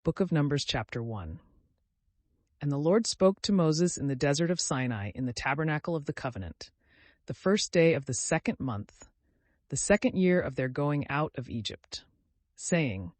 Book of Numbers, chapter 1. And the Lord spoke to Moses in the desert of Sinai in the tabernacle of the covenant, the first day of the 2nd month, the 2nd year of their going out of Egypt, saying,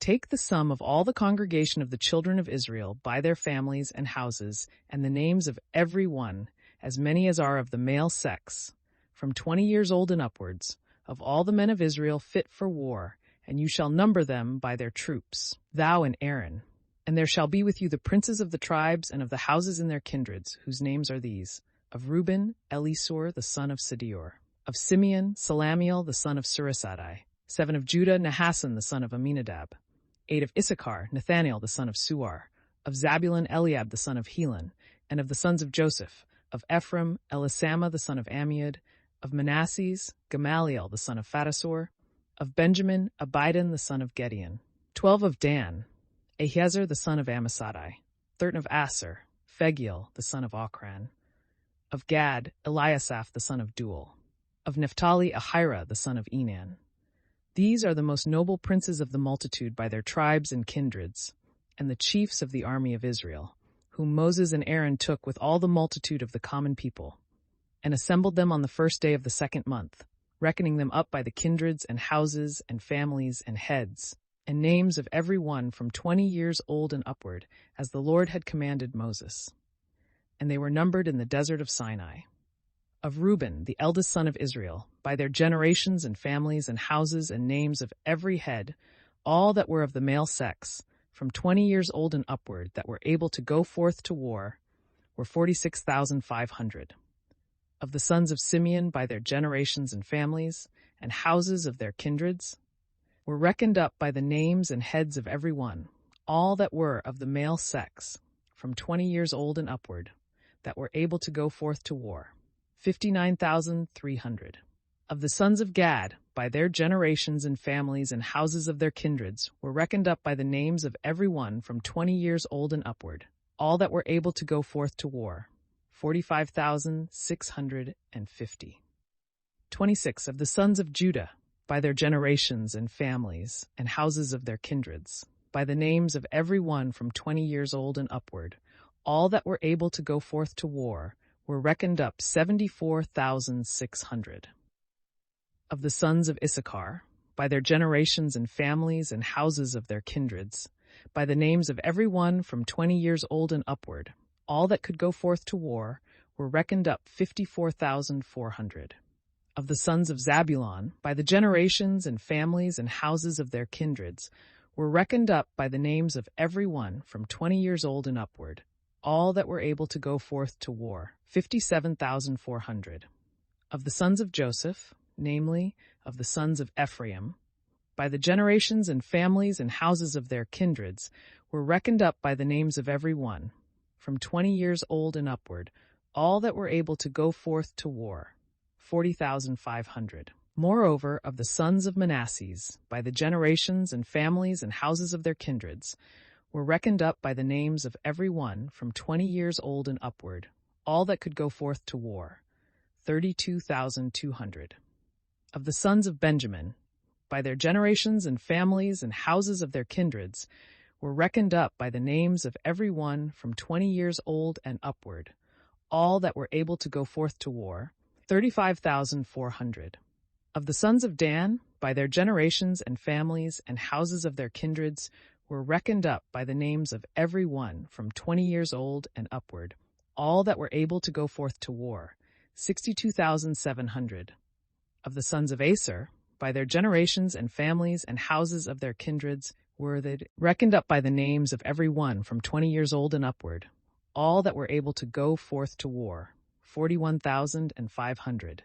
Take the sum of all the congregation of the children of Israel by their families and houses, and the names of every one, as many as are of the male sex, from 20 years old and upwards, of all the men of Israel fit for war, and you shall number them by their troops, thou and Aaron. And there shall be with you the princes of the tribes and of the houses in their kindreds, whose names are these: of Reuben, Elisur the son of Sedior; of Simeon, Salamiel the son of Surisadai; 7 of Judah, Nahasson the son of Aminadab; 8 of Issachar, Nathanael the son of Suar; of Zabulon, Eliab the son of Helon; and of the sons of Joseph; of Ephraim, Elisama the son of Ammiud; of Manasseh, Gamaliel the son of Phatasor; of Benjamin, Abidan the son of Gideon; 12 of Dan, Ahiezer the son of Ammissadai; 13 of Aser, Phagiel the son of Ochran; of Gad, Eliasaph the son of Duel; of Naphtali, Ahira the son of Enan. These are the most noble princes of the multitude by their tribes and kindreds, and the chiefs of the army of Israel, whom Moses and Aaron took with all the multitude of the common people, and assembled them on the first day of the 2nd month, reckoning them up by the kindreds and houses and families and heads, and names of every one from 20 years old and upward, as the Lord had commanded Moses. And they were numbered in the desert of Sinai. Of Reuben, the eldest son of Israel, by their generations and families and houses and names of every head, all that were of the male sex, from 20 years old and upward, that were able to go forth to war, were 46,500. Of the sons of Simeon, by their generations and families, and houses of their kindreds, were reckoned up by the names and heads of every one, all that were of the male sex, from 20 years old and upward, that were able to go forth to war, 59,300. Of the sons of Gad, by their generations and families and houses of their kindreds, were reckoned up by the names of every one from 20 years old and upward, all that were able to go forth to war, 45,650. 26 of the sons of Judah, by their generations and families and houses of their kindreds, by the names of every one from 20 years old and upward, all that were able to go forth to war, were reckoned up 74,600. Of the sons of Issachar, by their generations and families and houses of their kindreds, by the names of every one from 20 years old and upward, all that could go forth to war, were reckoned up 54,400. Of the sons of Zabulon, by the generations and families and houses of their kindreds, were reckoned up by the names of every one from 20 years old and upward, all that were able to go forth to war, 57,400. Of the sons of Joseph, namely, of the sons of Ephraim, by the generations and families and houses of their kindreds, were reckoned up by the names of every one, from 20 years old and upward, all that were able to go forth to war, 40,500. Moreover, of the sons of Manasseh, by the generations and families and houses of their kindreds, were reckoned up by the names of every one from 20 years old and upward, all that could go forth to war, 32,200. Of the sons of Benjamin, by their generations and families and houses of their kindreds, were reckoned up by the names of every one from 20 years old and upward, all that were able to go forth to war, 35,400. Of the sons of Dan, by their generations and families and houses of their kindreds, were reckoned up by the names of every one from 20 years old and upward, all that were able to go forth to war, 62,700. Of the sons of Aser, by their generations and families and houses of their kindreds, were reckoned up by the names of every one from 20 years old and upward, all that were able to go forth to war, 41,500.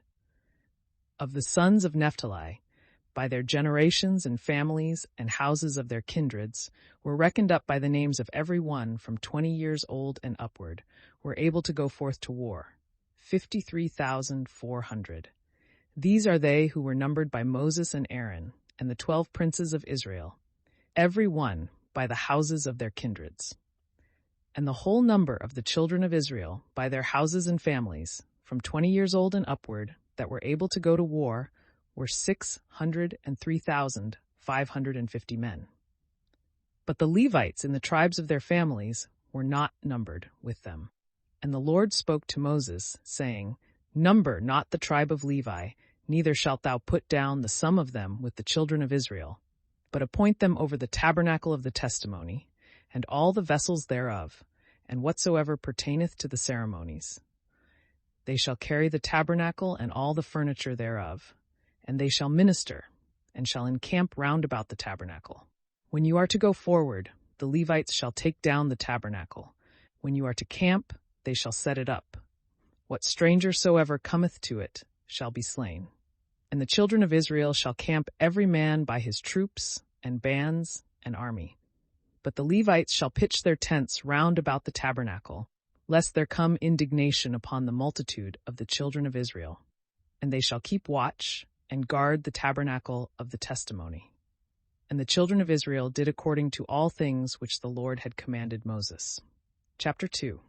Of the sons of Naphtali, by their generations and families and houses of their kindreds, were reckoned up by the names of every one from 20 years old and upward, were able to go forth to war, 53,400. These are they who were numbered by Moses and Aaron, and the 12 princes of Israel, every one by the houses of their kindreds. And the whole number of the children of Israel, by their houses and families, from 20 years old and upward, that were able to go to war, were 603,550 men. But the Levites in the tribes of their families were not numbered with them. And the Lord spoke to Moses, saying, Number not the tribe of Levi, neither shalt thou put down the sum of them with the children of Israel, but appoint them over the tabernacle of the testimony, and all the vessels thereof, and whatsoever pertaineth to the ceremonies. They shall carry the tabernacle and all the furniture thereof, and they shall minister, and shall encamp round about the tabernacle. When you are to go forward, the Levites shall take down the tabernacle. When you are to camp, they shall set it up. What stranger soever cometh to it shall be slain. And the children of Israel shall camp every man by his troops, and bands, and army. But the Levites shall pitch their tents round about the tabernacle, lest there come indignation upon the multitude of the children of Israel. And they shall keep watch, and guard the tabernacle of the testimony. And the children of Israel did according to all things which the Lord had commanded Moses. Chapter 2.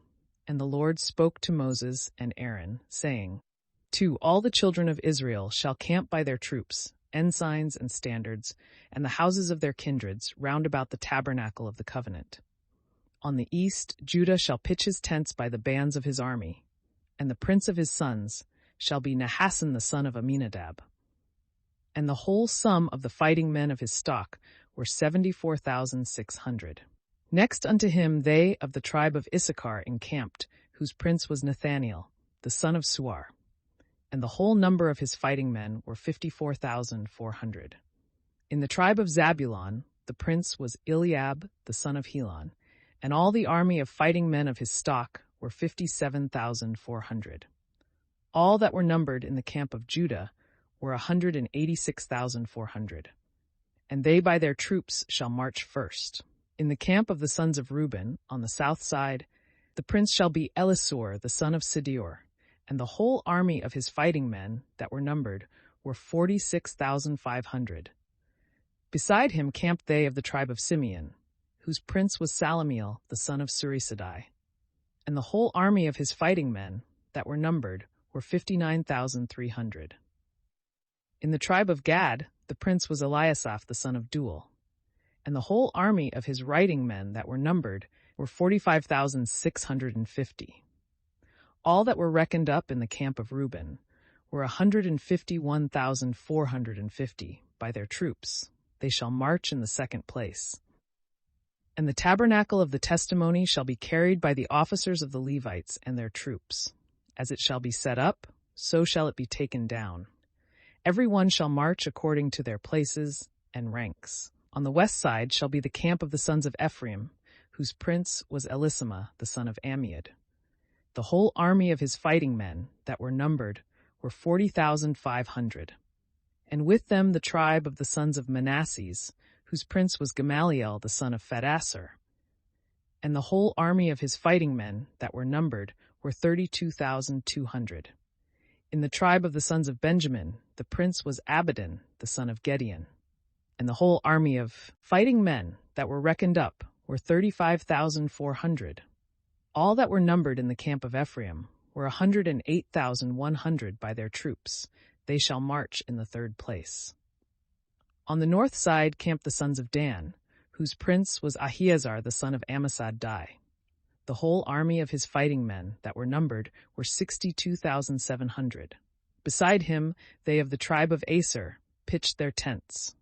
And the Lord spoke to Moses and Aaron, saying, 2. All the children of Israel shall camp by their troops, ensigns and standards, and the houses of their kindreds, round about the tabernacle of the covenant. On the east Judah shall pitch his tents by the bands of his army, and the prince of his sons shall be Nahasson the son of Amminadab. And the whole sum of the fighting men of his stock were 74,600. Next unto him they of the tribe of Issachar encamped, whose prince was Nathaniel, the son of Suar. And the whole number of his fighting men were 54,400. In the tribe of Zabulon, the prince was Eliab, the son of Helon, and all the army of fighting men of his stock were 57,400. All that were numbered in the camp of Judah were 186,400. And they by their troops shall march first. In the camp of the sons of Reuben, on the south side, the prince shall be Elisur, the son of Sedeur, and the whole army of his fighting men that were numbered were 46,500. Beside him camped they of the tribe of Simeon, whose prince was Salamiel, the son of Surisadai. And the whole army of his fighting men that were numbered were 59,300. In the tribe of Gad, the prince was Eliasaph, the son of Duel. And the whole army of his writing men that were numbered were 45,650. All that were reckoned up in the camp of Reuben were 151,450 by their troops. They shall march in the second place. And the tabernacle of the testimony shall be carried by the officers of the Levites and their troops. As it shall be set up, so shall it be taken down. Every one shall march according to their places and ranks. On the west side shall be the camp of the sons of Ephraim, whose prince was Elishama, the son of Ammiud. The whole army of his fighting men that were numbered were 40,500. And with them the tribe of the sons of Manasseh, whose prince was Gamaliel, the son of Phadassar. And the whole army of his fighting men that were numbered were 32,200. In the tribe of the sons of Benjamin, the prince was Abidan, the son of Gideon. And the whole army of fighting men that were reckoned up were 35,400. All that were numbered in the camp of Ephraim were 108,100 by their troops. They shall march in the third place. On the north side camped the sons of Dan, whose prince was Ahiezer, the son of Ammisad. The whole army of his fighting men that were numbered were 62,700. Beside him, they of the tribe of Aser pitched their tents,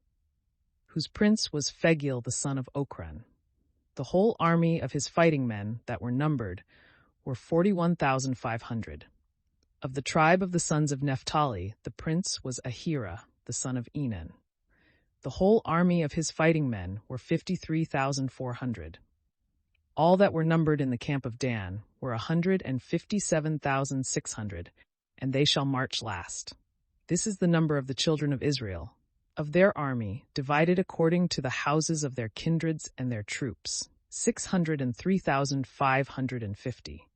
whose prince was Phagiel, the son of Ochran. The whole army of his fighting men that were numbered were 41,500. Of the tribe of the sons of Naphtali, the prince was Ahira, the son of Enan. The whole army of his fighting men were 53,400. All that were numbered in the camp of Dan were 157,600, and they shall march last. This is the number of the children of Israel, of their army, divided according to the houses of their kindreds and their troops, 603,550.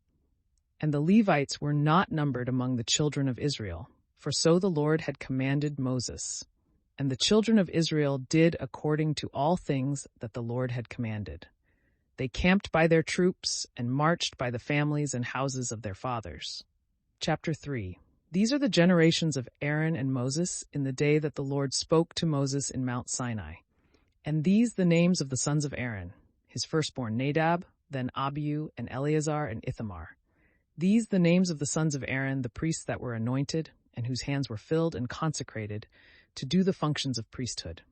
And the Levites were not numbered among the children of Israel, for so the Lord had commanded Moses. And the children of Israel did according to all things that the Lord had commanded. They camped by their troops and marched by the families and houses of their fathers. Chapter 3. These are the generations of Aaron and Moses in the day that the Lord spoke to Moses in Mount Sinai. And these the names of the sons of Aaron, his firstborn Nadab, then Abihu, and Eleazar, and Ithamar. These the names of the sons of Aaron, the priests that were anointed, and whose hands were filled and consecrated to do the functions of priesthood.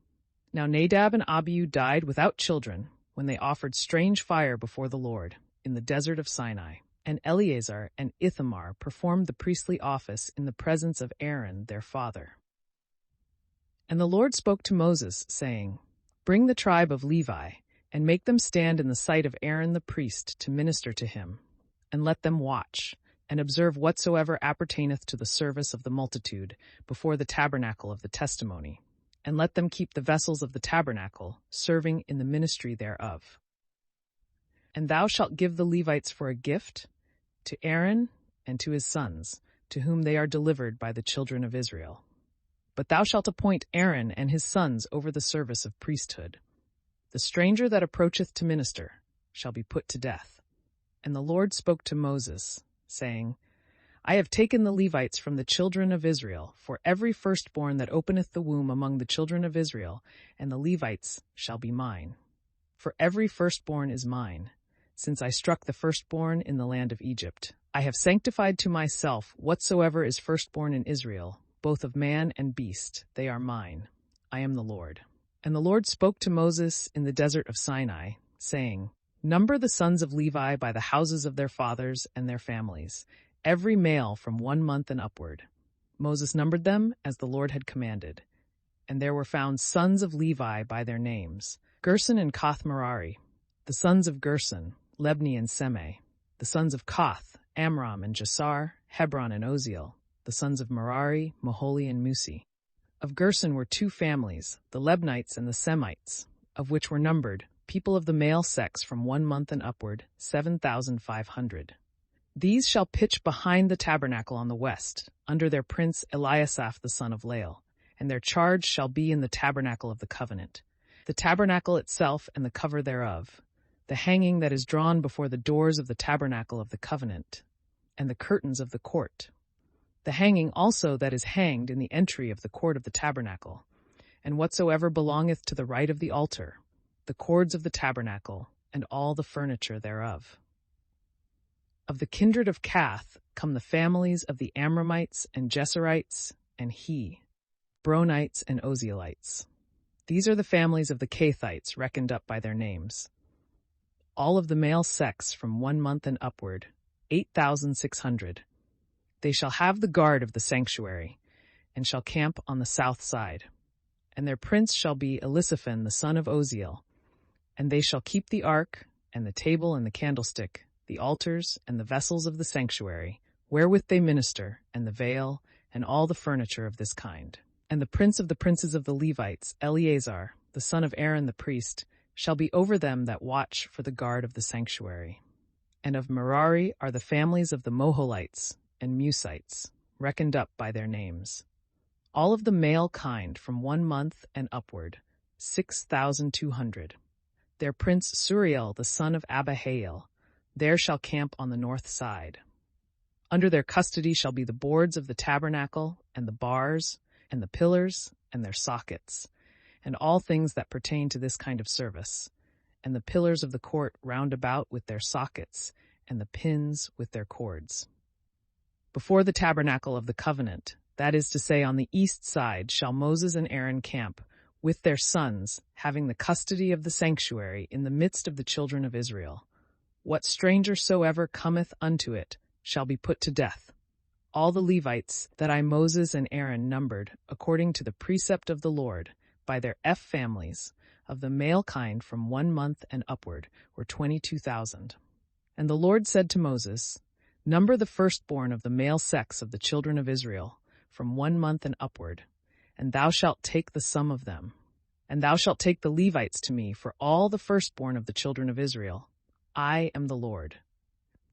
Now Nadab and Abihu died without children when they offered strange fire before the Lord in the desert of Sinai, and Eleazar and Ithamar performed the priestly office in the presence of Aaron their father. And the Lord spoke to Moses, saying, Bring the tribe of Levi, and make them stand in the sight of Aaron the priest to minister to him, and let them watch, and observe whatsoever appertaineth to the service of the multitude before the tabernacle of the testimony, and let them keep the vessels of the tabernacle, serving in the ministry thereof. And thou shalt give the Levites for a gift to Aaron and to his sons, to whom they are delivered by the children of Israel. But thou shalt appoint Aaron and his sons over the service of priesthood. The stranger that approacheth to minister shall be put to death. And the Lord spoke to Moses, saying, I have taken the Levites from the children of Israel, for every firstborn that openeth the womb among the children of Israel, and the Levites shall be mine. For every firstborn is mine, since I struck the firstborn in the land of Egypt. I have sanctified to myself whatsoever is firstborn in Israel, both of man and beast, they are mine. I am the Lord. And the Lord spoke to Moses in the desert of Sinai, saying, Number the sons of Levi by the houses of their fathers and their families, every male from 1 month and upward. Moses numbered them as the Lord had commanded. And there were found sons of Levi by their names, Gerson and Koth-Merari, the sons of Gerson, Lebni and Semei, the sons of Koth, Amram and Jasar, Hebron and Oziel, the sons of Merari, Moholi and Musi. Of Gerson were 2 families, the Lebnites and the Semites, of which were numbered, people of the male sex from 1 month and upward, 7,500. These shall pitch behind the tabernacle on the west, under their prince Eliasaph the son of Lael, and their charge shall be in the tabernacle of the covenant, the tabernacle itself and the cover thereof, the hanging that is drawn before the doors of the tabernacle of the covenant, and the curtains of the court, the hanging also that is hanged in the entry of the court of the tabernacle, and whatsoever belongeth to the right of the altar, the cords of the tabernacle, and all the furniture thereof. Of the kindred of Kath come the families of the Amramites and Jeserites and Bronites and Ozielites. These are the families of the Kathites reckoned up by their names. All of the male sex from 1 month and upward, 8,600. They shall have the guard of the sanctuary, and shall camp on the south side. And their prince shall be Elisaphan the son of Oziel. And they shall keep the ark, and the table and the candlestick, the altars and the vessels of the sanctuary, wherewith they minister, and the veil, and all the furniture of this kind. And the prince of the princes of the Levites, Eleazar, the son of Aaron the priest, shall be over them that watch for the guard of the sanctuary. And of Merari are the families of the Moholites and Musites, reckoned up by their names. All of the male kind from 1 month and upward, 6,200. Their prince Suriel the son of Abihail, there shall camp on the north side. Under their custody shall be the boards of the tabernacle, and the bars, and the pillars, and their sockets, and all things that pertain to this kind of service, and the pillars of the court round about with their sockets, and the pins with their cords. Before the tabernacle of the covenant, that is to say, on the east side, shall Moses and Aaron camp, with their sons, having the custody of the sanctuary in the midst of the children of Israel. What stranger soever cometh unto it shall be put to death. All the Levites that I Moses and Aaron numbered, according to the precept of the Lord, by their families, of the male kind from 1 month and upward, were 22,000. And the Lord said to Moses, Number the firstborn of the male sex of the children of Israel, from 1 month and upward, and thou shalt take the sum of them. And thou shalt take the Levites to me for all the firstborn of the children of Israel. I am the Lord.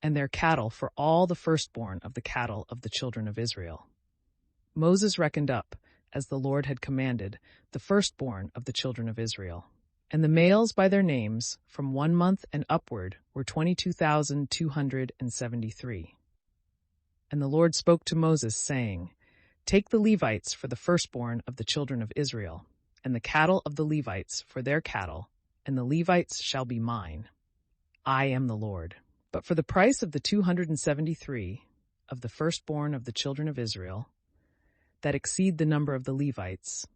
And their cattle for all the firstborn of the cattle of the children of Israel. Moses reckoned up, as the Lord had commanded, the firstborn of the children of Israel. And the males by their names, from 1 month and upward, were 22,273. And the Lord spoke to Moses, saying, Take the Levites for the firstborn of the children of Israel, and the cattle of the Levites for their cattle, and the Levites shall be mine. I am the Lord. But for the price of the 273 of the firstborn of the children of Israel, that exceed the number of the Levites,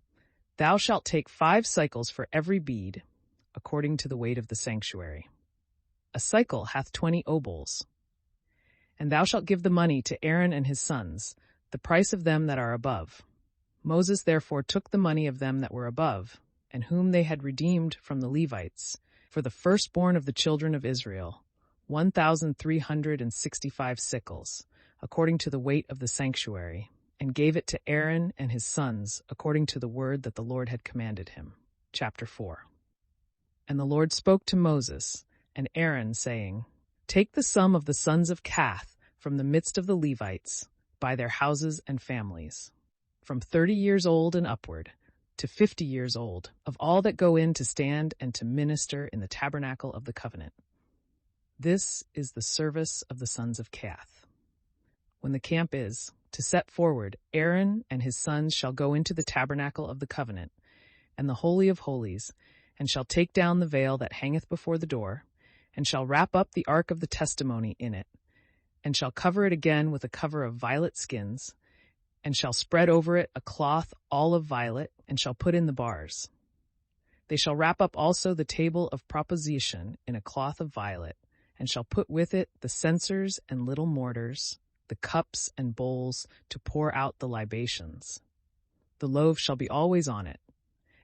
thou shalt take 5 cycles for every bead, according to the weight of the sanctuary. A cycle hath 20 obols. And thou shalt give the money to Aaron and his sons, the price of them that are above. Moses therefore took the money of them that were above, and whom they had redeemed from the Levites, for the firstborn of the children of Israel, 1,365 sickles, according to the weight of the sanctuary, and gave it to Aaron and his sons, according to the word that the Lord had commanded him. Chapter 4. And the Lord spoke to Moses and Aaron, saying, Take the sum of the sons of Kath from the midst of the Levites, by their houses and families, from 30 years old and upward, to 50 years old, of all that go in to stand and to minister in the tabernacle of the covenant. This is the service of the sons of Kath. When the camp is to set forward, Aaron and his sons shall go into the tabernacle of the covenant, and the holy of holies, and shall take down the veil that hangeth before the door, and shall wrap up the ark of the testimony in it, and shall cover it again with a cover of violet skins, and shall spread over it a cloth all of violet, and shall put in the bars. They shall wrap up also the table of proposition in a cloth of violet, and shall put with it the censers and little mortars, the cups and bowls to pour out the libations. The loaves shall be always on it,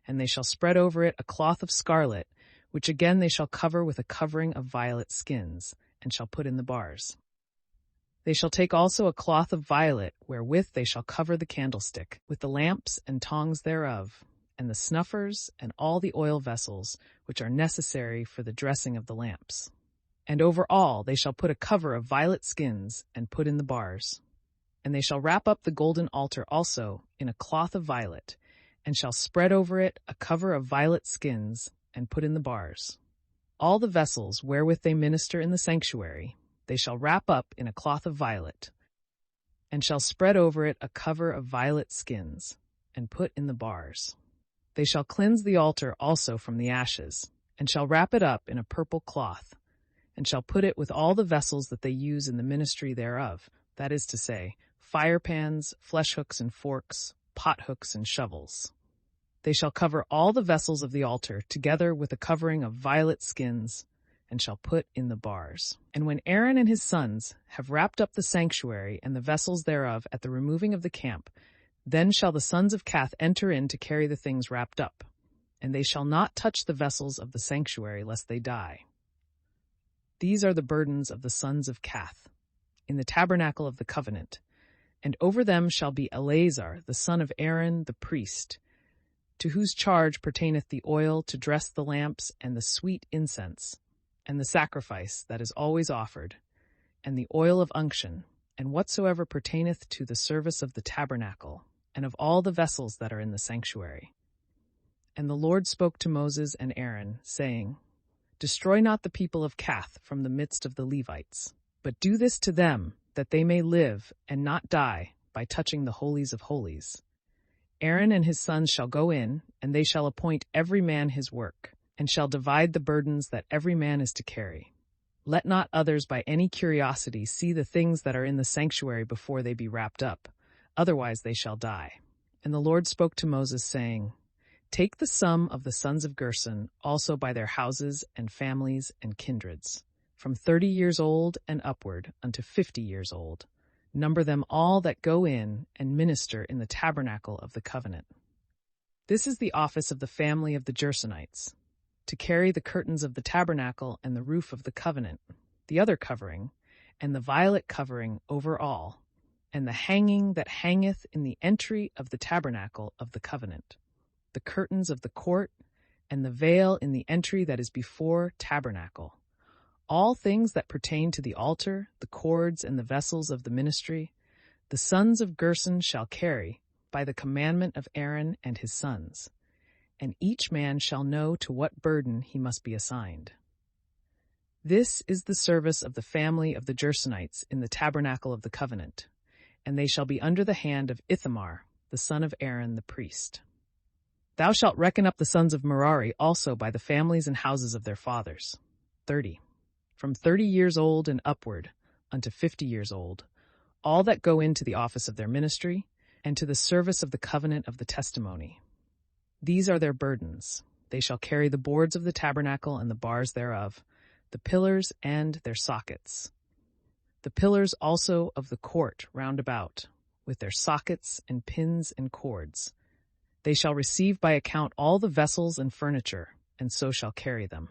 and they shall spread over it a cloth of scarlet, which again they shall cover with a covering of violet skins, and shall put in the bars. They shall take also a cloth of violet, wherewith they shall cover the candlestick, with the lamps and tongs thereof, and the snuffers, and all the oil vessels, which are necessary for the dressing of the lamps. And over all they shall put a cover of violet skins, and put in the bars. And they shall wrap up the golden altar also in a cloth of violet, and shall spread over it a cover of violet skins, and put in the bars. All the vessels wherewith they minister in the sanctuary, they shall wrap up in a cloth of violet, and shall spread over it a cover of violet skins, and put in the bars. They shall cleanse the altar also from the ashes, and shall wrap it up in a purple cloth, and shall put it with all the vessels that they use in the ministry thereof, that is to say, fire pans, flesh hooks and forks, pot hooks and shovels. They shall cover all the vessels of the altar, together with a covering of violet skins, and shall put in the bars. And when Aaron and his sons have wrapped up the sanctuary and the vessels thereof at the removing of the camp, then shall the sons of Kath enter in to carry the things wrapped up, and they shall not touch the vessels of the sanctuary, lest they die. These are the burdens of the sons of Kath, in the tabernacle of the covenant, and over them shall be Eleazar, the son of Aaron the priest, to whose charge pertaineth the oil to dress the lamps, and the sweet incense, and the sacrifice that is always offered, and the oil of unction, and whatsoever pertaineth to the service of the tabernacle, and of all the vessels that are in the sanctuary. And the Lord spoke to Moses and Aaron, saying, Destroy not the people of Kath from the midst of the Levites, but do this to them, that they may live and not die by touching the holies of holies. Aaron and his sons shall go in, and they shall appoint every man his work, and shall divide the burdens that every man is to carry. Let not others by any curiosity see the things that are in the sanctuary before they be wrapped up, otherwise they shall die. And the Lord spoke to Moses, saying, Take the sum of the sons of Gershon also by their houses and families and kindreds, from 30 years old and upward unto 50 years old. Number them all that go in and minister in the tabernacle of the covenant. This is the office of the family of the Gershonites, to carry the curtains of the tabernacle and the roof of the covenant, the other covering, and the violet covering over all, and the hanging that hangeth in the entry of the tabernacle of the covenant, the curtains of the court, and the veil in the entry that is before tabernacle. All things that pertain to the altar, the cords, and the vessels of the ministry, the sons of Gershon shall carry, by the commandment of Aaron and his sons, and each man shall know to what burden he must be assigned. This is the service of the family of the Gershonites in the tabernacle of the covenant, and they shall be under the hand of Ithamar, the son of Aaron the priest. Thou shalt reckon up the sons of Merari also by the families and houses of their fathers. 30. From 30 years old and upward unto 50 years old, all that go into the office of their ministry, and to the service of the covenant of the testimony. These are their burdens. They shall carry the boards of the tabernacle and the bars thereof, the pillars and their sockets. The pillars also of the court round about, with their sockets and pins and cords. They shall receive by account all the vessels and furniture, and so shall carry them.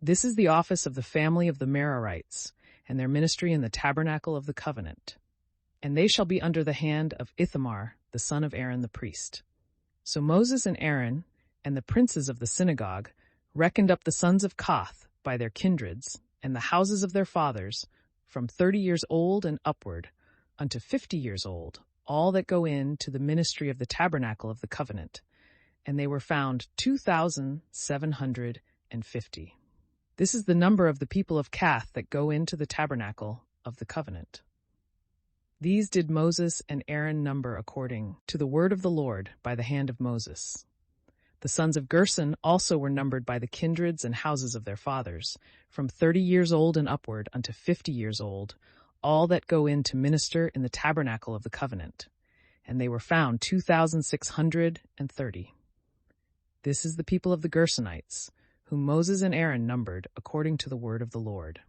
This is the office of the family of the Merarites, and their ministry in the tabernacle of the covenant. And they shall be under the hand of Ithamar, the son of Aaron the priest. So Moses and Aaron, and the princes of the synagogue, reckoned up the sons of Kohath by their kindreds, and the houses of their fathers, from 30 years old and upward, unto 50 years old, all that go in to the ministry of the tabernacle of the covenant. And they were found 2,750. This is the number of the people of Kohath that go into the tabernacle of the covenant. These did Moses and Aaron number according to the word of the Lord by the hand of Moses. The sons of Gerson also were numbered by the kindreds and houses of their fathers, from 30 years old and upward unto 50 years old, all that go in to minister in the tabernacle of the covenant. And they were found 2,630. This is the people of the Gersonites, whom Moses and Aaron numbered according to the word of the Lord.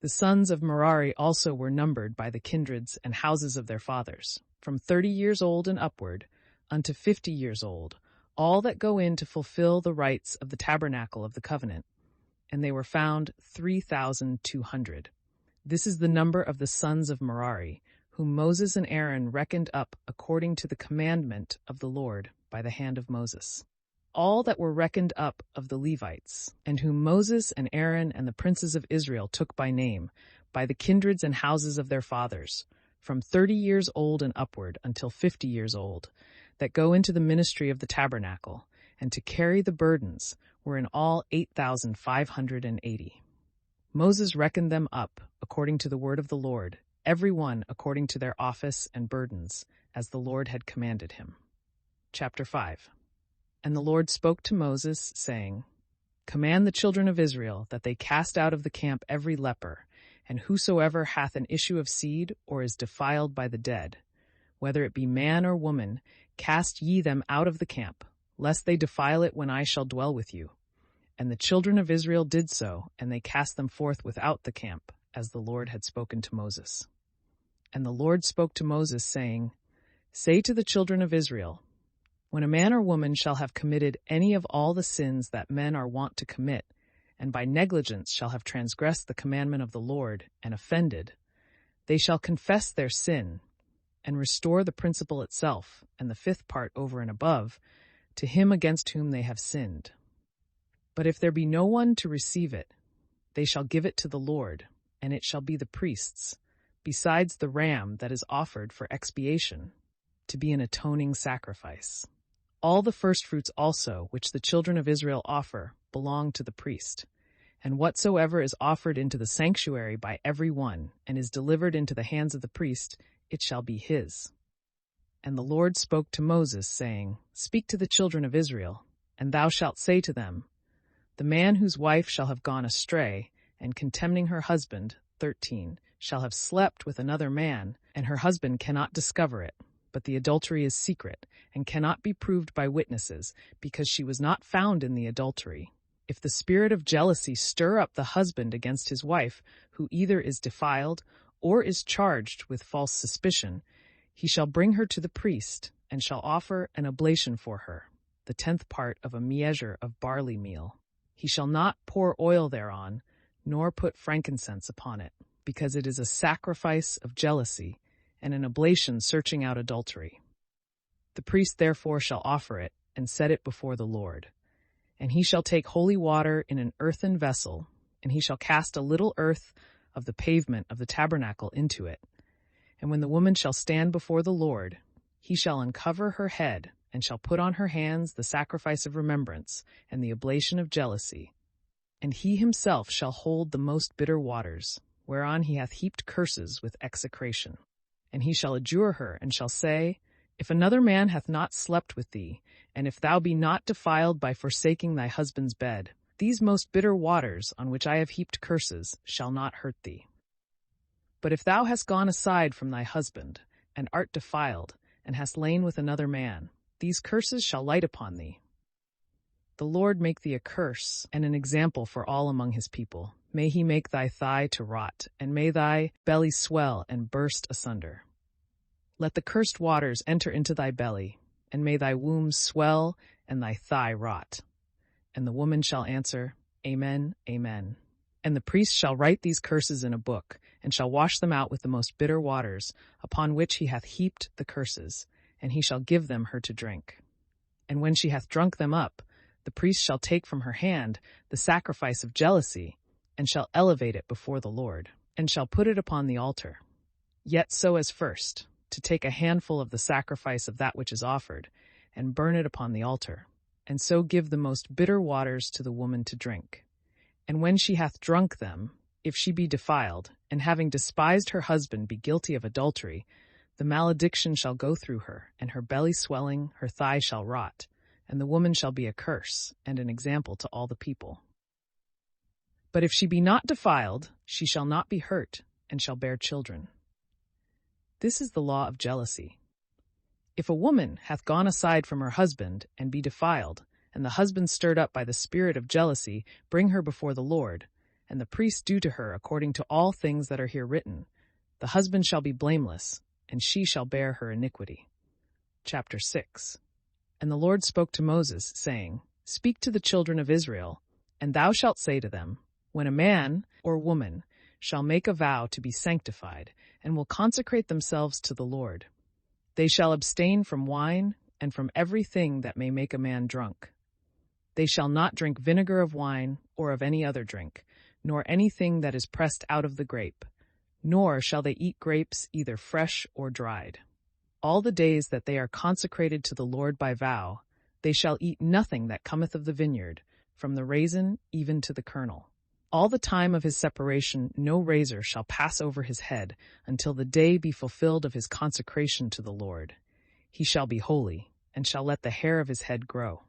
The sons of Merari also were numbered by the kindreds and houses of their fathers, from 30 years old and upward unto 50 years old, all that go in to fulfill the rites of the tabernacle of the covenant. And they were found 3,200. This is the number of the sons of Merari, whom Moses and Aaron reckoned up according to the commandment of the Lord by the hand of Moses. All that were reckoned up of the Levites, and whom Moses and Aaron and the princes of Israel took by name, by the kindreds and houses of their fathers, from 30 years old and upward until 50 years old, that go into the ministry of the tabernacle, and to carry the burdens, were in all 8,580. Moses reckoned them up according to the word of the Lord, every one according to their office and burdens, as the Lord had commanded him. Chapter 5. And the Lord spoke to Moses, saying, Command the children of Israel that they cast out of the camp every leper, and whosoever hath an issue of seed, or is defiled by the dead, whether it be man or woman, cast ye them out of the camp, lest they defile it when I shall dwell with you. And the children of Israel did so, and they cast them forth without the camp, as the Lord had spoken to Moses. And the Lord spoke to Moses, saying, Say to the children of Israel, When a man or woman shall have committed any of all the sins that men are wont to commit, and by negligence shall have transgressed the commandment of the Lord, and offended, they shall confess their sin, and restore the principal itself, and the fifth part over and above, to him against whom they have sinned. But if there be no one to receive it, they shall give it to the Lord, and it shall be the priest's, besides the ram that is offered for expiation, to be an atoning sacrifice. All the firstfruits also, which the children of Israel offer, belong to the priest. And whatsoever is offered into the sanctuary by every one, and is delivered into the hands of the priest, it shall be his. And the Lord spoke to Moses, saying, Speak to the children of Israel, and thou shalt say to them, The man whose wife shall have gone astray, and contemning her husband, 13, shall have slept with another man, and her husband cannot discover it, but the adultery is secret, and cannot be proved by witnesses, because she was not found in the adultery. If the spirit of jealousy stir up the husband against his wife, who either is defiled, or is charged with false suspicion, he shall bring her to the priest, and shall offer an oblation for her, the 10th part of a measure of barley meal. He shall not pour oil thereon, nor put frankincense upon it, because it is a sacrifice of jealousy, and an oblation searching out adultery. The priest therefore shall offer it, and set it before the Lord. And he shall take holy water in an earthen vessel, and he shall cast a little earth of the pavement of the tabernacle into it. And when the woman shall stand before the Lord, he shall uncover her head, and shall put on her hands the sacrifice of remembrance, and the oblation of jealousy. And he himself shall hold the most bitter waters, whereon he hath heaped curses with execration. And he shall adjure her, and shall say, If another man hath not slept with thee, and if thou be not defiled by forsaking thy husband's bed, these most bitter waters, on which I have heaped curses, shall not hurt thee. But if thou hast gone aside from thy husband, and art defiled, and hast lain with another man, these curses shall light upon thee. The Lord make thee a curse and an example for all among his people. May he make thy thigh to rot, and may thy belly swell and burst asunder. Let the cursed waters enter into thy belly, and may thy womb swell and thy thigh rot. And the woman shall answer, Amen, Amen. And the priest shall write these curses in a book, and shall wash them out with the most bitter waters, upon which he hath heaped the curses, and he shall give them her to drink. And when she hath drunk them up, the priest shall take from her hand the sacrifice of jealousy, and shall elevate it before the Lord, and shall put it upon the altar. Yet so as first, to take a handful of the sacrifice of that which is offered, and burn it upon the altar, and so give the most bitter waters to the woman to drink. And when she hath drunk them, if she be defiled, and having despised her husband be guilty of adultery, the malediction shall go through her, and her belly swelling, her thigh shall rot, and the woman shall be a curse, and an example to all the people. But if she be not defiled, she shall not be hurt, and shall bear children. This is the law of jealousy. If a woman hath gone aside from her husband, and be defiled, and the husband stirred up by the spirit of jealousy, bring her before the Lord, and the priest do to her according to all things that are here written, the husband shall be blameless, and she shall bear her iniquity. Chapter 6. And the Lord spoke to Moses, saying, Speak to the children of Israel, and thou shalt say to them, When a man or woman shall make a vow to be sanctified, and will consecrate themselves to the Lord, they shall abstain from wine and from everything that may make a man drunk. They shall not drink vinegar of wine or of any other drink, nor anything that is pressed out of the grape, nor shall they eat grapes either fresh or dried. All the days that they are consecrated to the Lord by vow, they shall eat nothing that cometh of the vineyard, from the raisin even to the kernel. All the time of his separation no razor shall pass over his head, until the day be fulfilled of his consecration to the Lord. He shall be holy, and shall let the hair of his head grow.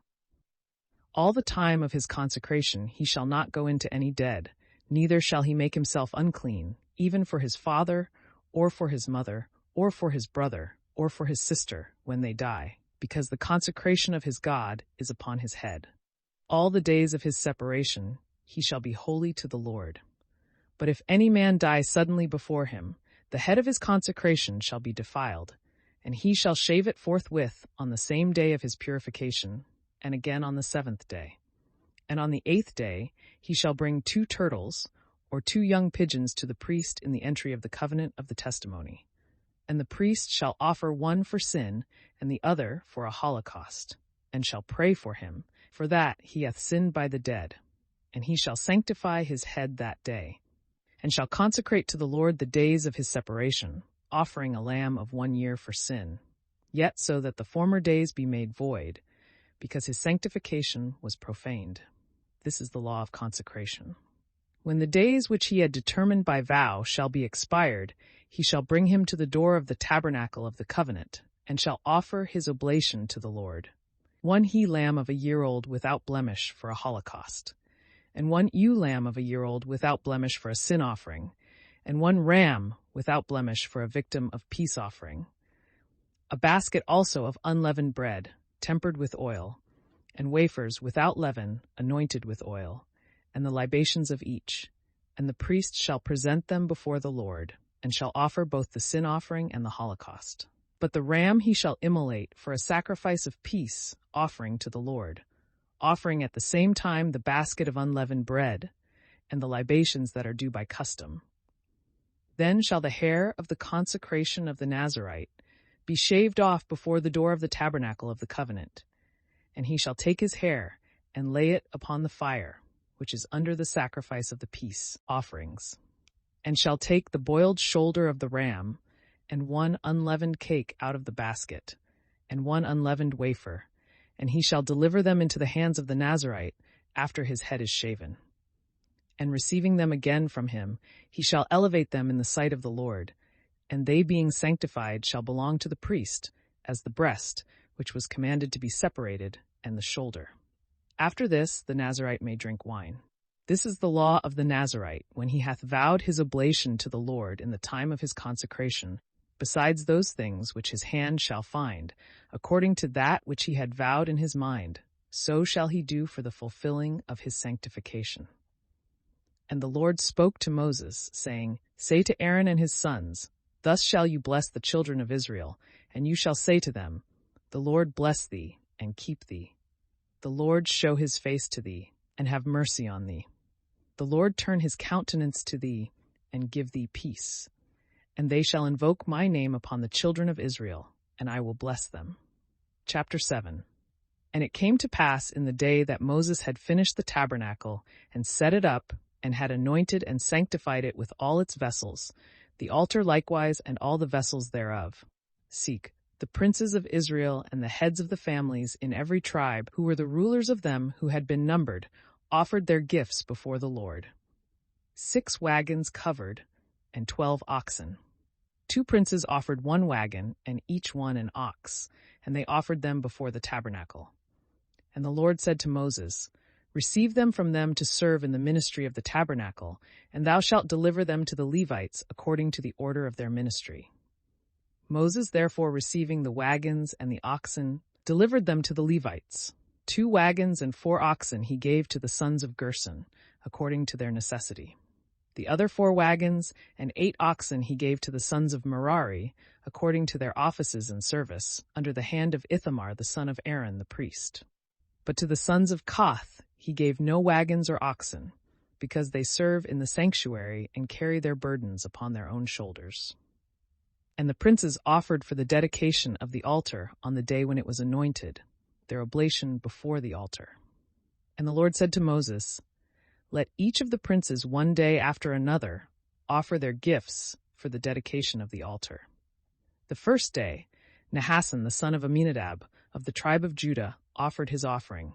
All the time of his consecration he shall not go into any dead, neither shall he make himself unclean, even for his father, or for his mother, or for his brother, or for his sister, when they die, because the consecration of his God is upon his head. All the days of his separation he shall be holy to the Lord. But if any man die suddenly before him, the head of his consecration shall be defiled, and he shall shave it forthwith on the same day of his purification, and again on the 7th day. And on the 8th day he shall bring 2 turtles, or 2 young pigeons to the priest in the entry of the covenant of the testimony. And the priest shall offer one for sin, and the other for a holocaust, and shall pray for him, for that he hath sinned by the dead. And he shall sanctify his head that day, and shall consecrate to the Lord the days of his separation, offering a lamb of 1 year for sin, yet so that the former days be made void, because his sanctification was profaned. This is the law of consecration. When the days which he had determined by vow shall be expired, he shall bring him to the door of the tabernacle of the covenant, and shall offer his oblation to the Lord. 1 he-lamb of a year old without blemish for a holocaust, and 1 ewe-lamb of a year old without blemish for a sin offering, and 1 ram without blemish for a victim of peace offering. A basket also of unleavened bread, tempered with oil, and wafers without leaven, anointed with oil, and the libations of each. And the priest shall present them before the Lord, and shall offer both the sin offering and the holocaust. But the ram he shall immolate for a sacrifice of peace offering to the Lord, offering at the same time the basket of unleavened bread, and the libations that are due by custom. Then shall the hair of the consecration of the Nazirite be shaved off before the door of the tabernacle of the covenant, and he shall take his hair and lay it upon the fire, which is under the sacrifice of the peace offerings, and shall take the boiled shoulder of the ram, and 1 unleavened cake out of the basket, and 1 unleavened wafer, and he shall deliver them into the hands of the Nazirite after his head is shaven. And receiving them again from him, he shall elevate them in the sight of the Lord, and they being sanctified shall belong to the priest, as the breast, which was commanded to be separated, and the shoulder. After this, the Nazirite may drink wine. This is the law of the Nazirite, when he hath vowed his oblation to the Lord in the time of his consecration, besides those things which his hand shall find, according to that which he had vowed in his mind, so shall he do for the fulfilling of his sanctification. And the Lord spoke to Moses, saying, Say to Aaron and his sons, Thus shall you bless the children of Israel, and you shall say to them, The Lord bless thee, and keep thee. The Lord show his face to thee, and have mercy on thee. The Lord turn his countenance to thee, and give thee peace. And they shall invoke my name upon the children of Israel, and I will bless them. Chapter 7. And it came to pass in the day that Moses had finished the tabernacle, and set it up, and had anointed and sanctified it with all its vessels, the altar likewise and all the vessels thereof. The princes of Israel and the heads of the families in every tribe, who were the rulers of them who had been numbered, offered their gifts before the Lord. 6 wagons covered, and 12 oxen. 2 princes offered 1 wagon, and each one an ox, and they offered them before the tabernacle. And the Lord said to Moses, Receive them from them to serve in the ministry of the tabernacle, and thou shalt deliver them to the Levites according to the order of their ministry. Moses therefore, receiving the wagons and the oxen, delivered them to the Levites. 2 wagons and 4 oxen he gave to the sons of Gershon, according to their necessity. The other 4 wagons and 8 oxen he gave to the sons of Merari, according to their offices and service, under the hand of Ithamar the son of Aaron the priest. But to the sons of Kohath he gave no wagons or oxen, because they serve in the sanctuary and carry their burdens upon their own shoulders. And the princes offered for the dedication of the altar on the day when it was anointed, their oblation before the altar. And the Lord said to Moses, Let each of the princes one day after another offer their gifts for the dedication of the altar. The first day, Nahasson the son of Amminadab of the tribe of Judah offered his offering.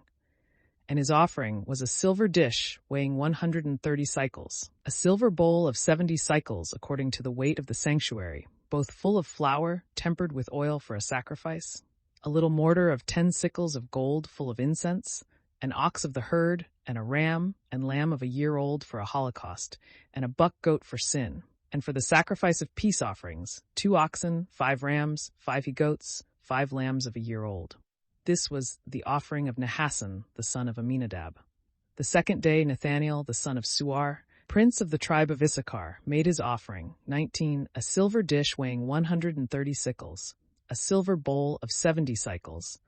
And his offering was a silver dish weighing 130 cycles, a silver bowl of 70 cycles according to the weight of the sanctuary, both full of flour, tempered with oil for a sacrifice, a little mortar of 10 sickles of gold full of incense, an ox of the herd, and a ram and lamb of a year old for a holocaust, and a buck goat for sin, and for the sacrifice of peace offerings, 2 oxen, 5 rams, 5 he-goats, 5 lambs of a year old. This was the offering of Nahasson, the son of Amminadab. The second day, Nathaniel, the son of Suar, prince of the tribe of Issachar, made his offering, 19, a silver dish weighing 130 sickles, a silver bowl of 70 cycles,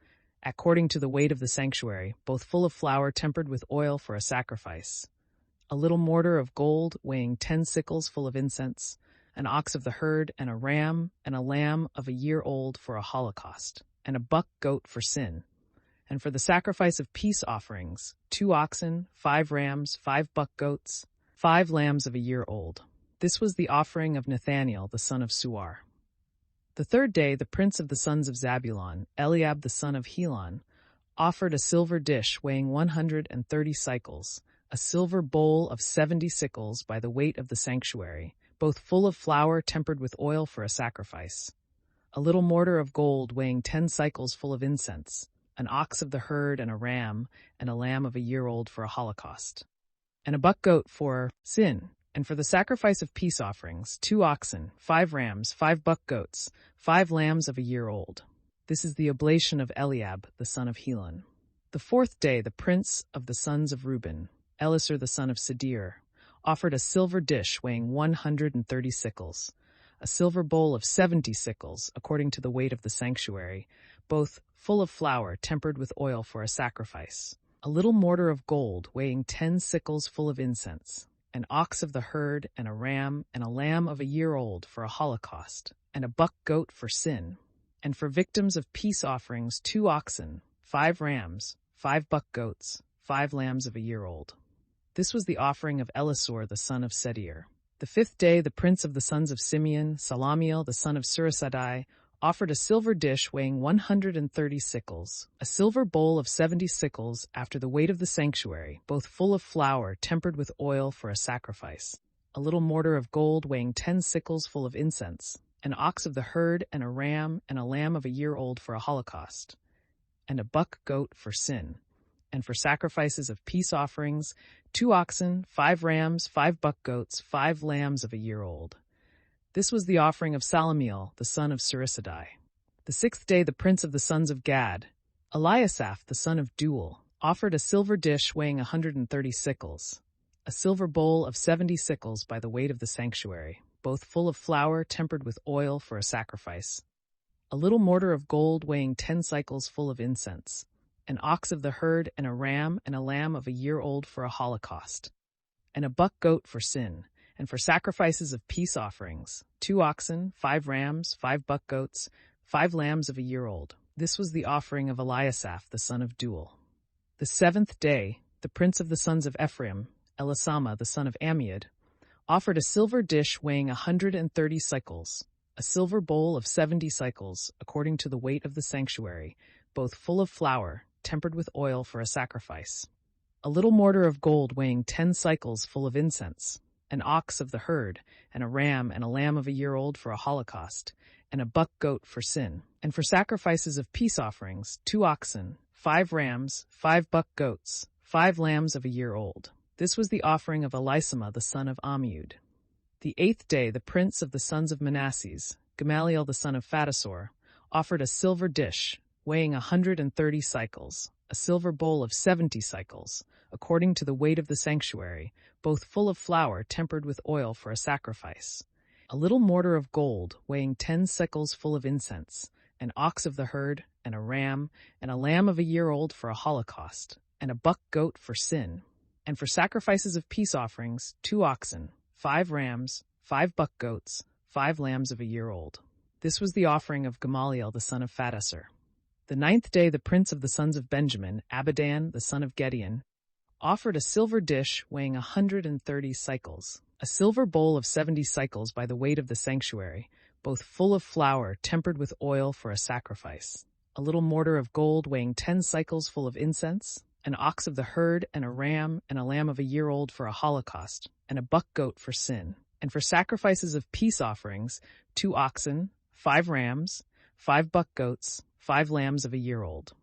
according to the weight of the sanctuary, both full of flour tempered with oil for a sacrifice, a little mortar of gold weighing 10 sickles full of incense, an ox of the herd, and a ram and a lamb of a year old for a holocaust, and a buck goat for sin, and for the sacrifice of peace offerings, 2 oxen, 5 rams, 5 buck goats, 5 lambs of a year old. This was the offering of Nathaniel, the son of Suar. The third day, the prince of the sons of Zabulon, Eliab the son of Helon, offered a silver dish weighing 130 cycles, a silver bowl of 70 sickles by the weight of the sanctuary, both full of flour tempered with oil for a sacrifice, a little mortar of gold weighing 10 cycles full of incense, an ox of the herd and a ram and a lamb of a year old for a holocaust, and a buck goat for sin, and for the sacrifice of peace offerings, 2 oxen, 5 rams, 5 buck goats, 5 lambs of a year old. This is the oblation of Eliab, the son of Helon. The fourth day, the prince of the sons of Reuben, Elisur the son of Sedir, offered a silver dish weighing 130 sickles, a silver bowl of 70 sickles, according to the weight of the sanctuary, both full of flour tempered with oil for a sacrifice, a little mortar of gold weighing 10 sickles full of incense, an ox of the herd and a ram and a lamb of a year old for a holocaust, and a buck goat for sin, and for victims of peace offerings 2 oxen, 5 rams, 5 buck goats, 5 lambs of a year old. This was the offering of Elisur the son of Sedir. The fifth day, the prince of the sons of Simeon, Salamiel the son of Surisadai, offered a silver dish weighing 130 sickles, a silver bowl of 70 sickles after the weight of the sanctuary, both full of flour tempered with oil for a sacrifice, a little mortar of gold weighing 10 sickles full of incense, an ox of the herd, and a ram and a lamb of a year old for a holocaust, and a buck goat for sin, and for sacrifices of peace offerings, 2 oxen, 5 rams, 5 buck goats, 5 lambs of a year old. This was the offering of Salamiel, the son of Surisadai. The 6th day the prince of the sons of Gad, Eliasaph, the son of Duel, offered a silver dish weighing 130 sickles, a silver bowl of 70 sickles by the weight of the sanctuary, both full of flour tempered with oil for a sacrifice, a little mortar of gold weighing 10 cycles full of incense, an ox of the herd, and a ram and a lamb of a year old for a holocaust, and a buck goat for sin, and for sacrifices of peace offerings, 2 oxen, 5 rams, 5 buck goats, 5 lambs of a year old. This was the offering of Eliasaph, the son of Duel. The 7th day, the prince of the sons of Ephraim, Elisama, the son of Ammiud, offered a silver dish weighing 130 cycles, a silver bowl of 70 cycles, according to the weight of the sanctuary, both full of flour, tempered with oil for a sacrifice, a little mortar of gold weighing 10 cycles full of incense, an ox of the herd, and a ram and a lamb of a year old for a holocaust, and a buck goat for sin, and for sacrifices of peace offerings, 2 oxen, 5 rams, 5 buck goats, 5 lambs of a year old. This was the offering of Elisama, the son of Ammiud. The 8th day the prince of the sons of Manasseh, Gamaliel the son of Phatasor, offered a silver dish, weighing 130 cycles, a silver bowl of 70 cycles, according to the weight of the sanctuary, both full of flour tempered with oil for a sacrifice, a little mortar of gold weighing 10 cycles full of incense, an ox of the herd, and a ram, and a lamb of a year old for a holocaust, and a buck goat for sin, and for sacrifices of peace offerings, 2 oxen, 5 rams, 5 buck goats, 5 lambs of a year old. This was the offering of Gamaliel the son of Phatasor. The 9th day the prince of the sons of Benjamin, Abidan the son of Gideon, offered a silver dish weighing 130 cycles, a silver bowl of 70 cycles by the weight of the sanctuary, both full of flour tempered with oil for a sacrifice, a little mortar of gold weighing 10 cycles full of incense, an ox of the herd, and a ram and a lamb of a year old for a holocaust, and a buck goat for sin, and for sacrifices of peace offerings, 2 oxen, 5 rams, 5 buck goats, 5 lambs of a year old.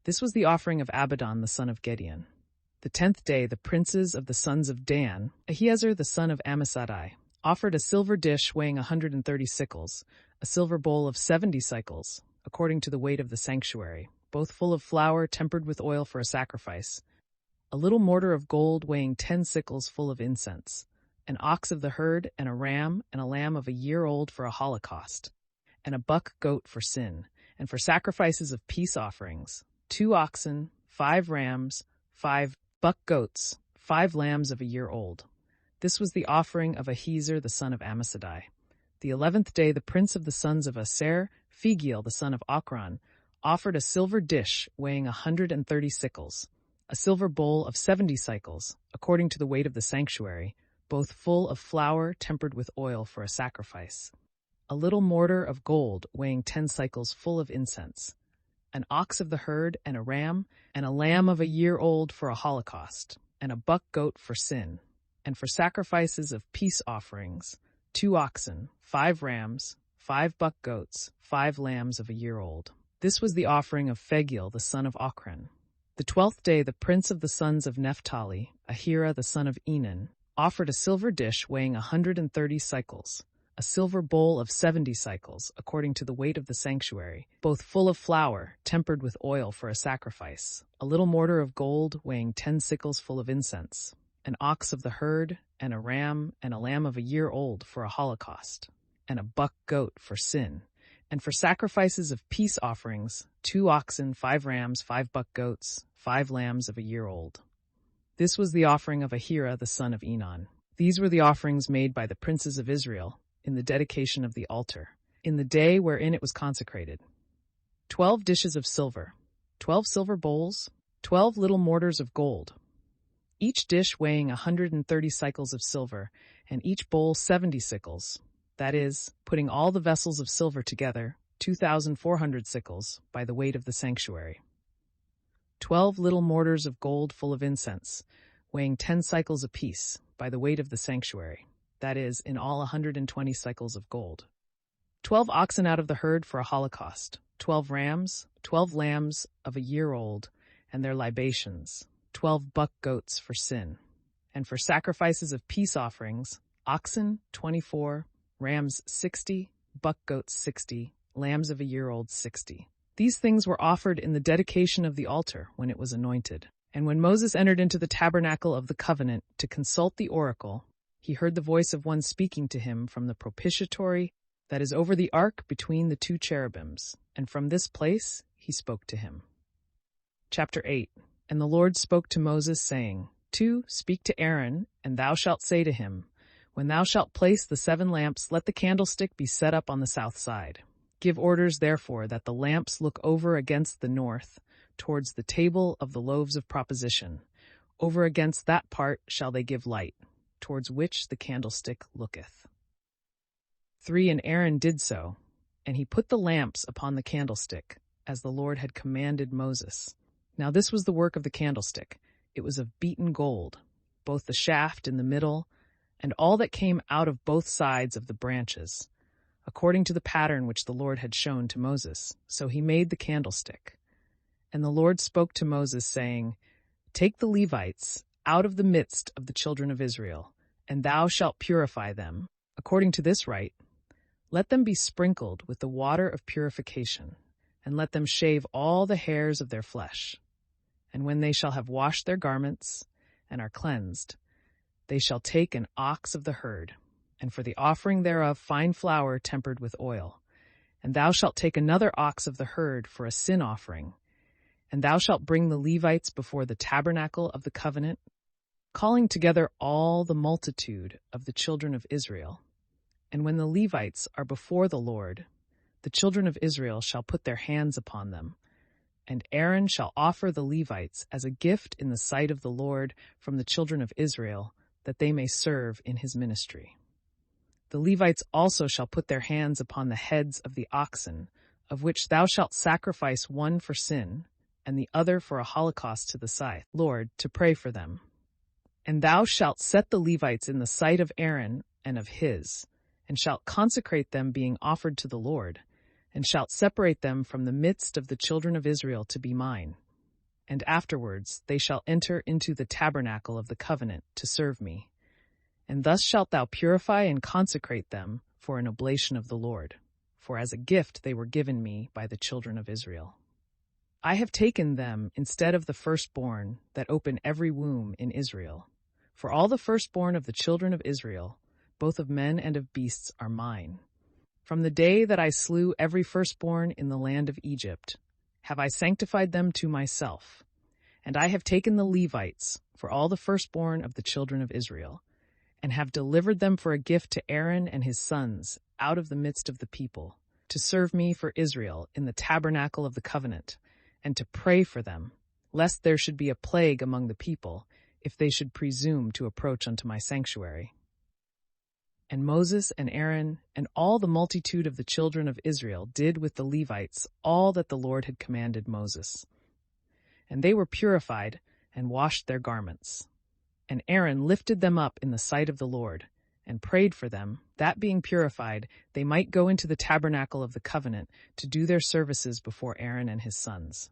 This was the offering of Abidan the son of Gideon. The 10th day the princes of the sons of Dan, Ahiezer the son of Ammissaddai, offered a silver dish weighing 130 sickles, a silver bowl of 70 cycles, according to the weight of the sanctuary, both full of flour tempered with oil for a sacrifice, a little mortar of gold weighing 10 sickles full of incense, an ox of the herd, and a ram and a lamb of a year old for a holocaust, and a buck goat for sin, and for sacrifices of peace offerings, 2 oxen, 5 rams, 5 buck goats, 5 lambs of a year old. This was the offering of Ahiezer the son of Ammissaddai. The 11th day the prince of the sons of Aser, Phagiel the son of Ochran, offered a silver dish weighing 130 sickles, a silver bowl of 70 cycles, according to the weight of the sanctuary, both full of flour tempered with oil for a sacrifice, a little mortar of gold weighing 10 cycles full of incense, an ox of the herd, and a ram, and a lamb of a year old for a holocaust, and a buck goat for sin, and for sacrifices of peace offerings, 2 oxen, 5 rams, 5 buck goats, 5 lambs of a year old. This was the offering of Phagiel the son of Ochran. The 12th day the prince of the sons of Naphtali, Ahira the son of Enan, offered a silver dish weighing 130 cycles, a silver bowl of 70 cycles, according to the weight of the sanctuary, both full of flour, tempered with oil for a sacrifice, a little mortar of gold weighing 10 sickles full of incense, an ox of the herd, and a ram and a lamb of a year old for a holocaust, and a buck goat for sin, and for sacrifices of peace offerings, 2 oxen, 5 rams, 5 buck goats, 5 lambs of a year old. This was the offering of Ahira the son of Enan. These were the offerings made by the princes of Israel in the dedication of the altar, in the day wherein it was consecrated. 12 dishes of silver, 12 silver bowls, 12 little mortars of gold, each dish weighing 130 cycles of silver, and each bowl 70 sickles, that is, putting all the vessels of silver together, 2,400 sickles, by the weight of the sanctuary. 12 little mortars of gold full of incense, weighing 10 cycles apiece, by the weight of the sanctuary, that is, in all 120 cycles of gold. 12 oxen out of the herd for a holocaust, 12 rams, 12 lambs of a year old, and their libations, 12 buck goats for sin. And for sacrifices of peace offerings, oxen 24, rams 60, buck goats 60, lambs of a year old 60. These things were offered in the dedication of the altar when it was anointed. And when Moses entered into the tabernacle of the covenant to consult the oracle, he heard the voice of one speaking to him from the propitiatory that is over the ark between the two cherubims, and from this place he spoke to him. Chapter 8. And the Lord spoke to Moses, saying, 2. Speak to Aaron, and thou shalt say to him, When thou shalt place the 7 lamps, let the candlestick be set up on the south side. Give orders, therefore, that the lamps look over against the north, towards the table of the loaves of proposition. Over against that part shall they give light, towards which the candlestick looketh. 3. And Aaron did so, and he put the lamps upon the candlestick, as the Lord had commanded Moses. Now this was the work of the candlestick. It was of beaten gold, both the shaft in the middle, and all that came out of both sides of the branches, according to the pattern which the Lord had shown to Moses. So he made the candlestick. And the Lord spoke to Moses, saying, Take the Levites out of the midst of the children of Israel, and thou shalt purify them. According to this rite, let them be sprinkled with the water of purification, and let them shave all the hairs of their flesh. And when they shall have washed their garments, and are cleansed, they shall take an ox of the herd, and for the offering thereof fine flour tempered with oil. And thou shalt take another ox of the herd for a sin offering, and thou shalt bring the Levites before the tabernacle of the covenant, calling together all the multitude of the children of Israel. And when the Levites are before the Lord, the children of Israel shall put their hands upon them, and Aaron shall offer the Levites as a gift in the sight of the Lord from the children of Israel, that they may serve in his ministry. The Levites also shall put their hands upon the heads of the oxen, of which thou shalt sacrifice one for sin, and the other for a holocaust to the scythe, Lord, to pray for them. And thou shalt set the Levites in the sight of Aaron and of his, and shalt consecrate them being offered to the Lord, and shalt separate them from the midst of the children of Israel to be mine. And afterwards they shall enter into the tabernacle of the covenant to serve me. And thus shalt thou purify and consecrate them for an oblation of the Lord, for as a gift they were given me by the children of Israel. I have taken them instead of the firstborn that open every womb in Israel. For all the firstborn of the children of Israel, both of men and of beasts, are mine. From the day that I slew every firstborn in the land of Egypt, have I sanctified them to myself. And I have taken the Levites for all the firstborn of the children of Israel, and have delivered them for a gift to Aaron and his sons out of the midst of the people, to serve me for Israel in the tabernacle of the covenant, and to pray for them, lest there should be a plague among the people, if they should presume to approach unto my sanctuary. And Moses and Aaron and all the multitude of the children of Israel did with the Levites all that the Lord had commanded Moses. And they were purified and washed their garments. And Aaron lifted them up in the sight of the Lord, and prayed for them, that being purified, they might go into the tabernacle of the covenant to do their services before Aaron and his sons.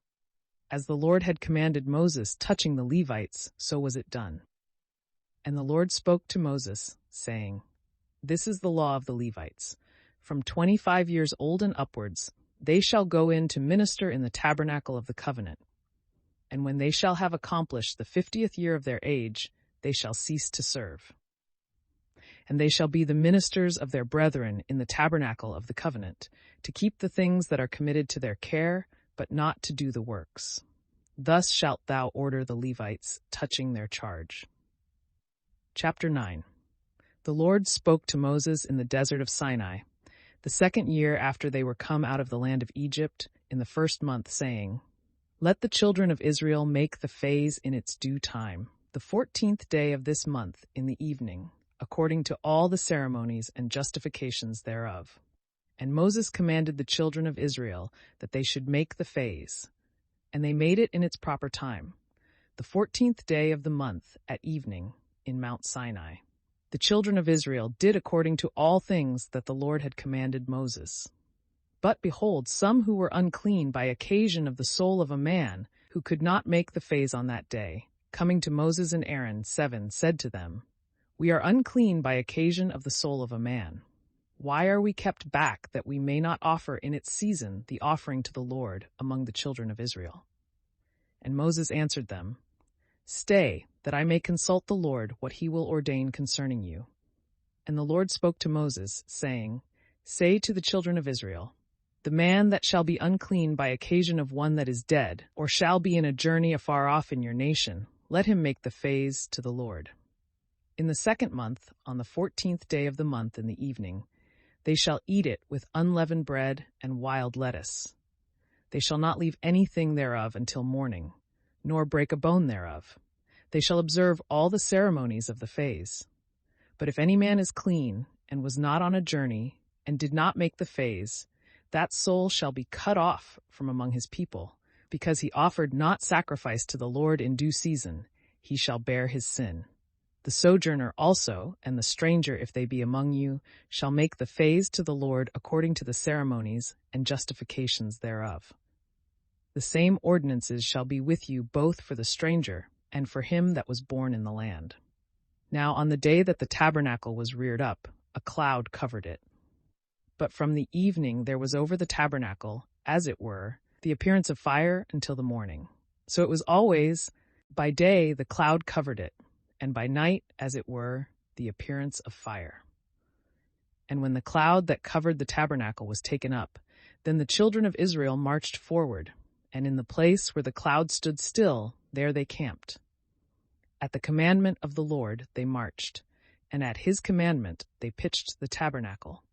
As the Lord had commanded Moses touching the Levites, so was it done. And the Lord spoke to Moses, saying, This is the law of the Levites. From 25 years old and upwards, they shall go in to minister in the tabernacle of the covenant. And when they shall have accomplished the 50th year of their age, they shall cease to serve. And they shall be the ministers of their brethren in the tabernacle of the covenant, to keep the things that are committed to their care, but not to do the works. Thus shalt thou order the Levites touching their charge. Chapter 9. The Lord spoke to Moses in the desert of Sinai, the 2nd year after they were come out of the land of Egypt, in the 1st month, saying, Let the children of Israel make the phase in its due time, the 14th day of this month in the evening, according to all the ceremonies and justifications thereof. And Moses commanded the children of Israel that they should make the phase, and they made it in its proper time, the 14th day of the month at evening in Mount Sinai. The children of Israel did according to all things that the Lord had commanded Moses. But behold, some who were unclean by occasion of the soul of a man, who could not make the phase on that day, coming to Moses and Aaron, 7, said to them, We are unclean by occasion of the soul of a man. Why are we kept back that we may not offer in its season the offering to the Lord among the children of Israel? And Moses answered them, Stay, that I may consult the Lord what he will ordain concerning you. And the Lord spoke to Moses, saying, Say to the children of Israel, The man that shall be unclean by occasion of one that is dead, or shall be in a journey afar off in your nation, let him make the phase to the Lord. In the 2nd month, on the 14th day of the month in the evening, they shall eat it with unleavened bread and wild lettuce. They shall not leave anything thereof until morning, nor break a bone thereof. They shall observe all the ceremonies of the phase. But if any man is clean, and was not on a journey, and did not make the phase, that soul shall be cut off from among his people, because he offered not sacrifice to the Lord in due season. He shall bear his sin. The sojourner also, and the stranger, if they be among you, shall make the phase to the Lord according to the ceremonies and justifications thereof. The same ordinances shall be with you both for the stranger and for him that was born in the land. Now on the day that the tabernacle was reared up, a cloud covered it. But from the evening there was over the tabernacle, as it were, the appearance of fire until the morning. So it was always, by day the cloud covered it, and by night, as it were, the appearance of fire. And when the cloud that covered the tabernacle was taken up, then the children of Israel marched forward, and in the place where the cloud stood still, there they camped. At the commandment of the Lord they marched, and at his commandment they pitched the tabernacle.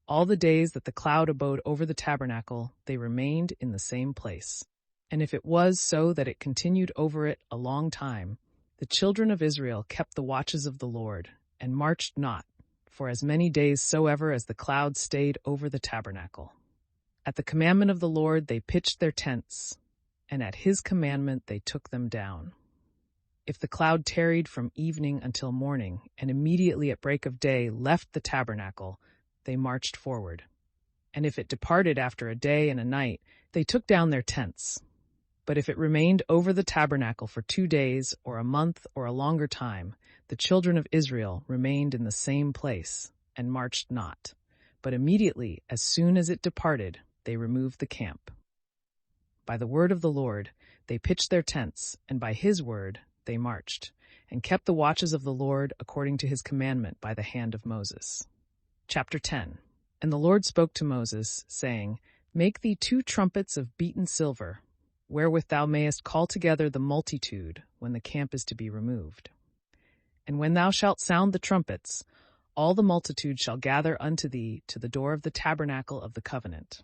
All the days that the cloud abode over the tabernacle, they remained in the same place. And if it was so that it continued over it a long time, the children of Israel kept the watches of the Lord, and marched not, for as many days soever as the cloud stayed over the tabernacle. At the commandment of the Lord they pitched their tents, and at his commandment they took them down. If the cloud tarried from evening until morning, and immediately at break of day left the tabernacle, they marched forward. And if it departed after a day and a night, they took down their tents. But if it remained over the tabernacle for 2 days, or a month, or a longer time, the children of Israel remained in the same place, and marched not. But immediately, as soon as it departed, they removed the camp. By the word of the Lord they pitched their tents, and by his word they marched, and kept the watches of the Lord according to his commandment by the hand of Moses. Chapter 10. And the Lord spoke to Moses, saying, Make thee 2 trumpets of beaten silver, wherewith thou mayest call together the multitude when the camp is to be removed. And when thou shalt sound the trumpets, all the multitude shall gather unto thee to the door of the tabernacle of the covenant.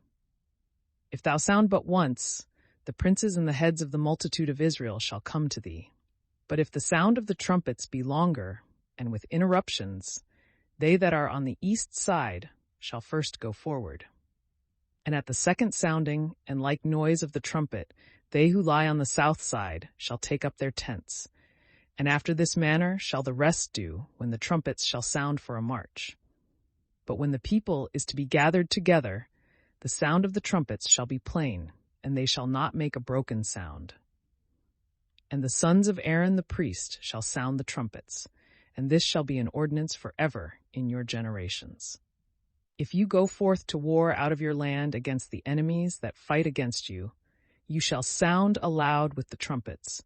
If thou sound but once, the princes and the heads of the multitude of Israel shall come to thee. But if the sound of the trumpets be longer, and with interruptions, they that are on the east side shall first go forward. And at the second sounding and like noise of the trumpet, they who lie on the south side shall take up their tents. And after this manner shall the rest do, when the trumpets shall sound for a march. But when the people is to be gathered together, the sound of the trumpets shall be plain, and they shall not make a broken sound. And the sons of Aaron the priest shall sound the trumpets, and this shall be an ordinance forever in your generations. If you go forth to war out of your land against the enemies that fight against you, you shall sound aloud with the trumpets,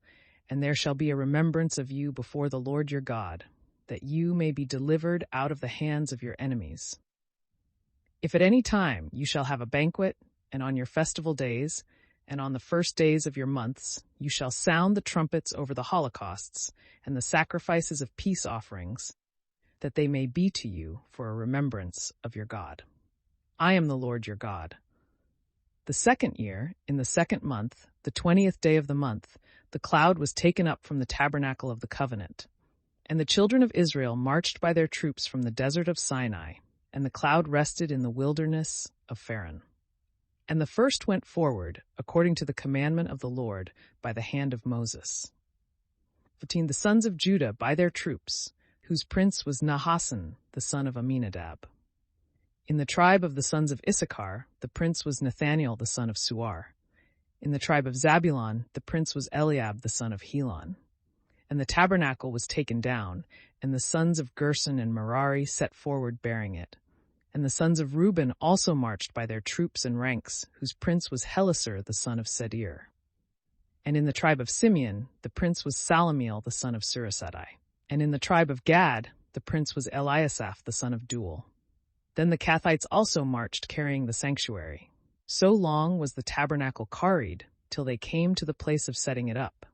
and there shall be a remembrance of you before the Lord your God, that you may be delivered out of the hands of your enemies. If at any time you shall have a banquet, and on your festival days, and on the first days of your months, you shall sound the trumpets over the holocausts and the sacrifices of peace offerings, that they may be to you for a remembrance of your God. I am the Lord your God. The 2nd year, in the 2nd month, the 20th day of the month, the cloud was taken up from the tabernacle of the covenant. And the children of Israel marched by their troops from the desert of Sinai, and the cloud rested in the wilderness of Paran. And the first went forward, according to the commandment of the Lord, by the hand of Moses. 15. The sons of Judah by their troops, whose prince was Nahasson, the son of Amminadab. In the tribe of the sons of Issachar, the prince was Nathaniel, the son of Suar. In the tribe of Zabulon, the prince was Eliab, the son of Helon. And the tabernacle was taken down, and the sons of Gerson and Merari set forward bearing it. And the sons of Reuben also marched by their troops and ranks, whose prince was Helasar, the son of Sedir. And in the tribe of Simeon, the prince was Salamiel, the son of Surasadai. And in the tribe of Gad, the prince was Eliasaph, the son of Duel. Then the Kathites also marched, carrying the sanctuary. So long was the tabernacle carried, till they came to the place of setting it up.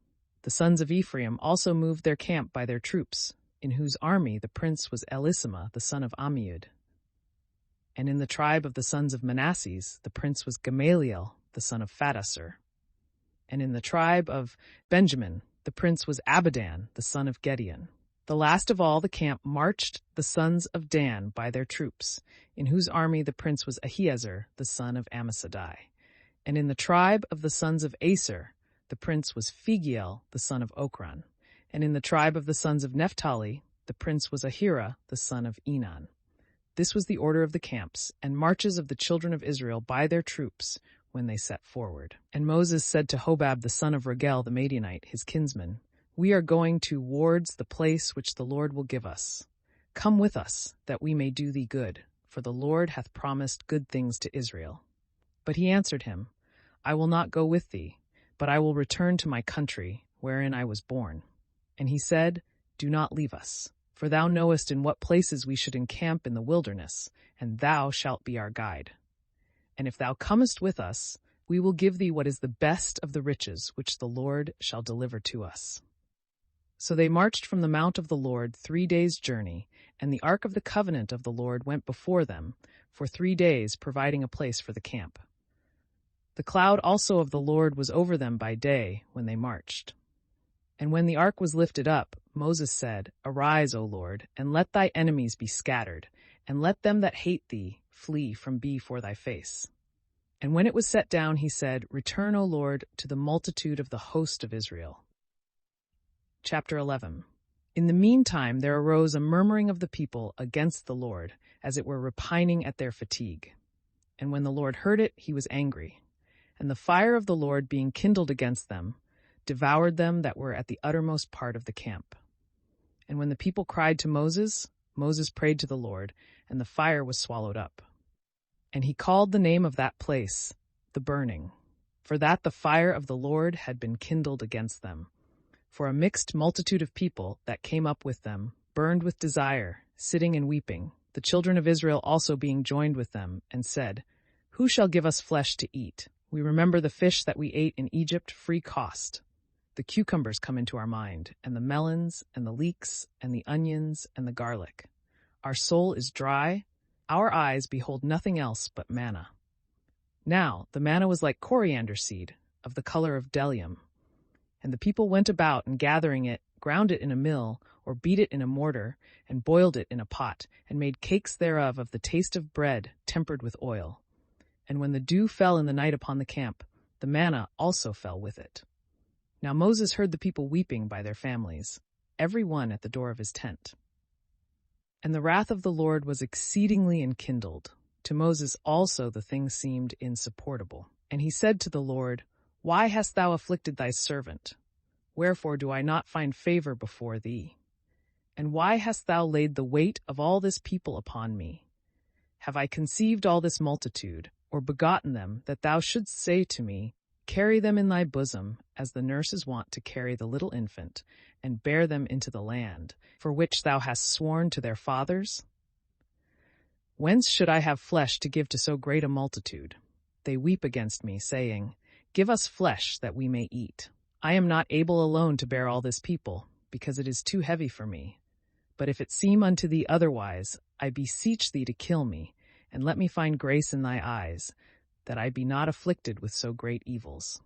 The sons of Ephraim also moved their camp by their troops, in whose army the prince was Elisama, the son of Ammiud. And in the tribe of the sons of Manasseh, the prince was Gamaliel, the son of Phaddasur. And in the tribe of Benjamin, the prince was Abidan, the son of Gideon. The last of all the camp marched the sons of Dan by their troops, in whose army the prince was Ahiezer, the son of Ammissadai. And in the tribe of the sons of Aser, the prince was Phegiel, the son of Okran. And in the tribe of the sons of Naphtali, the prince was Ahira, the son of Enan. This was the order of the camps and marches of the children of Israel by their troops when they set forward. And Moses said to Hobab, the son of Regel the Midianite, his kinsman, "We are going towards the place which the Lord will give us. Come with us, that we may do thee good, for the Lord hath promised good things to Israel." But he answered him, "I will not go with thee, but I will return to my country, wherein I was born." And he said, "Do not leave us, for thou knowest in what places we should encamp in the wilderness, and thou shalt be our guide. And if thou comest with us, we will give thee what is the best of the riches which the Lord shall deliver to us." So they marched from the mount of the Lord 3 days' journey, and the ark of the covenant of the Lord went before them for 3 days, providing a place for the camp. The cloud also of the Lord was over them by day when they marched. And when the ark was lifted up, Moses said, "Arise, O Lord, and let thy enemies be scattered, and let them that hate thee flee from before thy face." And when it was set down, he said, "Return, O Lord, to the multitude of the host of Israel." Chapter 11. In the meantime there arose a murmuring of the people against the Lord, as it were repining at their fatigue. And when the Lord heard it, he was angry. And the fire of the Lord being kindled against them, devoured them that were at the uttermost part of the camp. And when the people cried to Moses, Moses prayed to the Lord, and the fire was swallowed up. And he called the name of that place, the Burning, for that the fire of the Lord had been kindled against them. For a mixed multitude of people that came up with them burned with desire, sitting and weeping, the children of Israel also being joined with them, and said, "Who shall give us flesh to eat? We remember the fish that we ate in Egypt free cost. The cucumbers come into our mind, and the melons, and the leeks, and the onions, and the garlic. Our soul is dry, our eyes behold nothing else but manna." Now the manna was like coriander seed, of the color of bdellium. And the people went about, and gathering it, ground it in a mill, or beat it in a mortar, and boiled it in a pot, and made cakes thereof of the taste of bread tempered with oil. And when the dew fell in the night upon the camp, the manna also fell with it. Now Moses heard the people weeping by their families, every one at the door of his tent. And the wrath of the Lord was exceedingly enkindled. To Moses also the thing seemed insupportable. And he said to the Lord, "Why hast thou afflicted thy servant? Wherefore do I not find favor before thee? And why hast thou laid the weight of all this people upon me? Have I conceived all this multitude, or begotten them, that thou shouldst say to me, Carry them in thy bosom, as the nurse is wont to carry the little infant, and bear them into the land, for which thou hast sworn to their fathers? Whence should I have flesh to give to so great a multitude? They weep against me, saying, Give us flesh that we may eat. I am not able alone to bear all this people, because it is too heavy for me. But if it seem unto thee otherwise, I beseech thee to kill me, and let me find grace in thy eyes, that I be not afflicted with so great evils.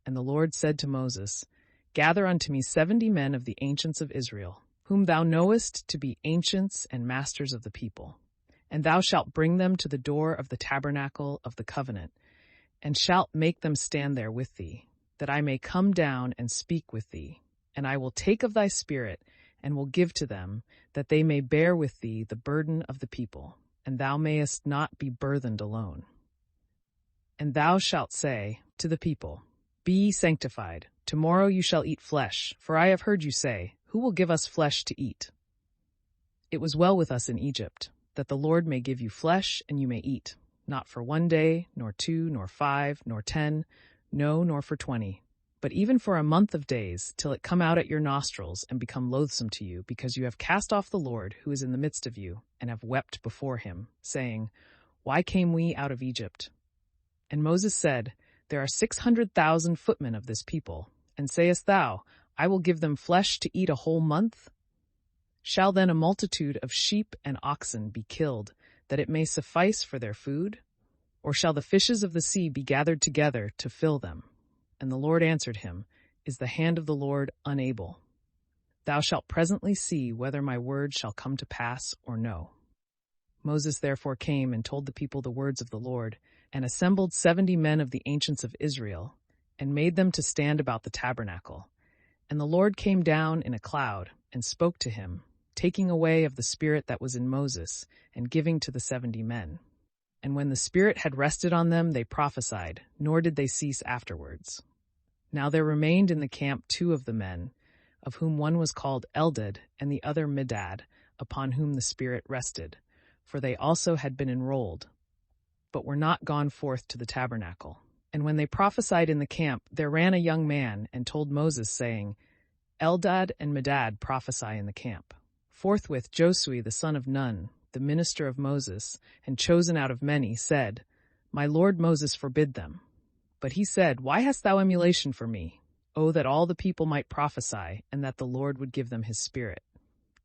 And the Lord said to Moses, Gather unto me 70 men of the ancients of Israel, whom thou knowest to be ancients and masters of the people. And thou shalt bring them to the door of the tabernacle of the covenant, and shalt make them stand there with thee, that I may come down and speak with thee. And I will take of thy spirit, and will give to them, that they may bear with thee the burden of the people, and thou mayest not be burthened alone. And thou shalt say to the people, Be ye sanctified, tomorrow you shall eat flesh, for I have heard you say, Who will give us flesh to eat? It was well with us in Egypt, that the Lord may give you flesh, and you may eat, not for 1 day, nor 2, nor 5, nor 10, no, nor for 20, but even for a month of days, till it come out at your nostrils and become loathsome to you, because you have cast off the Lord who is in the midst of you, and have wept before him, saying, Why came we out of Egypt? And Moses said, There are 600,000 footmen of this people, and sayest thou, I will give them flesh to eat a whole month? Shall then a multitude of sheep and oxen be killed, that it may suffice for their food? Or shall the fishes of the sea be gathered together to fill them? And the Lord answered him, Is the hand of the Lord unable? Thou shalt presently see whether my word shall come to pass or no. Moses therefore came and told the people the words of the Lord, and assembled 70 men of the ancients of Israel, and made them to stand about the tabernacle. And the Lord came down in a cloud, and spoke to him, taking away of the spirit that was in Moses, and giving to the 70 men. And when the Spirit had rested on them, they prophesied, nor did they cease afterwards. Now there remained in the camp 2 of the men, of whom one was called Eldad, and the other Medad, upon whom the Spirit rested, for they also had been enrolled, but were not gone forth to the tabernacle. And when they prophesied in the camp, there ran a young man, and told Moses, saying, Eldad and Medad prophesy in the camp. Forthwith Josue the son of Nun, the minister of Moses, and chosen out of many, said, My lord Moses forbid them. But he said, Why hast thou emulation for me? Oh, that all the people might prophesy, and that the Lord would give them his spirit.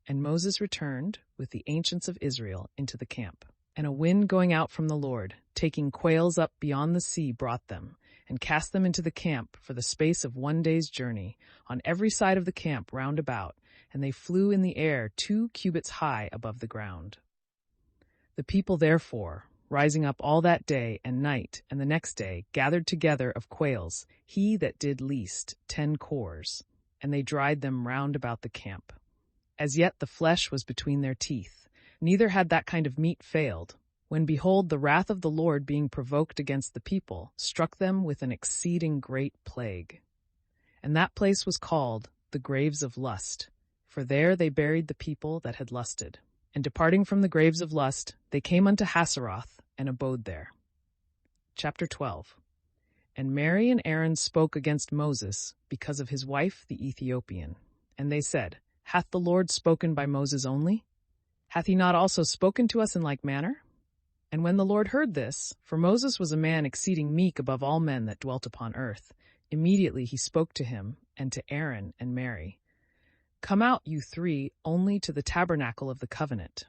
And Moses returned with the ancients of Israel into the camp. And a wind going out from the Lord, taking quails up beyond the sea, brought them, and cast them into the camp for the space of 1 day's journey, on every side of the camp round about, and they flew in the air 2 cubits high above the ground. The people therefore, rising up all that day and night, and the next day, gathered together of quails, he that did least 10 cores, and they dried them round about the camp. As yet the flesh was between their teeth, neither had that kind of meat failed, when behold the wrath of the Lord being provoked against the people, struck them with an exceeding great plague. And that place was called the graves of lust, for there they buried the people that had lusted. And departing from the graves of lust, they came unto Haseroth, and abode there. Chapter 12. And Mary and Aaron spoke against Moses, because of his wife the Ethiopian. And they said, Hath the Lord spoken by Moses only? Hath he not also spoken to us in like manner? And when the Lord heard this, for Moses was a man exceeding meek above all men that dwelt upon earth, immediately he spoke to him, and to Aaron and Mary, Come out, you 3, only to the tabernacle of the covenant.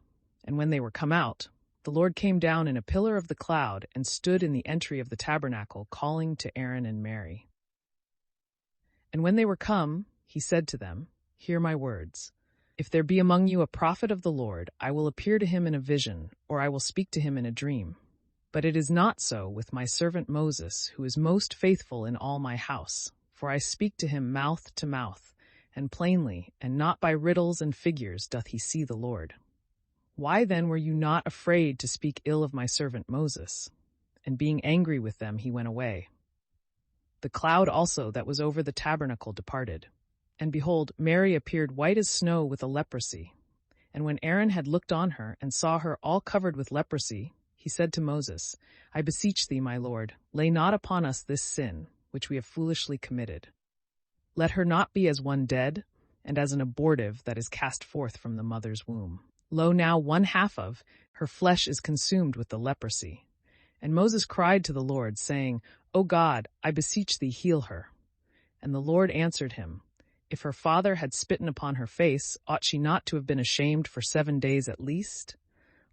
And when they were come out, the Lord came down in a pillar of the cloud, and stood in the entry of the tabernacle, calling to Aaron and Mary. And when they were come, he said to them, Hear my words. If there be among you a prophet of the Lord, I will appear to him in a vision, or I will speak to him in a dream. But it is not so with my servant Moses, who is most faithful in all my house, for I speak to him mouth to mouth, and plainly, and not by riddles and figures doth he see the Lord. Why then were you not afraid to speak ill of my servant Moses? And being angry with them, he went away. The cloud also that was over the tabernacle departed. And behold, Mary appeared white as snow with a leprosy. And when Aaron had looked on her, and saw her all covered with leprosy, he said to Moses, I beseech thee, my Lord, lay not upon us this sin, which we have foolishly committed. Let her not be as one dead, and as an abortive that is cast forth from the mother's womb. Lo, now 1/2 of her flesh is consumed with the leprosy. And Moses cried to the Lord, saying, O God, I beseech thee, heal her. And the Lord answered him, If her father had spitten upon her face, ought she not to have been ashamed for 7 days at least?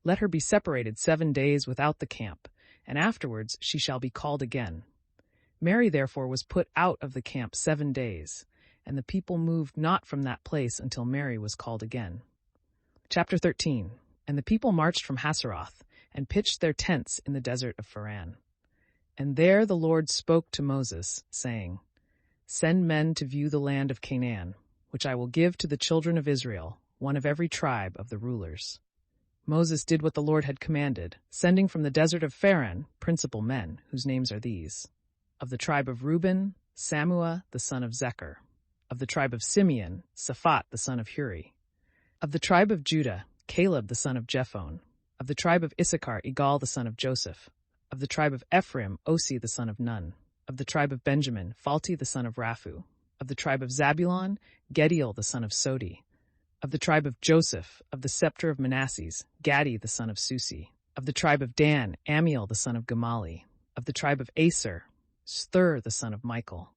Let her be separated 7 days without the camp, and afterwards she shall be called again. Mary therefore was put out of the camp 7 days, and the people moved not from that place until Mary was called again. Chapter 13. And the people marched from Haseroth, and pitched their tents in the desert of Paran. And there the Lord spoke to Moses, saying, Send men to view the land of Canaan, which I will give to the children of Israel, one of every tribe of the rulers." Moses did what the Lord had commanded, sending from the desert of Paran principal men, whose names are these: of the tribe of Reuben, Shammua the son of Zechar; of the tribe of Simeon, Shaphat the son of Huri; of the tribe of Judah, Caleb the son of Jephunneh; of the tribe of Issachar, Igal the son of Joseph; of the tribe of Ephraim, Osi the son of Nun; of the tribe of Benjamin, Phalti the son of Raphu; of the tribe of Zabulon, Gediel the son of Sodi; of the tribe of Joseph, of the scepter of Manasseh, Gadi the son of Susi; of the tribe of Dan, Amiel the son of Gamali; of the tribe of Aser, Sthur the son of Michael;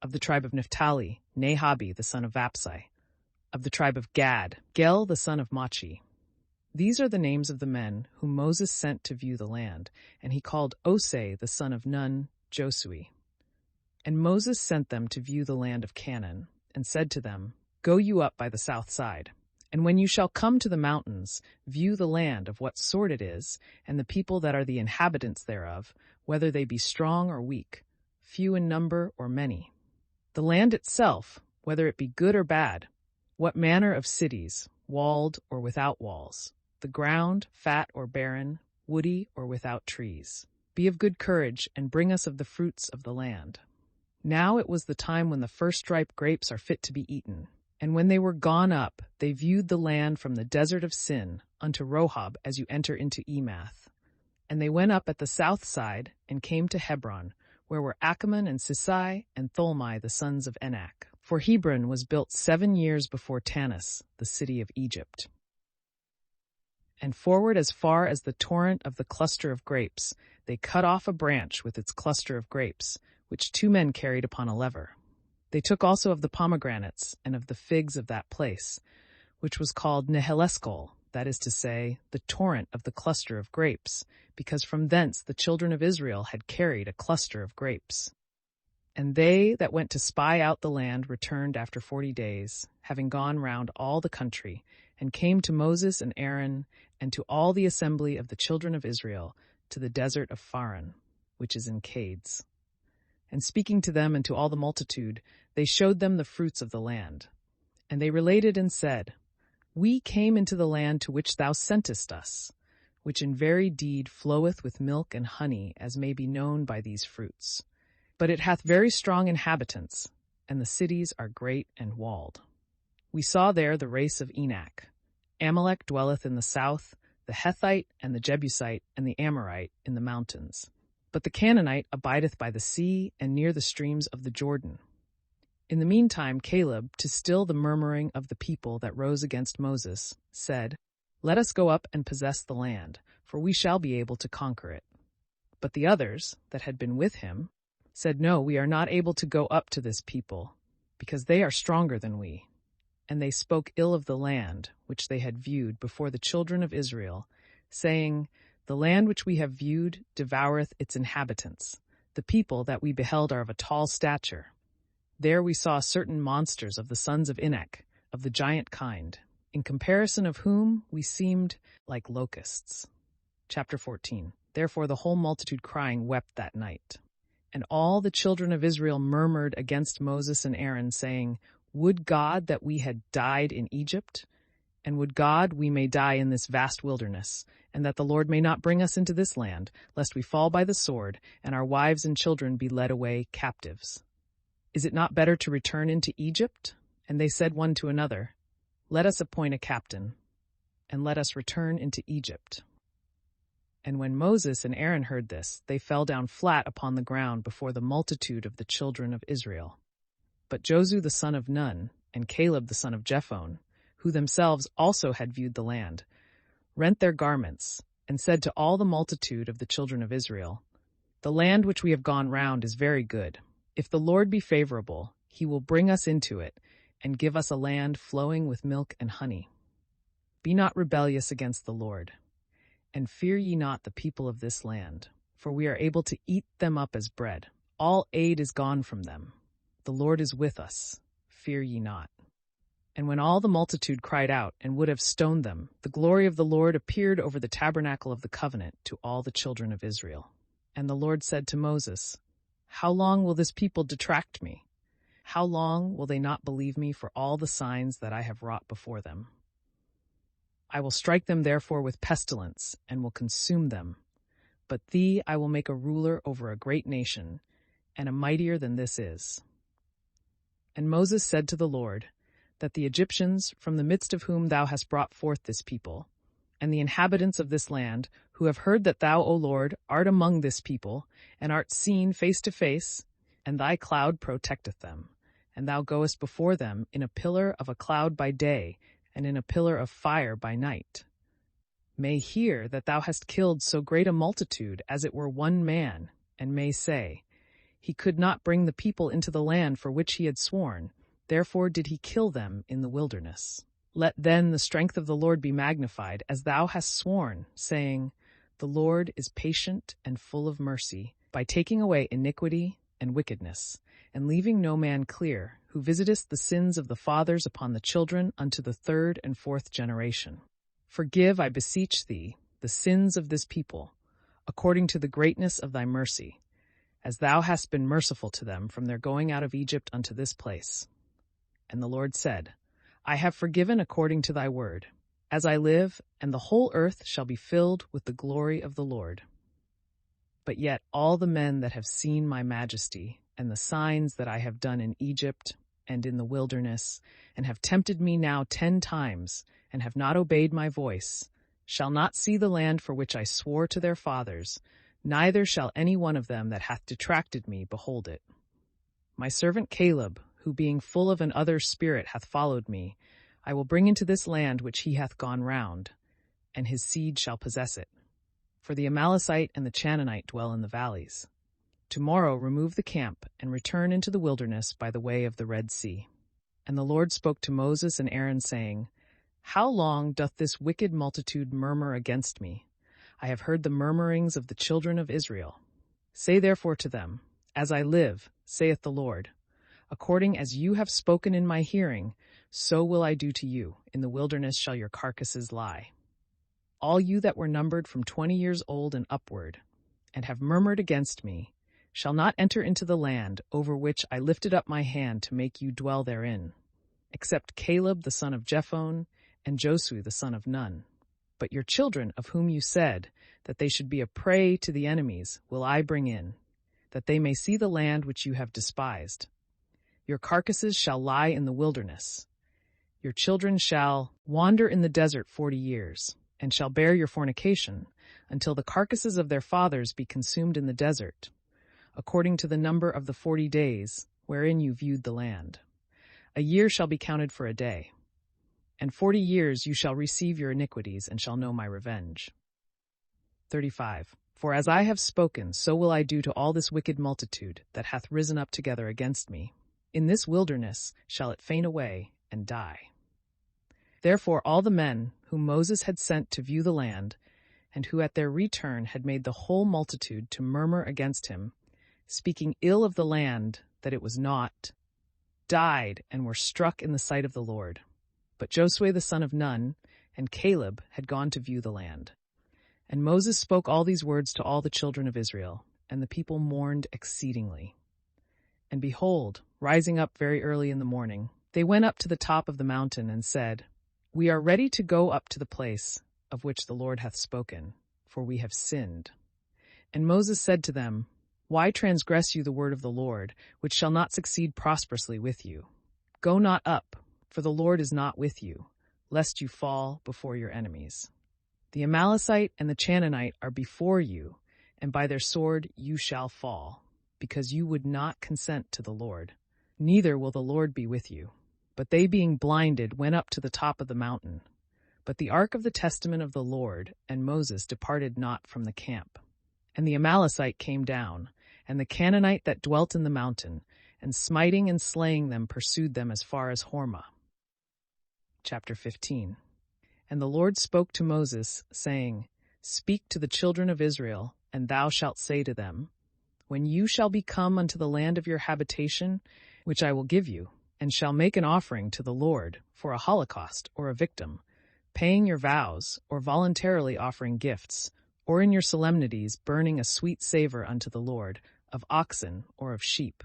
of the tribe of Naphtali, Nahabi the son of Vapsai; of the tribe of Gad, Gel the son of Machi. These are the names of the men whom Moses sent to view the land, and he called Osei the son of Nun, Josui. And Moses sent them to view the land of Canaan, and said to them, "Go you up by the south side, and when you shall come to the mountains, view the land of what sort it is, and the people that are the inhabitants thereof, whether they be strong or weak, few in number or many. The land itself, whether it be good or bad, what manner of cities, walled or without walls, the ground, fat or barren, woody or without trees. Be of good courage, and bring us of the fruits of the land." Now it was the time when the first ripe grapes are fit to be eaten. And when they were gone up, they viewed the land from the desert of Sin unto Rohab as you enter into Emath. And they went up at the south side, and came to Hebron, where were Achaman and Sisai and Tholmai the sons of Enak. For Hebron was built 7 years before Tanis, the city of Egypt. And forward as far as the torrent of the cluster of grapes, they cut off a branch with its cluster of grapes, which 2 men carried upon a lever. They took also of the pomegranates and of the figs of that place, which was called Neheleskol, that is to say, the torrent of the cluster of grapes, because from thence the children of Israel had carried a cluster of grapes. And they that went to spy out the land returned after 40 days, having gone round all the country, and came to Moses and Aaron, and to all the assembly of the children of Israel, to the desert of Pharan, which is in Cades. And speaking to them and to all the multitude, they showed them the fruits of the land. And they related and said, "We came into the land to which thou sentest us, which in very deed floweth with milk and honey, as may be known by these fruits. But it hath very strong inhabitants, and the cities are great and walled. We saw there the race of Enak. Amalek dwelleth in the south, the Hethite and the Jebusite and the Amorite in the mountains. But the Canaanite abideth by the sea and near the streams of the Jordan." In the meantime Caleb, to still the murmuring of the people that rose against Moses, said, "Let us go up and possess the land, for we shall be able to conquer it." But the others, that had been with him, said, "No, we are not able to go up to this people, because they are stronger than we." And they spoke ill of the land, which they had viewed before the children of Israel, saying, "The land which we have viewed devoureth its inhabitants. The people that we beheld are of a tall stature. There we saw certain monsters of the sons of Enak, of the giant kind, in comparison of whom we seemed like locusts." Chapter 14. Therefore the whole multitude crying wept that night. And all the children of Israel murmured against Moses and Aaron, saying, "Would God that we had died in Egypt, and would God we may die in this vast wilderness, and that the Lord may not bring us into this land, lest we fall by the sword, and our wives and children be led away captives. Is it not better to return into Egypt?" And they said one to another, "Let us appoint a captain, and let us return into Egypt." And when Moses and Aaron heard this, they fell down flat upon the ground before the multitude of the children of Israel. But Joshua the son of Nun, and Caleb the son of Jephunneh, who themselves also had viewed the land, rent their garments, and said to all the multitude of the children of Israel, "The land which we have gone round is very good. If the Lord be favorable, he will bring us into it, and give us a land flowing with milk and honey. Be not rebellious against the Lord, and fear ye not the people of this land, for we are able to eat them up as bread. All aid is gone from them. The Lord is with us. Fear ye not." And when all the multitude cried out and would have stoned them, the glory of the Lord appeared over the tabernacle of the covenant to all the children of Israel. And the Lord said to Moses, "How long will this people detract me? How long will they not believe me for all the signs that I have wrought before them? I will strike them therefore with pestilence, and will consume them. But thee I will make a ruler over a great nation, and a mightier than this is. And Moses said to the Lord, that the Egyptians, from the midst of whom thou hast brought forth this people, and the inhabitants of this land, who have heard that thou, O Lord, art among this people, and art seen face to face, and thy cloud protecteth them, and thou goest before them in a pillar of a cloud by day, and in a pillar of fire by night, may hear that thou hast killed so great a multitude as it were one man, and may say, he could not bring the people into the land for which he had sworn, therefore did he kill them in the wilderness. Let then the strength of the Lord be magnified, as thou hast sworn, saying, the Lord is patient and full of mercy, by taking away iniquity and wickedness, and leaving no man clear, who visiteth the sins of the fathers upon the children unto the third and fourth generation. Forgive, I beseech thee, the sins of this people, according to the greatness of thy mercy, as thou hast been merciful to them from their going out of Egypt unto this place. And the Lord said, I have forgiven according to thy word, as I live, and the whole earth shall be filled with the glory of the Lord. But yet all the men that have seen my majesty, and the signs that I have done in Egypt and in the wilderness, and have tempted me now 10 times, and have not obeyed my voice, shall not see the land for which I swore to their fathers, neither shall any one of them that hath detracted me behold it. My servant Caleb, who being full of an other spirit hath followed me, I will bring into this land which he hath gone round, and his seed shall possess it. For the Amalekite and the Canaanite dwell in the valleys. Tomorrow remove the camp, and return into the wilderness by the way of the Red Sea. And the Lord spoke to Moses and Aaron, saying, How long doth this wicked multitude murmur against me? I have heard the murmurings of the children of Israel. Say therefore to them, As I live, saith the Lord, according as you have spoken in my hearing, so will I do to you. In the wilderness shall your carcasses lie. All you that were numbered from 20 years old and upward, and have murmured against me, shall not enter into the land over which I lifted up my hand to make you dwell therein, except Caleb the son of Jephunneh and Joshua the son of Nun. But your children, of whom you said that they should be a prey to the enemies, will I bring in, that they may see the land which you have despised. Your carcasses shall lie in the wilderness. Your children shall wander in the desert 40 years, and shall bear your fornication, until the carcasses of their fathers be consumed in the desert, according to the number of the 40 days wherein you viewed the land. A year shall be counted for a day, and 40 years you shall receive your iniquities, and shall know my revenge. 35. For as I have spoken, so will I do to all this wicked multitude that hath risen up together against me. In this wilderness shall it faint away and die. Therefore all the men whom Moses had sent to view the land, and who at their return had made the whole multitude to murmur against him, speaking ill of the land that it was not, died and were struck in the sight of the Lord. But Joshua the son of Nun and Caleb had gone to view the land. And Moses spoke all these words to all the children of Israel, and the people mourned exceedingly. And behold, rising up very early in the morning, they went up to the top of the mountain and said, We are ready to go up to the place of which the Lord hath spoken, for we have sinned. And Moses said to them, Why transgress you the word of the Lord, which shall not succeed prosperously with you? Go not up, for the Lord is not with you, lest you fall before your enemies. The Amalekite and the Canaanite are before you, and by their sword you shall fall, because you would not consent to the Lord. Neither will the Lord be with you. But they, being blinded, went up to the top of the mountain. But the ark of the testament of the Lord and Moses departed not from the camp. And the Amalekite came down, and the Canaanite that dwelt in the mountain, and smiting and slaying them pursued them as far as Hormah. Chapter 15. And the Lord spoke to Moses, saying, Speak to the children of Israel, and thou shalt say to them, When you shall be come unto the land of your habitation, which I will give you, and shall make an offering to the Lord for a holocaust or a victim, paying your vows, or voluntarily offering gifts, or in your solemnities burning a sweet savor unto the Lord, of oxen or of sheep.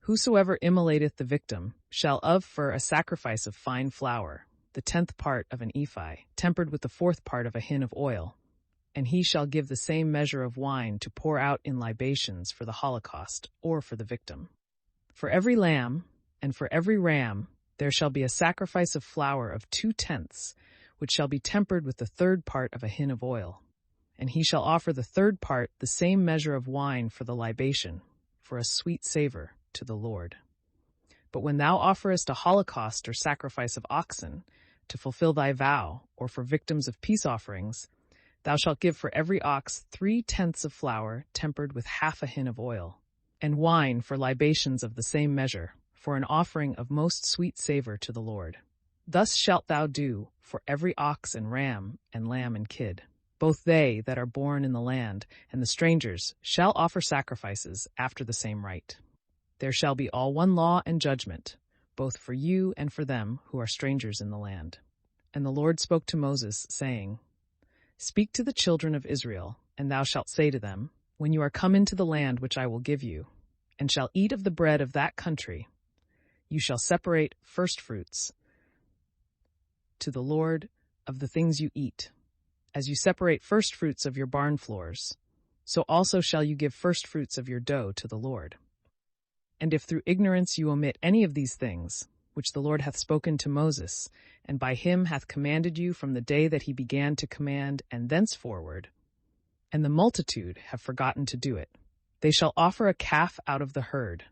Whosoever immolateth the victim shall offer a sacrifice of fine flour, the 10th part of an ephah, tempered with the 4th part of a hin of oil. And he shall give the same measure of wine to pour out in libations for the holocaust, or for the victim. For every lamb, and for every ram, there shall be a sacrifice of flour of 2/10, which shall be tempered with the 3rd part of a hin of oil. And he shall offer the 3rd part the same measure of wine for the libation, for a sweet savor to the Lord. But when thou offerest a holocaust or sacrifice of oxen, to fulfill thy vow, or for victims of peace offerings, thou shalt give for every ox 3/10 of flour tempered with half a hin of oil, and wine for libations of the same measure, for an offering of most sweet savor to the Lord. Thus shalt thou do for every ox and ram and lamb and kid. Both they that are born in the land and the strangers shall offer sacrifices after the same rite. There shall be all one law and judgment, both for you and for them who are strangers in the land. And the Lord spoke to Moses, saying, Speak to the children of Israel, and thou shalt say to them, When you are come into the land which I will give you, and shall eat of the bread of that country, you shall separate firstfruits to the Lord of the things you eat. As you separate firstfruits of your barn floors, so also shall you give firstfruits of your dough to the Lord. And if through ignorance you omit any of these things, which the Lord hath spoken to Moses, and by him hath commanded you from the day that he began to command and thenceforward, and the multitude have forgotten to do it, they shall offer a calf out of the herd,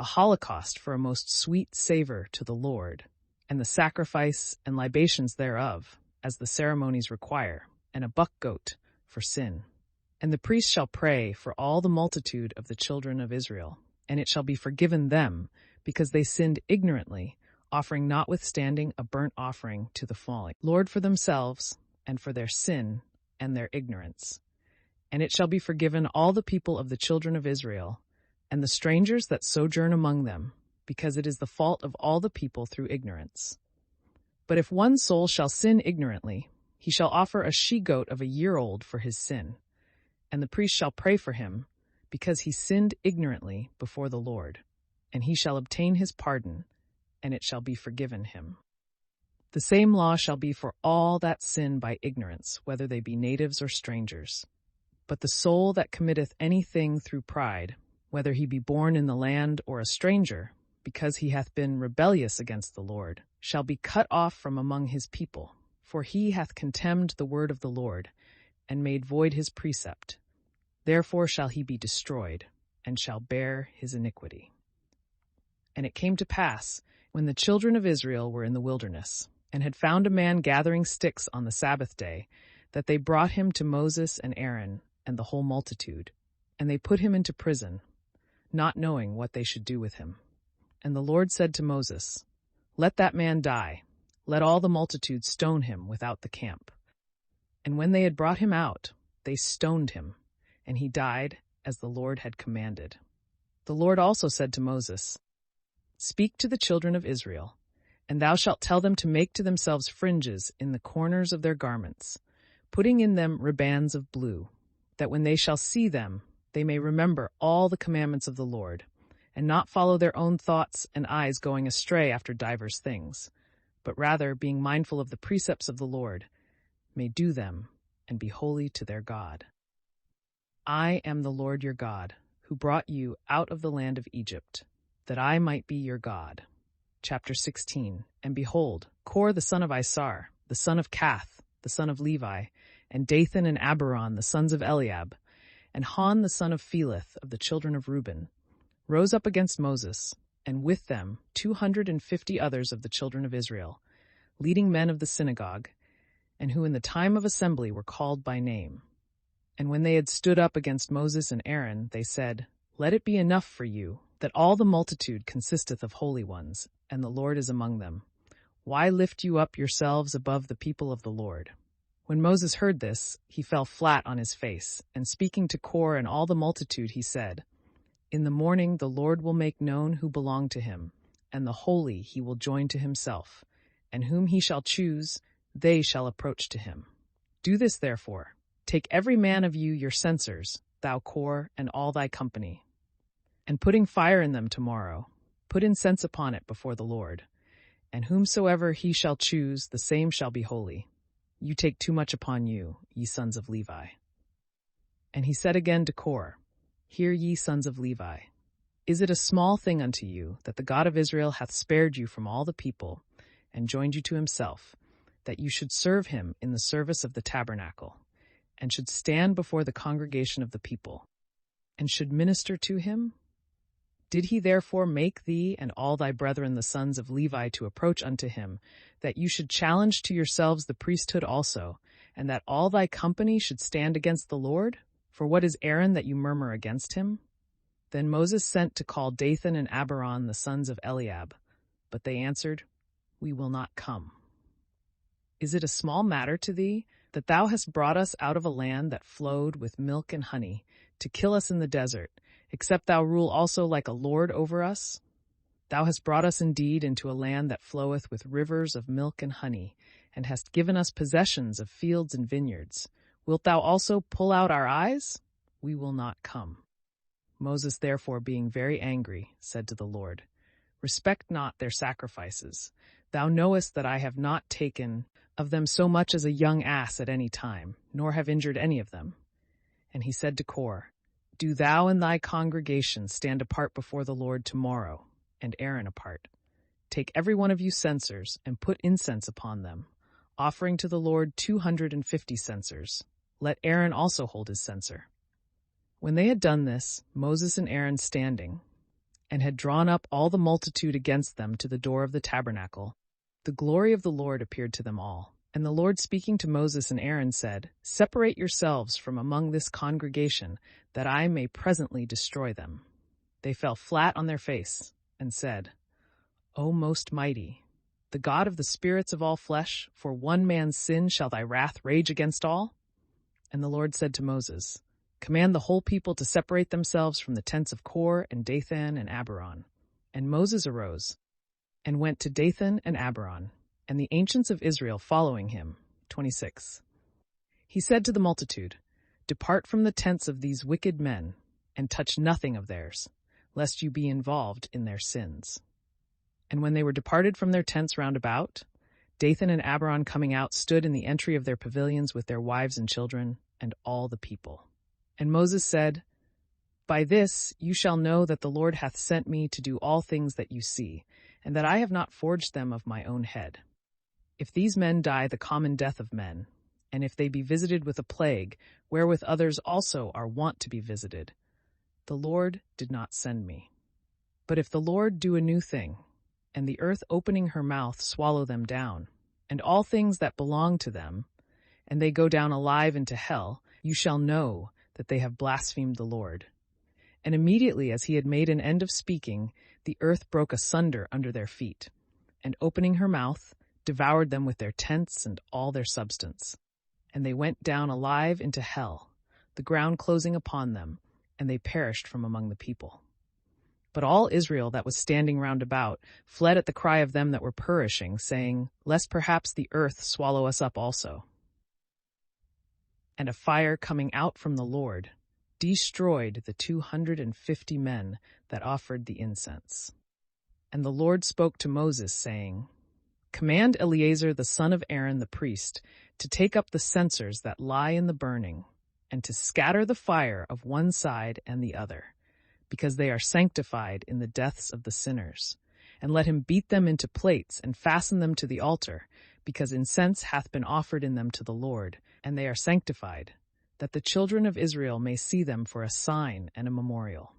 a holocaust for a most sweet savor to the Lord, and the sacrifice and libations thereof, as the ceremonies require, and a buck goat for sin. And the priest shall pray for all the multitude of the children of Israel, and it shall be forgiven them, because they sinned ignorantly, offering notwithstanding a burnt offering to the falling Lord for themselves, and for their sin and their ignorance. And it shall be forgiven all the people of the children of Israel, and the strangers that sojourn among them, because it is the fault of all the people through ignorance. But if one soul shall sin ignorantly, he shall offer a she-goat of a year old for his sin, and the priest shall pray for him, because he sinned ignorantly before the Lord, and he shall obtain his pardon, and it shall be forgiven him. The same law shall be for all that sin by ignorance, whether they be natives or strangers. But the soul that committeth anything through pride, whether he be born in the land or a stranger, because he hath been rebellious against the Lord, shall be cut off from among his people, for he hath contemned the word of the Lord, and made void his precept. Therefore shall he be destroyed, and shall bear his iniquity. And it came to pass, when the children of Israel were in the wilderness, and had found a man gathering sticks on the Sabbath day, that they brought him to Moses and Aaron and the whole multitude, and they put him into prison, not knowing what they should do with him. And the Lord said to Moses, Let that man die. Let all the multitude stone him without the camp. And when they had brought him out, they stoned him, and he died as the Lord had commanded. The Lord also said to Moses, Speak to the children of Israel, and thou shalt tell them to make to themselves fringes in the corners of their garments, putting in them ribands of blue, that when they shall see them, they may remember all the commandments of the Lord, and not follow their own thoughts and eyes going astray after divers things, but rather, being mindful of the precepts of the Lord, may do them and be holy to their God. I am the Lord your God, who brought you out of the land of Egypt, that I might be your God. Chapter 16. And behold, Kor the son of Isar, the son of Kath, the son of Levi, and Dathan and Abiram, the sons of Eliab, and Han the son of Pheleth of the children of Reuben, rose up against Moses, and with them 250 others of the children of Israel, leading men of the synagogue, and who in the time of assembly were called by name. And when they had stood up against Moses and Aaron, they said, Let it be enough for you, that all the multitude consisteth of holy ones, and the Lord is among them. Why lift you up yourselves above the people of the Lord? When Moses heard this, he fell flat on his face, and speaking to Kor and all the multitude, he said, In the morning the Lord will make known who belong to him, and the holy he will join to himself, and whom he shall choose, they shall approach to him. Do this therefore, take every man of you your censers, thou Kor, and all thy company, and putting fire in them tomorrow, put incense upon it before the Lord. And whomsoever he shall choose, the same shall be holy. You take too much upon you, ye sons of Levi. And he said again to Kor, Hear ye, sons of Levi. Is it a small thing unto you that the God of Israel hath spared you from all the people, and joined you to himself, that you should serve him in the service of the tabernacle, and should stand before the congregation of the people, and should minister to him? Did he therefore make thee and all thy brethren the sons of Levi to approach unto him, that you should challenge to yourselves the priesthood also, and that all thy company should stand against the Lord? For what is Aaron that you murmur against him? Then Moses sent to call Dathan and Abiram the sons of Eliab, but they answered, We will not come. Is it a small matter to thee that thou hast brought us out of a land that flowed with milk and honey, to kill us in the desert, except thou rule also like a lord over us? Thou hast brought us indeed into a land that floweth with rivers of milk and honey, and hast given us possessions of fields and vineyards. Wilt thou also pull out our eyes? We will not come. Moses therefore, being very angry, said to the Lord, Respect not their sacrifices. Thou knowest that I have not taken of them so much as a young ass at any time, nor have injured any of them. And he said to Kor, Do thou and thy congregation stand apart before the Lord tomorrow, and Aaron apart. Take every one of you censers, and put incense upon them, offering to the Lord 250 censers. Let Aaron also hold his censer. When they had done this, Moses and Aaron standing, and had drawn up all the multitude against them to the door of the tabernacle, the glory of the Lord appeared to them all. And the Lord speaking to Moses and Aaron said, Separate yourselves from among this congregation, that I may presently destroy them. They fell flat on their face, and said, O most mighty, the God of the spirits of all flesh, for one man's sin shall thy wrath rage against all? And the Lord said to Moses, Command the whole people to separate themselves from the tents of Kor and Dathan and Abiram. And Moses arose, and went to Dathan and Abiram, and the ancients of Israel following him. 26. He said to the multitude, Depart from the tents of these wicked men, and touch nothing of theirs, lest you be involved in their sins. And when they were departed from their tents round about, Dathan and Abiram coming out stood in the entry of their pavilions with their wives and children, and all the people. And Moses said, By this you shall know that the Lord hath sent me to do all things that you see, and that I have not forged them of my own head. If these men die the common death of men, and if they be visited with a plague, wherewith others also are wont to be visited, the Lord did not send me. But if the Lord do a new thing, and the earth opening her mouth swallow them down, and all things that belong to them, and they go down alive into hell, you shall know that they have blasphemed the Lord. And immediately as he had made an end of speaking, the earth broke asunder under their feet, and opening her mouth, devoured them with their tents and all their substance. And they went down alive into hell, the ground closing upon them, and they perished from among the people. But all Israel that was standing round about fled at the cry of them that were perishing, saying, Lest perhaps the earth swallow us up also. And a fire coming out from the Lord destroyed the 250 men that offered the incense. And the Lord spoke to Moses, saying, Command Eleazar the son of Aaron the priest to take up the censers that lie in the burning, and to scatter the fire of one side and the other, because they are sanctified in the deaths of the sinners. And let him beat them into plates and fasten them to the altar, because incense hath been offered in them to the Lord, and they are sanctified, that the children of Israel may see them for a sign and a memorial.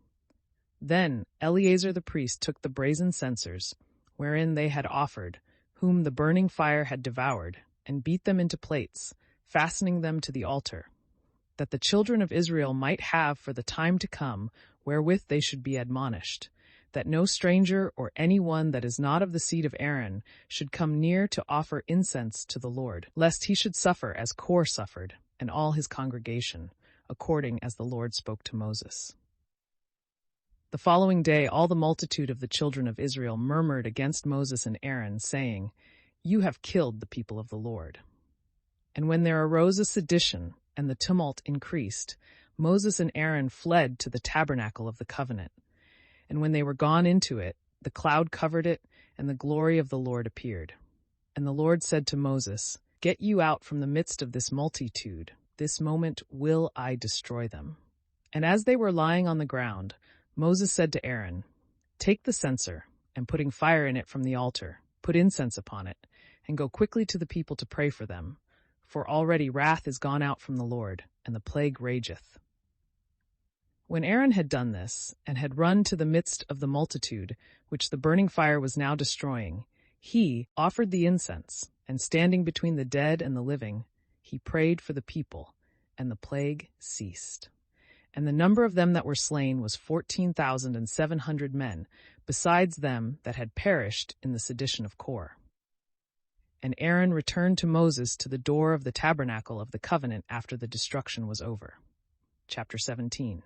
Then Eleazar the priest took the brazen censers, wherein they had offered, whom the burning fire had devoured, and beat them into plates, fastening them to the altar, that the children of Israel might have for the time to come wherewith they should be admonished, that no stranger or any one that is not of the seed of Aaron should come near to offer incense to the Lord, lest he should suffer as Kor suffered, and all his congregation, according as the Lord spoke to Moses. The following day all the multitude of the children of Israel murmured against Moses and Aaron, saying, You have killed the people of the Lord. And when there arose a sedition, and the tumult increased, Moses and Aaron fled to the tabernacle of the covenant. And when they were gone into it, the cloud covered it, and the glory of the Lord appeared. And the Lord said to Moses, "Get you out from the midst of this multitude. This moment will I destroy them." And as they were lying on the ground, Moses said to Aaron, "Take the censer, and putting fire in it from the altar, put incense upon it, and go quickly to the people to pray for them. For already wrath is gone out from the Lord, and the plague rageth." When Aaron had done this, and had run to the midst of the multitude, which the burning fire was now destroying, he offered the incense, and standing between the dead and the living, he prayed for the people, and the plague ceased. And the number of them that were slain was 14,700 men, besides them that had perished in the sedition of Kor. And Aaron returned to Moses to the door of the tabernacle of the covenant after the destruction was over. Chapter 17.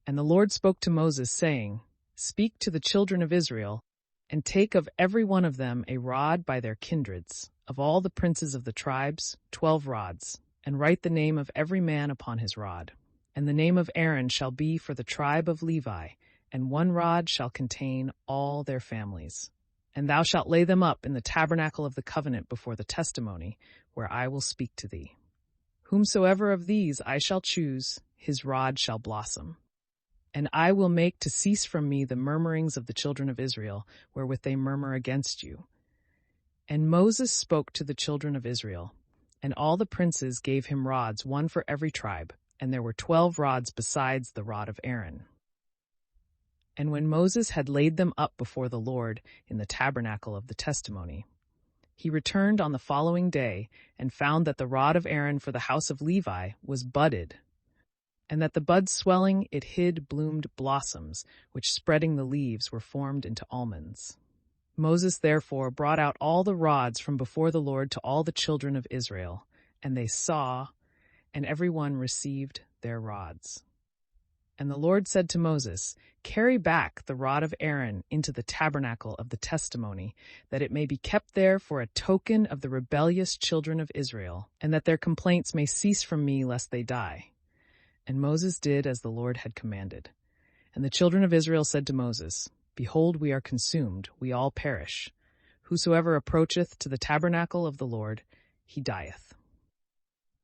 And the Lord spoke to Moses, saying, "Speak to the children of Israel, and take of every one of them a rod by their kindreds, of all the princes of the tribes, 12 rods, and write the name of every man upon his rod. And the name of Aaron shall be for the tribe of Levi, and 1 rod shall contain all their families. And thou shalt lay them up in the tabernacle of the covenant before the testimony, where I will speak to thee. Whomsoever of these I shall choose, his rod shall blossom. And I will make to cease from me the murmurings of the children of Israel, wherewith they murmur against you." And Moses spoke to the children of Israel, and all the princes gave him rods, 1 for every tribe, and there were 12 rods besides the rod of Aaron. And when Moses had laid them up before the Lord in the tabernacle of the testimony, he returned on the following day and found that the rod of Aaron for the house of Levi was budded, and that the buds swelling it hid bloomed blossoms, which spreading the leaves were formed into almonds. Moses therefore brought out all the rods from before the Lord to all the children of Israel, and they saw, and every one received their rods. And the Lord said to Moses, "Carry back the rod of Aaron into the tabernacle of the testimony, that it may be kept there for a token of the rebellious children of Israel, and that their complaints may cease from me lest they die." And Moses did as the Lord had commanded. And the children of Israel said to Moses, "Behold, we are consumed, we all perish. Whosoever approacheth to the tabernacle of the Lord, he dieth.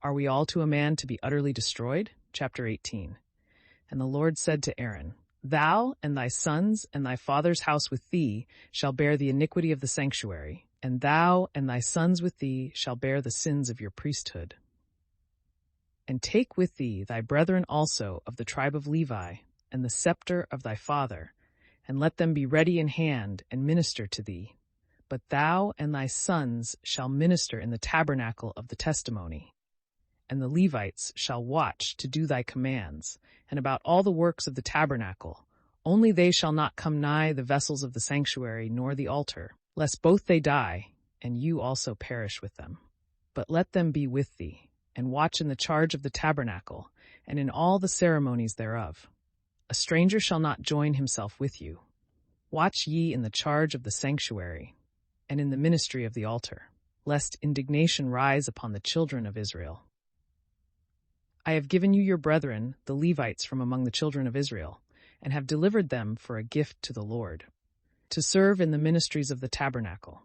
Are we all to a man to be utterly destroyed?" Chapter 18. And the Lord said to Aaron, "Thou and thy sons and thy father's house with thee shall bear the iniquity of the sanctuary, and thou and thy sons with thee shall bear the sins of your priesthood. And take with thee thy brethren also of the tribe of Levi, and the scepter of thy father, and let them be ready in hand, and minister to thee. But thou and thy sons shall minister in the tabernacle of the testimony. And the Levites shall watch to do thy commands, and about all the works of the tabernacle. Only they shall not come nigh the vessels of the sanctuary, nor the altar, lest both they die, and you also perish with them. But let them be with thee, and watch in the charge of the tabernacle, and in all the ceremonies thereof. A stranger shall not join himself with you. Watch ye in the charge of the sanctuary, and in the ministry of the altar, lest indignation rise upon the children of Israel. I have given you your brethren, the Levites from among the children of Israel, and have delivered them for a gift to the Lord, to serve in the ministries of the tabernacle.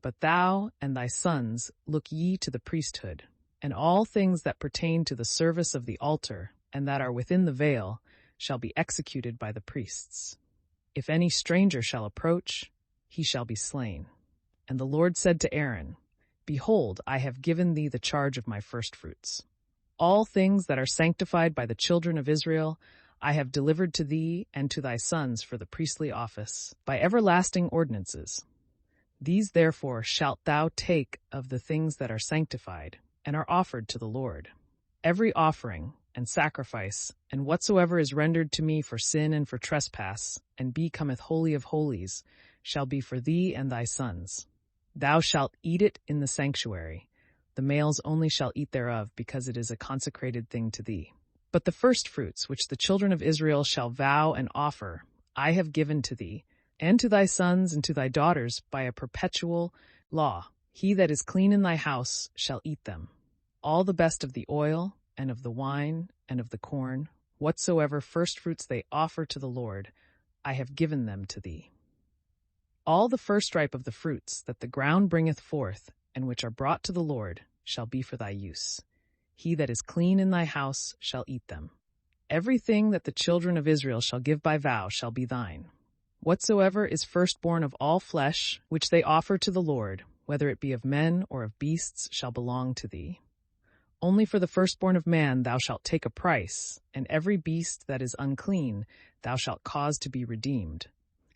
But thou and thy sons look ye to the priesthood, and all things that pertain to the service of the altar, and that are within the veil, shall be executed by the priests. If any stranger shall approach, he shall be slain. And the Lord said to Aaron, Behold, I have given thee the charge of my firstfruits. All things that are sanctified by the children of Israel, I have delivered to thee and to thy sons for the priestly office, by everlasting ordinances. These therefore shalt thou take of the things that are sanctified, and are offered to the Lord. Every offering and sacrifice, and whatsoever is rendered to me for sin and for trespass, and becometh holy of holies, shall be for thee and thy sons. Thou shalt eat it in the sanctuary. The males only shall eat thereof, because it is a consecrated thing to thee. But the firstfruits, which the children of Israel shall vow and offer, I have given to thee, and to thy sons and to thy daughters by a perpetual law. He that is clean in thy house shall eat them. All the best of the oil, and of the wine, and of the corn, whatsoever firstfruits they offer to the Lord, I have given them to thee. All the firstripe of the fruits that the ground bringeth forth, and which are brought to the Lord, shall be for thy use. He that is clean in thy house shall eat them. Everything that the children of Israel shall give by vow shall be thine. Whatsoever is firstborn of all flesh, which they offer to the Lord, whether it be of men or of beasts, shall belong to thee. Only for the firstborn of man thou shalt take a price, and every beast that is unclean thou shalt cause to be redeemed.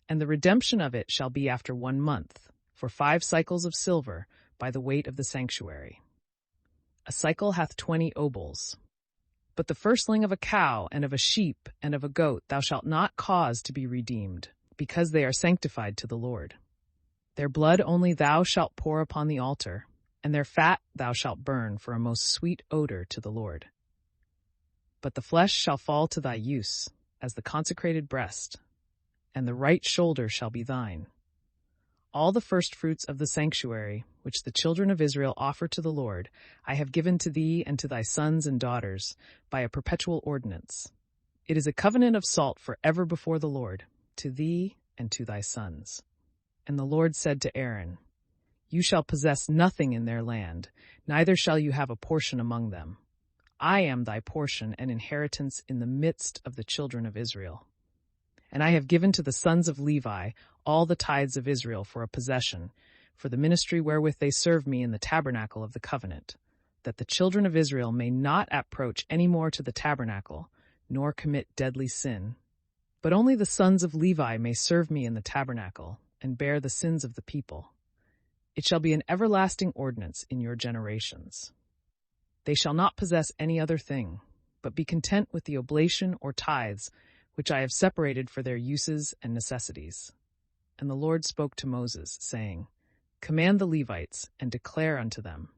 And the redemption of it shall be after 1 month, for 5 cycles of silver, by the weight of the sanctuary. A cycle hath 20 obols. But the firstling of a cow, and of a sheep, and of a goat thou shalt not cause to be redeemed, because they are sanctified to the Lord. Their blood only thou shalt pour upon the altar, and their fat thou shalt burn for a most sweet odor to the Lord. But the flesh shall fall to thy use, as the consecrated breast, and the right shoulder shall be thine. All the firstfruits of the sanctuary, which the children of Israel offer to the Lord, I have given to thee and to thy sons and daughters by a perpetual ordinance. It is a covenant of salt forever before the Lord, to thee and to thy sons. And the Lord said to Aaron, You shall possess nothing in their land, neither shall you have a portion among them. I am thy portion and inheritance in the midst of the children of Israel. And I have given to the sons of Levi all the tithes of Israel for a possession, for the ministry wherewith they serve me in the tabernacle of the covenant, that the children of Israel may not approach any more to the tabernacle, nor commit deadly sin. But only the sons of Levi may serve me in the tabernacle, and bear the sins of the people. It shall be an everlasting ordinance in your generations. They shall not possess any other thing, but be content with the oblation or tithes, which I have separated for their uses and necessities. And the Lord spoke to Moses, saying, Command the Levites, and declare unto them,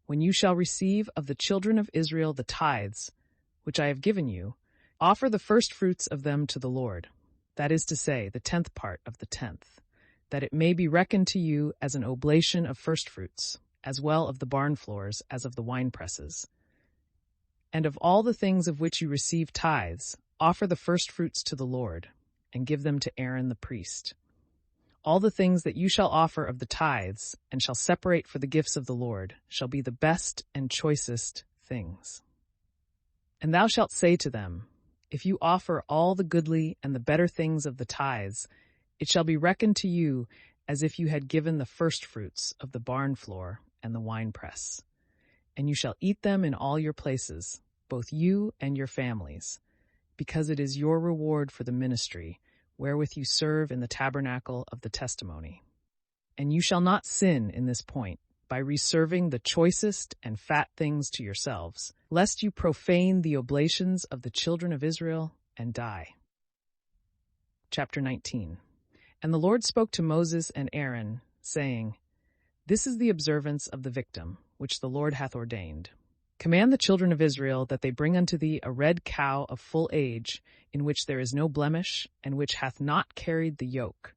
When you shall receive of the children of Israel the tithes, which I have given you, offer the firstfruits of them to the Lord, that is to say, the 10th part of the 10th, that it may be reckoned to you as an oblation of firstfruits, as well of the barn floors as of the winepresses. And of all the things of which you receive tithes, offer the firstfruits to the Lord, and give them to Aaron the priest. All the things that you shall offer of the tithes, and shall separate for the gifts of the Lord, shall be the best and choicest things. And thou shalt say to them, If you offer all the goodly and the better things of the tithes, it shall be reckoned to you as if you had given the firstfruits of the barn floor and the winepress. And you shall eat them in all your places, both you and your families, because it is your reward for the ministry, wherewith you serve in the tabernacle of the testimony. And you shall not sin in this point, by reserving the choicest and fat things to yourselves, lest you profane the oblations of the children of Israel and die. Chapter 19. And the Lord spoke to Moses and Aaron, saying, This is the observance of the victim, which the Lord hath ordained. Command the children of Israel that they bring unto thee a red cow of full age, in which there is no blemish, and which hath not carried the yoke.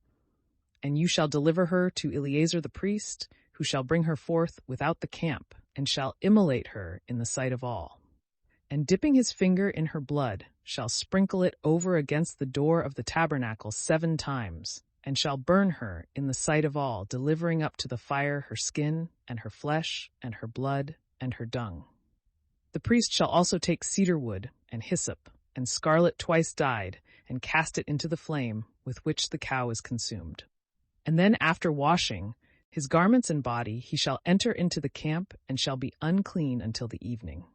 And you shall deliver her to Eleazar the priest, who shall bring her forth without the camp, and shall immolate her in the sight of all. And dipping his finger in her blood, shall sprinkle it over against the door of the tabernacle 7 times, and shall burn her in the sight of all, delivering up to the fire her skin, and her flesh, and her blood, and her dung. The priest shall also take cedar wood, and hyssop, and scarlet twice dyed, and cast it into the flame with which the cow is consumed. And then after washing his garments and body, he shall enter into the camp, and shall be unclean until the evening.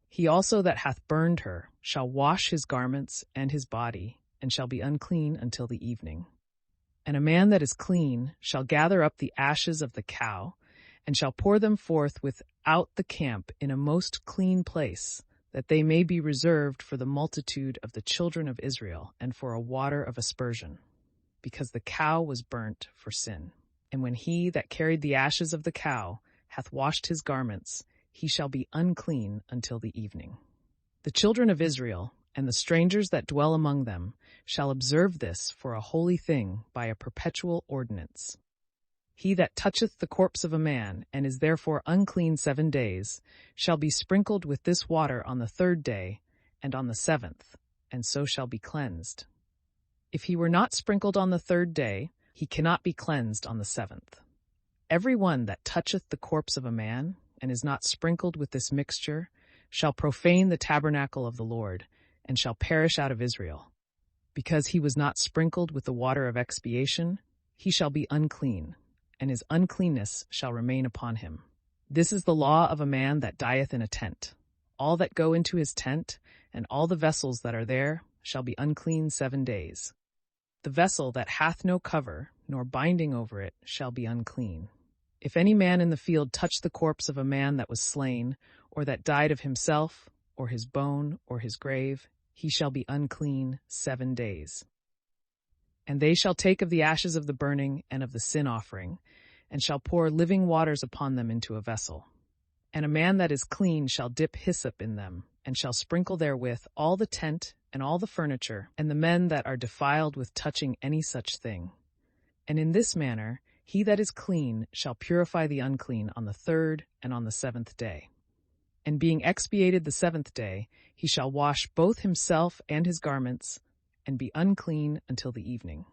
He also that hath burned her shall wash his garments and his body, and shall be unclean until the evening. And a man that is clean shall gather up the ashes of the cow, and shall pour them forth without the camp in a most clean place, that they may be reserved for the multitude of the children of Israel, and for a water of aspersion, because the cow was burnt for sin. And when he that carried the ashes of the cow hath washed his garments, he shall be unclean until the evening. The children of Israel, and the strangers that dwell among them, shall observe this for a holy thing by a perpetual ordinance. He that toucheth the corpse of a man, and is therefore unclean 7 days, shall be sprinkled with this water on the 3rd day, and on the 7th, and so shall be cleansed. If he were not sprinkled on the 3rd day, he cannot be cleansed on the 7th. Every one that toucheth the corpse of a man, and is not sprinkled with this mixture, shall profane the tabernacle of the Lord, and shall perish out of Israel. Because he was not sprinkled with the water of expiation, he shall be unclean, and his uncleanness shall remain upon him. This is the law of a man that dieth in a tent. All that go into his tent, and all the vessels that are there, shall be unclean 7 days. The vessel that hath no cover, nor binding over it, shall be unclean. If any man in the field touch the corpse of a man that was slain, or that died of himself, or his bone, or his grave, he shall be unclean 7 days. And they shall take of the ashes of the burning and of the sin offering, and shall pour living waters upon them into a vessel. And a man that is clean shall dip hyssop in them, and shall sprinkle therewith all the tent and all the furniture, and the men that are defiled with touching any such thing. And in this manner he that is clean shall purify the unclean on the 3rd and on the 7th day. And being expiated the 7th day, he shall wash both himself and his garments, and be unclean until the evening.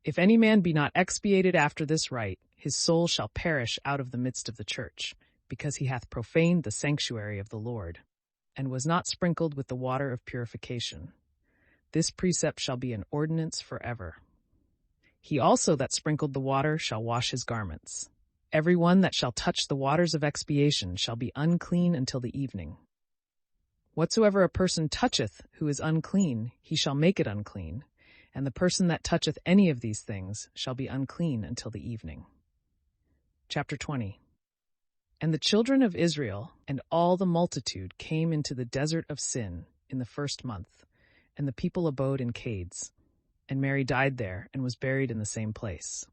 If any man be not expiated after this rite, his soul shall perish out of the midst of the church, because he hath profaned the sanctuary of the Lord, and was not sprinkled with the water of purification. This precept shall be an ordinance forever. He also that sprinkled the water shall wash his garments. Every one that shall touch the waters of expiation shall be unclean until the evening. Whatsoever a person toucheth who is unclean, he shall make it unclean, and the person that toucheth any of these things shall be unclean until the evening. Chapter 20. And the children of Israel and all the multitude came into the desert of Sin in the 1st month, and the people abode in caves. And Mary died there, and was buried in the same place.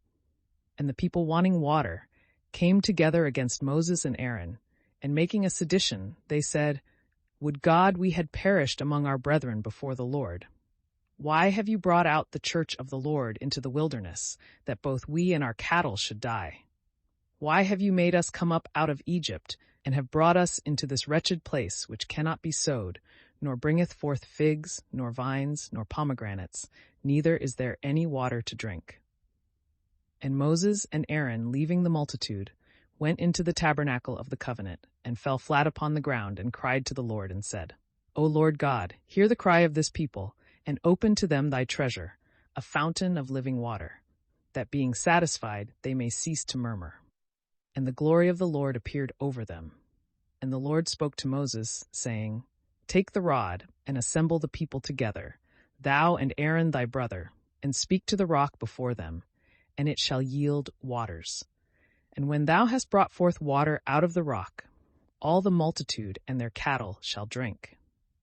And the people wanting water came together against Moses and Aaron, and making a sedition, they said, Would God we had perished among our brethren before the Lord. Why have you brought out the church of the Lord into the wilderness, that both we and our cattle should die? Why have you made us come up out of Egypt, and have brought us into this wretched place, which cannot be sowed, nor bringeth forth figs, nor vines, nor pomegranates, neither is there any water to drink? And Moses and Aaron, leaving the multitude, went into the tabernacle of the covenant, and fell flat upon the ground, and cried to the Lord, and said, O Lord God, hear the cry of this people, and open to them thy treasure, a fountain of living water, that being satisfied they may cease to murmur. And the glory of the Lord appeared over them. And the Lord spoke to Moses, saying, Take the rod, and assemble the people together, thou and Aaron thy brother, and speak to the rock before them, and it shall yield waters. And when thou hast brought forth water out of the rock, all the multitude and their cattle shall drink.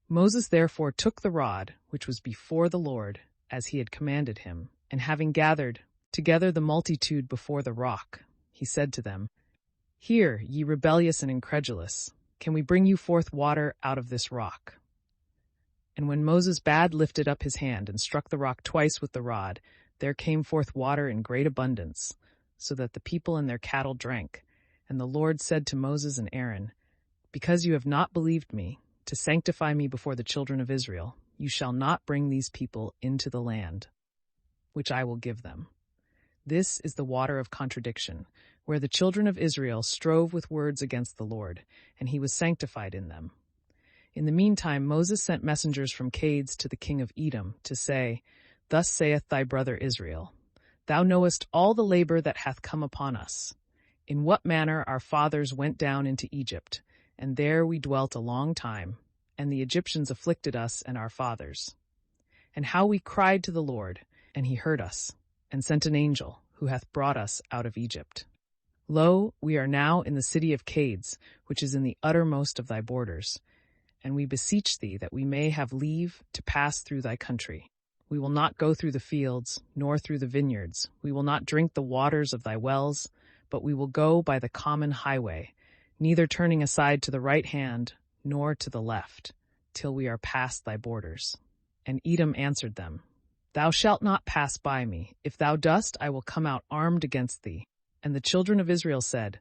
Moses therefore took the rod, which was before the Lord, as he had commanded him, and having gathered together the multitude before the rock, he said to them, Hear, ye rebellious and incredulous, can we bring you forth water out of this rock? And when Moses bade lifted up his hand and struck the rock twice with the rod, there came forth water in great abundance, so that the people and their cattle drank. And the Lord said to Moses and Aaron, Because you have not believed me, to sanctify me before the children of Israel, you shall not bring these people into the land, which I will give them. This is the water of contradiction, where the children of Israel strove with words against the Lord, and he was sanctified in them. In the meantime Moses sent messengers from Cades to the king of Edom, to say, Thus saith thy brother Israel, Thou knowest all the labor that hath come upon us, in what manner our fathers went down into Egypt, and there we dwelt a long time, and the Egyptians afflicted us and our fathers. And how we cried to the Lord, and he heard us, and sent an angel, who hath brought us out of Egypt. Lo, we are now in the city of Cades, which is in the uttermost of thy borders, and we beseech thee that we may have leave to pass through thy country. We will not go through the fields, nor through the vineyards. We will not drink the waters of thy wells, but we will go by the common highway, neither turning aside to the right hand, nor to the left, till we are past thy borders. And Edom answered them, Thou shalt not pass by me. If thou dost, I will come out armed against thee. And the children of Israel said,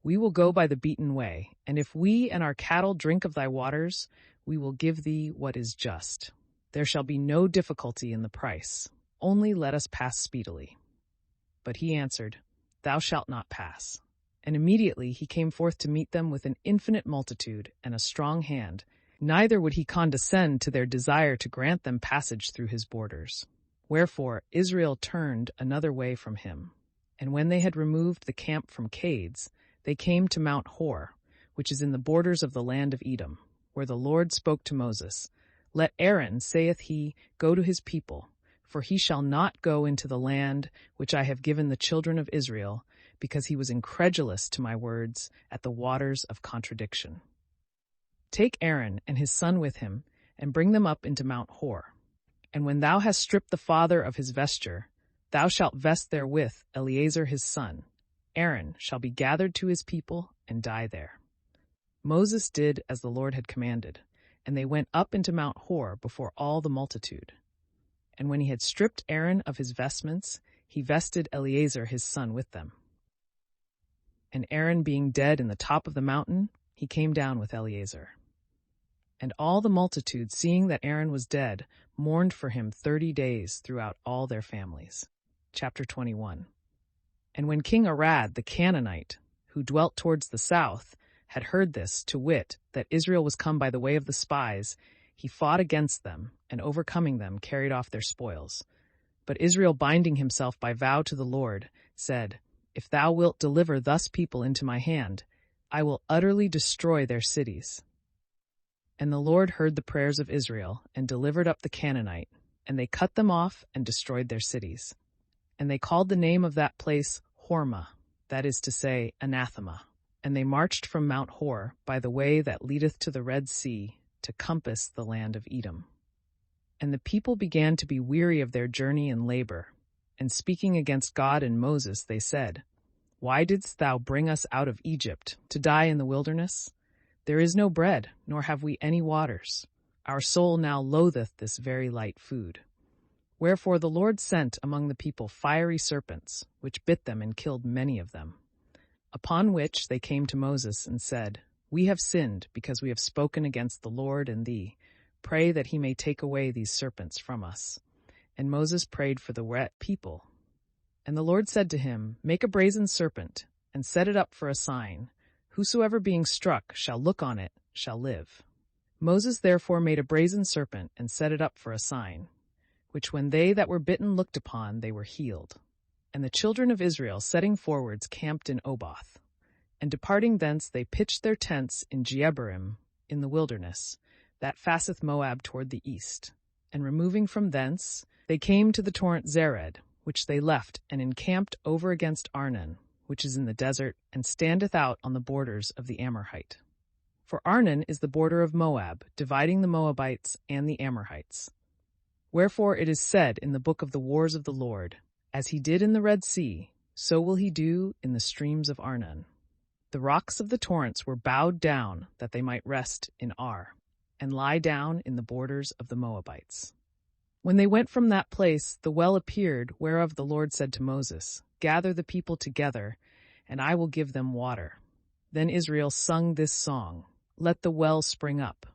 We will go by the beaten way, and if we and our cattle drink of thy waters, we will give thee what is just. There shall be no difficulty in the price, only let us pass speedily. But he answered, Thou shalt not pass. And immediately he came forth to meet them with an infinite multitude and a strong hand, neither would he condescend to their desire to grant them passage through his borders. Wherefore Israel turned another way from him. And when they had removed the camp from Cades, they came to Mount Hor, which is in the borders of the land of Edom, where the Lord spoke to Moses, Let Aaron, saith he, go to his people, for he shall not go into the land which I have given the children of Israel, because he was incredulous to my words at the waters of contradiction. Take Aaron and his son with him, and bring them up into Mount Hor. And when thou hast stripped the father of his vesture, thou shalt vest therewith Eleazar his son. Aaron shall be gathered to his people and die there. Moses did as the Lord had commanded, and they went up into Mount Hor before all the multitude. And when he had stripped Aaron of his vestments, he vested Eleazar his son with them. And Aaron being dead in the top of the mountain, he came down with Eleazar. And all the multitude, seeing that Aaron was dead, mourned for him 30 days throughout all their families. Chapter 21. And when King Arad the Canaanite, who dwelt towards the south, had heard this, to wit, that Israel was come by the way of the spies, he fought against them, and overcoming them carried off their spoils. But Israel, binding himself by vow to the Lord, said, If thou wilt deliver thus people into my hand, I will utterly destroy their cities. And the Lord heard the prayers of Israel, and delivered up the Canaanite, and they cut them off and destroyed their cities. And they called the name of that place Hormah, that is to say, anathema. And they marched from Mount Hor by the way that leadeth to the Red Sea, to compass the land of Edom. And the people began to be weary of their journey and labor, and speaking against God and Moses, they said, Why didst thou bring us out of Egypt, to die in the wilderness? There is no bread, nor have we any waters. Our soul now loatheth this very light food. Wherefore the Lord sent among the people fiery serpents, which bit them and killed many of them. Upon which they came to Moses and said, We have sinned, because we have spoken against the Lord and thee. Pray that he may take away these serpents from us. And Moses prayed for the people. And the Lord said to him, Make a brazen serpent, and set it up for a sign. Whosoever being struck shall look on it shall live. Moses therefore made a brazen serpent, and set it up for a sign, which when they that were bitten looked upon, they were healed. And the children of Israel, setting forwards, camped in Oboth. And departing thence, they pitched their tents in Jeabarim, in the wilderness, that faceth Moab toward the east. And removing from thence, they came to the torrent Zered, which they left, and encamped over against Arnon, which is in the desert, and standeth out on the borders of the Amorite. For Arnon is the border of Moab, dividing the Moabites and the Amorites. Wherefore it is said in the book of the wars of the Lord, As he did in the Red Sea, so will he do in the streams of Arnon. The rocks of the torrents were bowed down, that they might rest in Ar, and lie down in the borders of the Moabites. When they went from that place, the well appeared, whereof the Lord said to Moses, Gather the people together, and I will give them water. Then Israel sung this song, Let the well spring up.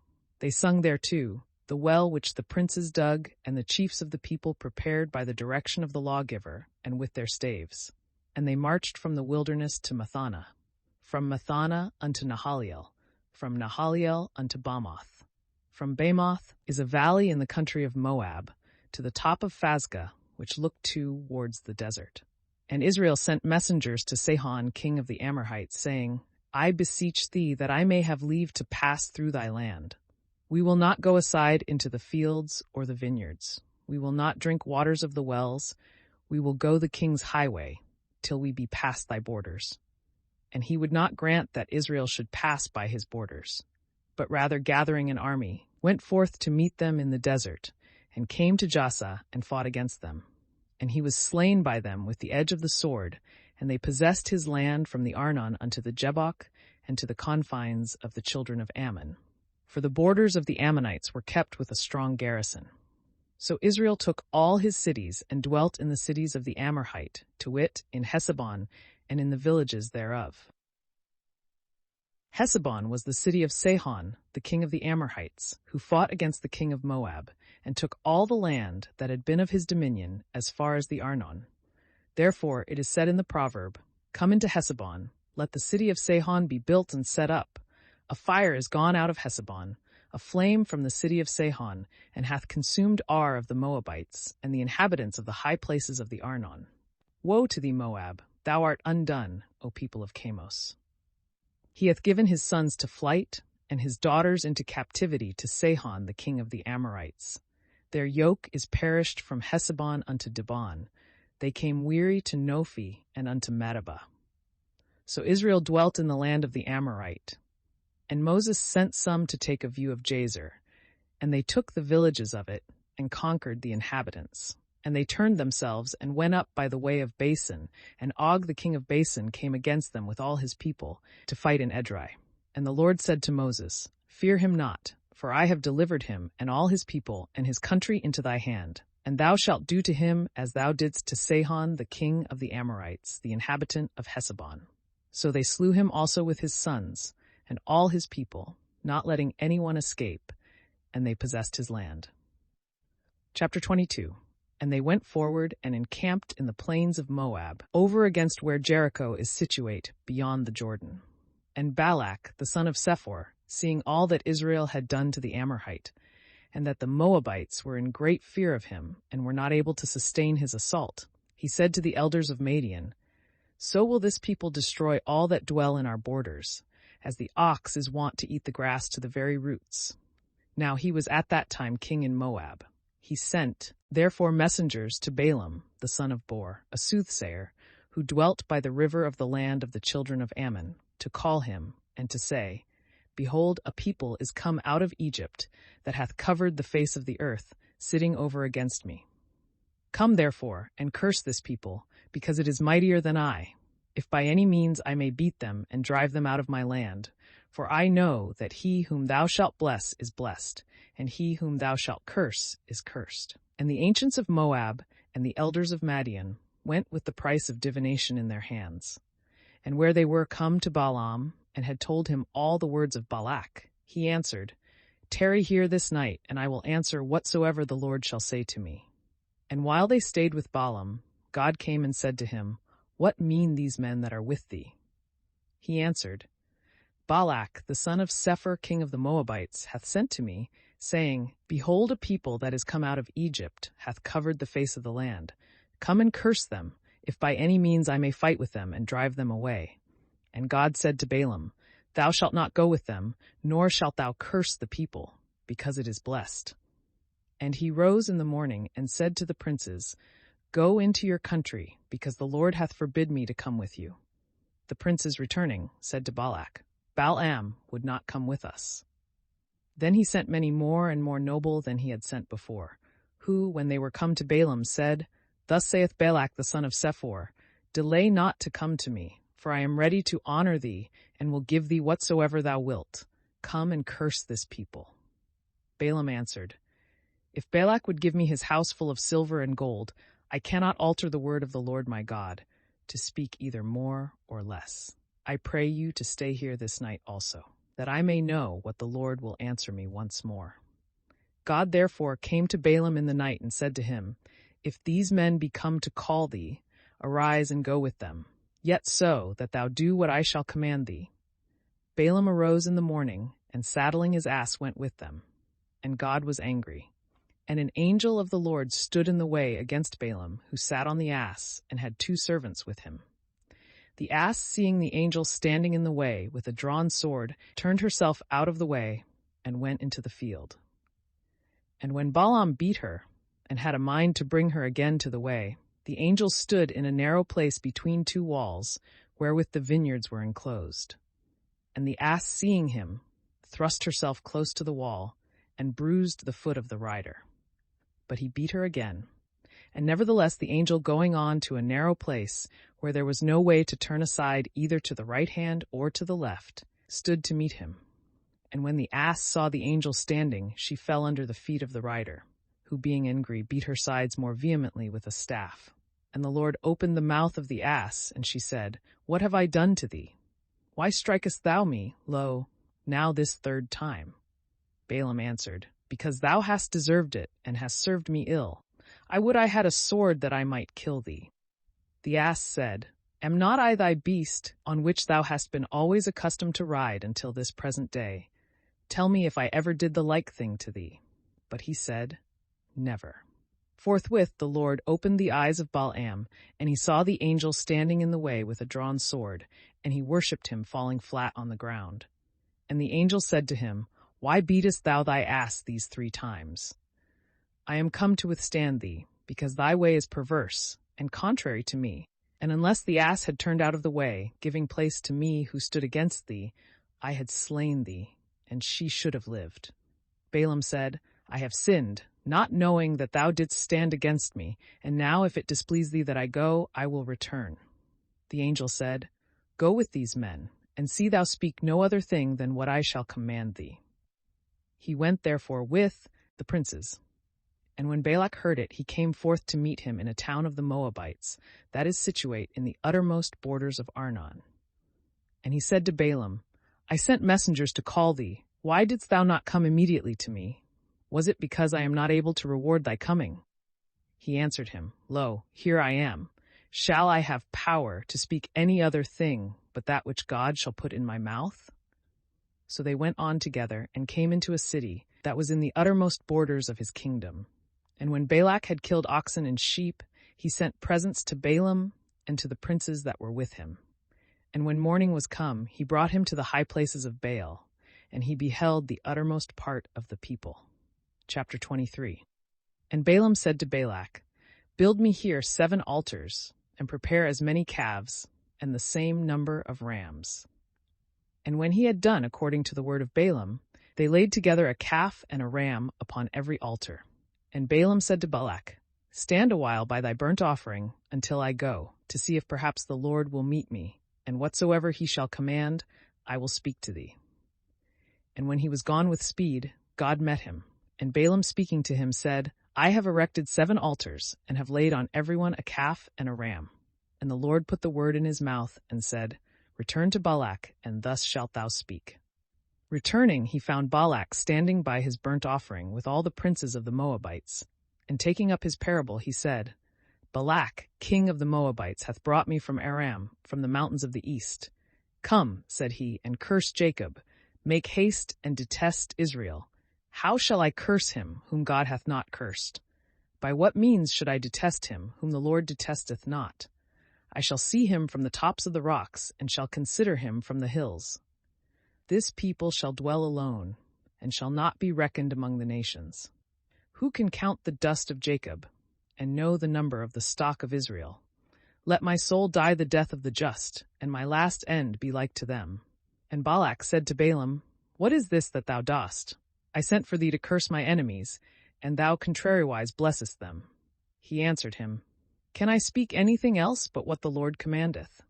They sung thereto, the well which the princes dug, and the chiefs of the people prepared by the direction of the lawgiver, and with their staves. And they marched from the wilderness to Mathana, from Mathana unto Nahaliel, from Nahaliel unto Bamoth. From Bamoth is a valley in the country of Moab, to the top of Phasgah, which looked towards the desert. And Israel sent messengers to Sihon, king of the Amorites, saying, I beseech thee that I may have leave to pass through thy land. We will not go aside into the fields or the vineyards. We will not drink waters of the wells. We will go the king's highway, till we be past thy borders. And he would not grant that Israel should pass by his borders, but rather gathering an army, went forth to meet them in the desert, and came to Jassa and fought against them. And he was slain by them with the edge of the sword, and they possessed his land from the Arnon unto the Jabbok, and to the confines of the children of Ammon. For the borders of the Ammonites were kept with a strong garrison. So Israel took all his cities, and dwelt in the cities of the Amorite, to wit, in Heshbon, and in the villages thereof. Heshbon was the city of Sihon, the king of the Amorites, who fought against the king of Moab, and took all the land that had been of his dominion as far as the Arnon. Therefore it is said in the proverb, Come into Hesebon, let the city of Sihon be built and set up. A fire is gone out of Hesebon, a flame from the city of Sihon, and hath consumed Ar of the Moabites, and the inhabitants of the high places of the Arnon. Woe to thee, Moab! Thou art undone, O people of Chamos. He hath given his sons to flight, and his daughters into captivity to Sihon the king of the Amorites. Their yoke is perished from Hesebon unto Dibon. They came weary to Nophi and unto Medeba. So Israel dwelt in the land of the Amorite. And Moses sent some to take a view of Jazer, and they took the villages of it, and conquered the inhabitants. And they turned themselves, and went up by the way of Basan, and Og the king of Basan came against them with all his people, to fight in Edrei. And the Lord said to Moses, Fear him not, for I have delivered him, and all his people, and his country into thy hand. And thou shalt do to him as thou didst to Sihon the king of the Amorites, the inhabitant of Hesebon. So they slew him also with his sons, and all his people, not letting anyone escape, and they possessed his land. Chapter 22. And they went forward and encamped in the plains of Moab, over against where Jericho is situate, beyond the Jordan. And Balak, the son of Sephor, seeing all that Israel had done to the Amorite, and that the Moabites were in great fear of him, and were not able to sustain his assault, he said to the elders of Madian, So will this people destroy all that dwell in our borders, as the ox is wont to eat the grass to the very roots. Now he was at that time king in Moab. He sent, therefore, messengers to Balaam, the son of Beor, a soothsayer, who dwelt by the river of the land of the children of Ammon, to call him, and to say, Behold, a people is come out of Egypt, that hath covered the face of the earth, sitting over against me. Come, therefore, and curse this people, because it is mightier than I, if by any means I may beat them and drive them out of my land. For I know that he whom thou shalt bless is blessed, and he whom thou shalt curse is cursed. And the ancients of Moab and the elders of Madian went with the price of divination in their hands. And where they were come to Balaam, and had told him all the words of Balak, he answered, Tarry here this night, and I will answer whatsoever the Lord shall say to me. And while they stayed with Balaam, God came and said to him, What mean these men that are with thee? He answered, Balak, the son of Sephor, king of the Moabites, hath sent to me, saying, Behold, a people that is come out of Egypt hath covered the face of the land. Come and curse them, if by any means I may fight with them and drive them away. And God said to Balaam, Thou shalt not go with them, nor shalt thou curse the people, because it is blessed. And he rose in the morning and said to the princes, Go into your country, because the Lord hath forbid me to come with you. The princes returning said to Balak, Balaam would not come with us. Then he sent many more and more noble than he had sent before, who, when they were come to Balaam, said, Thus saith Balak the son of Sephor, Delay not to come to me, for I am ready to honor thee, and will give thee whatsoever thou wilt. Come and curse this people. Balaam answered, If Balak would give me his house full of silver and gold, I cannot alter the word of the Lord my God, to speak either more or less. I pray you to stay here this night also, that I may know what the Lord will answer me once more. God therefore came to Balaam in the night and said to him, If these men be come to call thee, arise and go with them, yet so that thou do what I shall command thee. Balaam arose in the morning, and saddling his ass went with them. And God was angry. And an angel of the Lord stood in the way against Balaam, who sat on the ass, and had 2 servants with him. The ass, seeing the angel standing in the way with a drawn sword, turned herself out of the way, and went into the field. And when Balaam beat her, and had a mind to bring her again to the way, the angel stood in a narrow place between 2 walls, wherewith the vineyards were enclosed. And the ass, seeing him, thrust herself close to the wall, and bruised the foot of the rider. But he beat her again. And nevertheless the angel, going on to a narrow place, where there was no way to turn aside either to the right hand or to the left, stood to meet him. And when the ass saw the angel standing, she fell under the feet of the rider, who being angry beat her sides more vehemently with a staff. And the Lord opened the mouth of the ass, and she said, What have I done to thee? Why strikest thou me, lo, now this 3rd time? Balaam answered, Because thou hast deserved it, and hast served me ill. I would I had a sword that I might kill thee. The ass said, Am not I thy beast, on which thou hast been always accustomed to ride until this present day? Tell me if I ever did the like thing to thee. But he said, Never. Forthwith the Lord opened the eyes of Balaam, and he saw the angel standing in the way with a drawn sword, and he worshipped him falling flat on the ground. And the angel said to him, Why beatest thou thy ass these 3 times? I am come to withstand thee, because thy way is perverse, and contrary to me. And unless the ass had turned out of the way, giving place to me who stood against thee, I had slain thee, and she should have lived. Balaam said, I have sinned, not knowing that thou didst stand against me, and now if it displease thee that I go, I will return. The angel said, Go with these men, and see thou speak no other thing than what I shall command thee. He went therefore with the princes. And when Balak heard it, he came forth to meet him in a town of the Moabites, that is situate in the uttermost borders of Arnon. And he said to Balaam, I sent messengers to call thee. Why didst thou not come immediately to me? Was it because I am not able to reward thy coming? He answered him, Lo, here I am. Shall I have power to speak any other thing but that which God shall put in my mouth? So they went on together and came into a city that was in the uttermost borders of his kingdom. And when Balak had killed oxen and sheep, he sent presents to Balaam and to the princes that were with him. And when morning was come, he brought him to the high places of Baal, and he beheld the uttermost part of the people. Chapter 23. And Balaam said to Balak, Build me here 7 altars, and prepare as many calves, and the same number of rams. And when he had done according to the word of Balaam, they laid together a calf and a ram upon every altar. And Balaam said to Balak, Stand a while by thy burnt offering until I go, to see if perhaps the Lord will meet me, and whatsoever he shall command, I will speak to thee. And when he was gone with speed, God met him, and Balaam speaking to him said, I have erected 7 altars, and have laid on every one a calf and a ram. And the Lord put the word in his mouth, and said, Return to Balak, and thus shalt thou speak. Returning, he found Balak standing by his burnt offering with all the princes of the Moabites. And taking up his parable, he said, Balak, king of the Moabites, hath brought me from Aram, from the mountains of the east. Come, said he, and curse Jacob. Make haste and detest Israel. How shall I curse him, whom God hath not cursed? By what means should I detest him, whom the Lord detesteth not? I shall see him from the tops of the rocks, and shall consider him from the hills. This people shall dwell alone, and shall not be reckoned among the nations. Who can count the dust of Jacob, and know the number of the stock of Israel? Let my soul die the death of the just, and my last end be like to them. And Balak said to Balaam, What is this that thou dost? I sent for thee to curse my enemies, and thou contrariwise blessest them. He answered him, Can I speak anything else but what the Lord commandeth?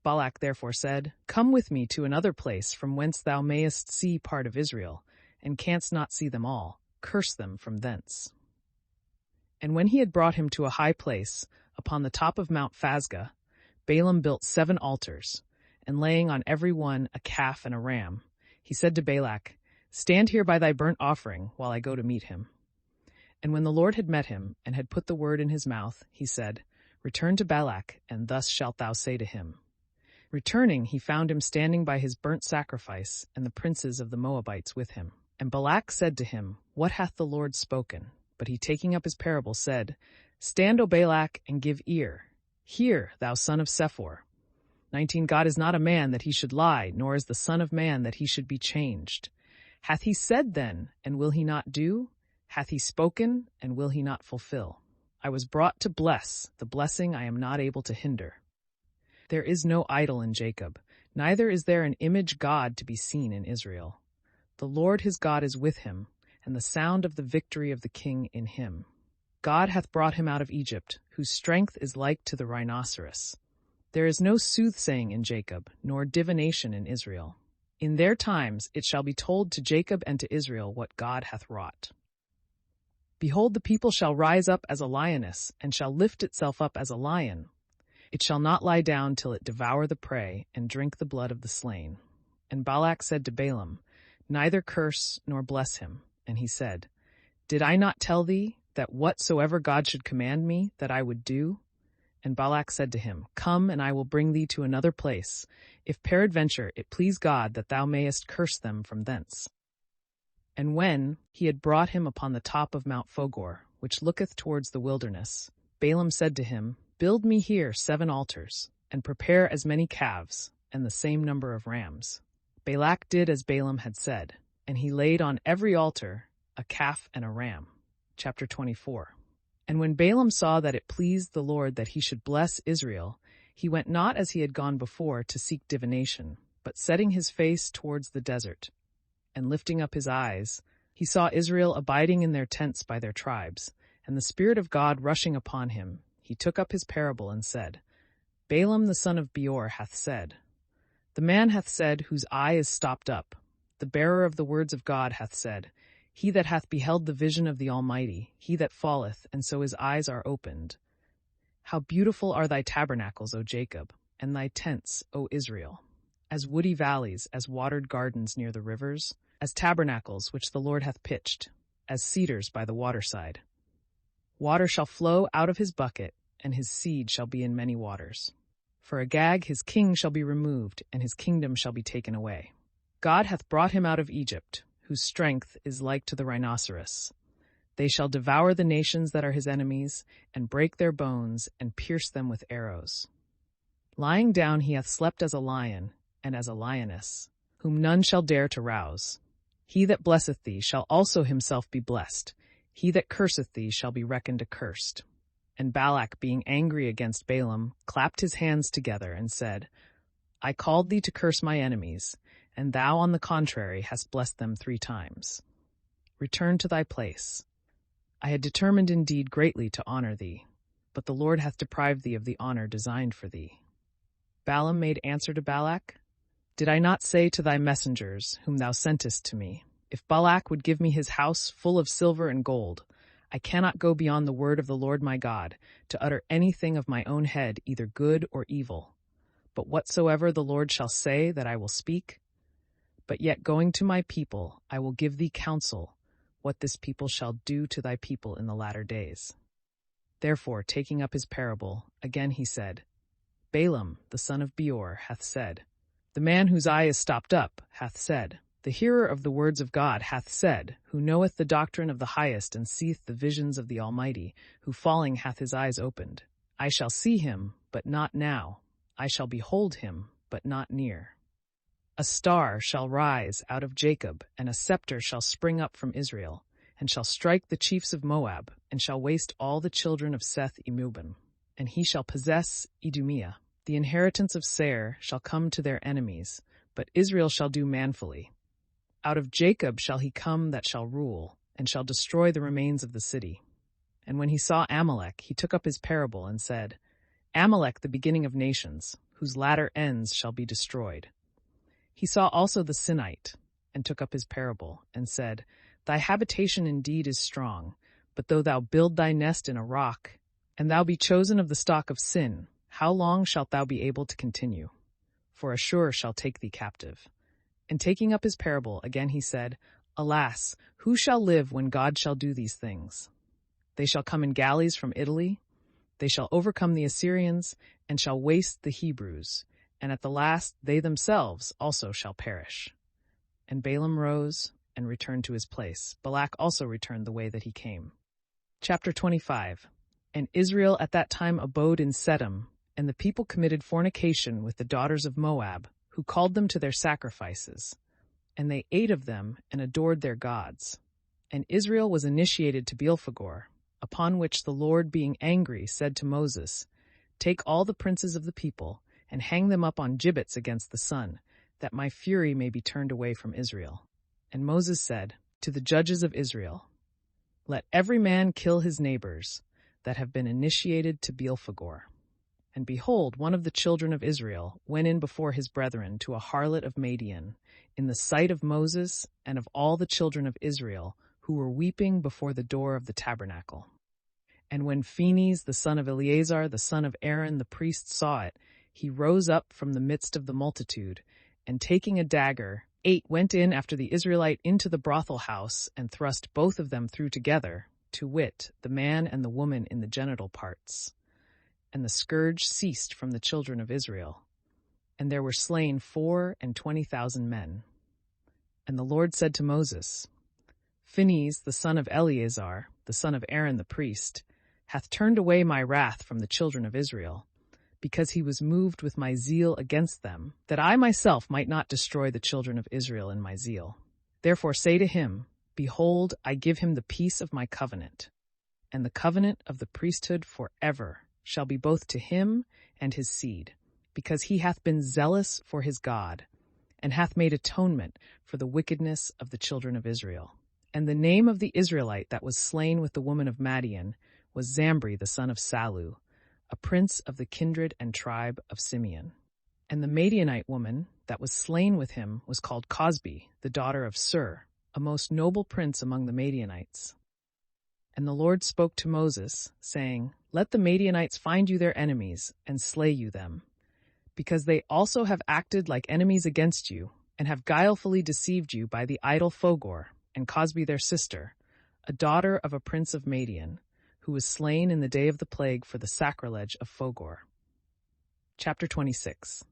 Balak therefore said, Come with me to another place from whence thou mayest see part of Israel, and canst not see them all. Curse them from thence. And when he had brought him to a high place, upon the top of Mount Phasga, Balaam built 7 altars, and laying on every one a calf and a ram, he said to Balak, Stand here by thy burnt offering, while I go to meet him. And when the Lord had met him, and had put the word in his mouth, he said, Return to Balak, and thus shalt thou say to him. Returning, he found him standing by his burnt sacrifice, and the princes of the Moabites with him. And Balak said to him, What hath the Lord spoken? But he, taking up his parable, said, Stand, O Balak, and give ear. Hear, thou son of Sephor. 19 God is not a man that he should lie, nor is the son of man that he should be changed. Hath he said then, and will he not do? Hath he spoken, and will he not fulfill? I was brought to bless, the blessing I am not able to hinder. There is no idol in Jacob, neither is there an image God to be seen in Israel. The Lord his God is with him, and the sound of the victory of the king in him. God hath brought him out of Egypt, whose strength is like to the rhinoceros. There is no soothsaying in Jacob, nor divination in Israel. In their times it shall be told to Jacob and to Israel what God hath wrought. Behold, the people shall rise up as a lioness, and shall lift itself up as a lion. It shall not lie down till it devour the prey, and drink the blood of the slain. And Balak said to Balaam, Neither curse nor bless him. And he said, Did I not tell thee that whatsoever God should command me, that I would do? And Balak said to him, Come, and I will bring thee to another place, if peradventure it please God that thou mayest curse them from thence. And when he had brought him upon the top of Mount Fogor, which looketh towards the wilderness, Balaam said to him, Build me here 7 altars, and prepare as many calves, and the same number of rams. Balak did as Balaam had said, and he laid on every altar a calf and a ram. Chapter 24. And when Balaam saw that it pleased the Lord that he should bless Israel, he went not as he had gone before to seek divination, but setting his face towards the desert, and lifting up his eyes, he saw Israel abiding in their tents by their tribes, and the Spirit of God rushing upon him. He took up his parable and said, Balaam the son of Beor hath said, The man hath said, whose eye is stopped up. The bearer of the words of God hath said, He that hath beheld the vision of the Almighty, he that falleth, and so his eyes are opened. How beautiful are thy tabernacles, O Jacob, and thy tents, O Israel, as woody valleys, as watered gardens near the rivers, as tabernacles which the Lord hath pitched, as cedars by the waterside. Water shall flow out of his bucket, and his seed shall be in many waters. For Agag his king shall be removed, and his kingdom shall be taken away. God hath brought him out of Egypt, whose strength is like to the rhinoceros. They shall devour the nations that are his enemies, and break their bones, and pierce them with arrows. Lying down he hath slept as a lion, and as a lioness, whom none shall dare to rouse. He that blesseth thee shall also himself be blessed. He that curseth thee shall be reckoned accursed. And Balak, being angry against Balaam, clapped his hands together, and said, I called thee to curse my enemies, and thou, on the contrary, hast blessed them 3 times. Return to thy place. I had determined indeed greatly to honor thee, but the Lord hath deprived thee of the honor designed for thee. Balaam made answer to Balak, Did I not say to thy messengers, whom thou sentest to me, If Balak would give me his house full of silver and gold, I cannot go beyond the word of the Lord my God, to utter anything of my own head, either good or evil. But whatsoever the Lord shall say, that I will speak. But yet going to my people, I will give thee counsel, what this people shall do to thy people in the latter days. Therefore, taking up his parable, again he said, Balaam, the son of Beor, hath said, The man whose eye is stopped up, hath said, The hearer of the words of God hath said, who knoweth the doctrine of the highest, and seeth the visions of the Almighty, who falling hath his eyes opened. I shall see him, but not now. I shall behold him, but not near. A star shall rise out of Jacob, and a scepter shall spring up from Israel, and shall strike the chiefs of Moab, and shall waste all the children of Seth Emubim. And he shall possess Idumea. The inheritance of Seir shall come to their enemies, but Israel shall do manfully. Out of Jacob shall he come that shall rule, and shall destroy the remains of the city. And when he saw Amalek, he took up his parable, and said, Amalek, the beginning of nations, whose latter ends shall be destroyed. He saw also the Sinite, and took up his parable, and said, Thy habitation indeed is strong, but though thou build thy nest in a rock, and thou be chosen of the stock of sin, how long shalt thou be able to continue? For Ashur shall take thee captive. And taking up his parable, again he said, Alas, who shall live when God shall do these things? They shall come in galleys from Italy, they shall overcome the Assyrians, and shall waste the Hebrews, and at the last they themselves also shall perish. And Balaam rose and returned to his place. Balak also returned the way that he came. Chapter 25. And Israel at that time abode in Sedom, and the people committed fornication with the daughters of Moab, who called them to their sacrifices. And they ate of them and adored their gods. And Israel was initiated to Beelphegor, upon which the Lord, being angry, said to Moses, Take all the princes of the people, and hang them up on gibbets against the sun, that my fury may be turned away from Israel. And Moses said to the judges of Israel, Let every man kill his neighbors that have been initiated to Beelphegor. And behold, one of the children of Israel went in before his brethren to a harlot of Madian, in the sight of Moses and of all the children of Israel, who were weeping before the door of the tabernacle. And when Phinehas, the son of Eleazar, the son of Aaron, the priest, saw it, he rose up from the midst of the multitude, and taking a dagger, went in after the Israelite into the brothel house, and thrust both of them through together, to wit, the man and the woman in the genital parts. and the scourge ceased from the children of Israel. And there were slain 24,000 men. And the Lord said to Moses, Phinehas, the son of Eleazar, the son of Aaron the priest, hath turned away my wrath from the children of Israel, because he was moved with my zeal against them, that I myself might not destroy the children of Israel in my zeal. Therefore say to him, Behold, I give him the peace of my covenant, and the covenant of the priesthood forever shall be both to him and his seed, because he hath been zealous for his God, and hath made atonement for the wickedness of the children of Israel. And the name of the Israelite that was slain with the woman of Madian was Zambri the son of Salu, a prince of the kindred and tribe of Simeon. And the Madianite woman that was slain with him was called Cosbi, the daughter of Sur, a most noble prince among the Madianites. And the Lord spoke to Moses, saying, Let the Madianites find you their enemies, and slay you them, because they also have acted like enemies against you, and have guilefully deceived you by the idol Fogor, and Cosbi their sister, a daughter of a prince of Madian, who was slain in the day of the plague for the sacrilege of Fogor. Chapter 26.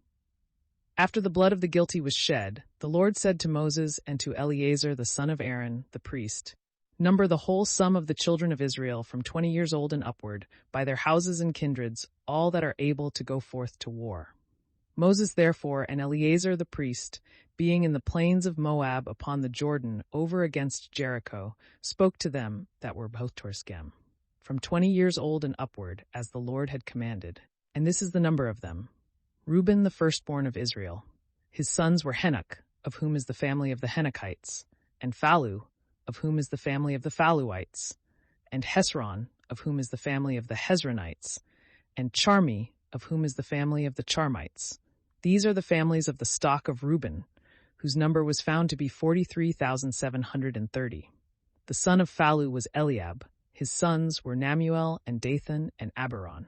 After the blood of the guilty was shed, the Lord said to Moses and to Eleazar the son of Aaron, the priest, Number the whole sum of the children of Israel from 20 years old and upward, by their houses and kindreds, all that are able to go forth to war. Moses therefore and Eleazar the priest, being in the plains of Moab upon the Jordan over against Jericho, spoke to them that were Botorsgem, from 20 years old and upward, as the Lord had commanded. And this is the number of them. Reuben the firstborn of Israel. His sons were Henoch, of whom is the family of the Henochites, and Phallu, of whom is the family of the Phalluites, and Hezron, of whom is the family of the Hezronites, and Charmi, of whom is the family of the Charmites. These are the families of the stock of Reuben, whose number was found to be 43,730. The son of Phallu was Eliab. His sons were Namuel and Dathan and Abiron.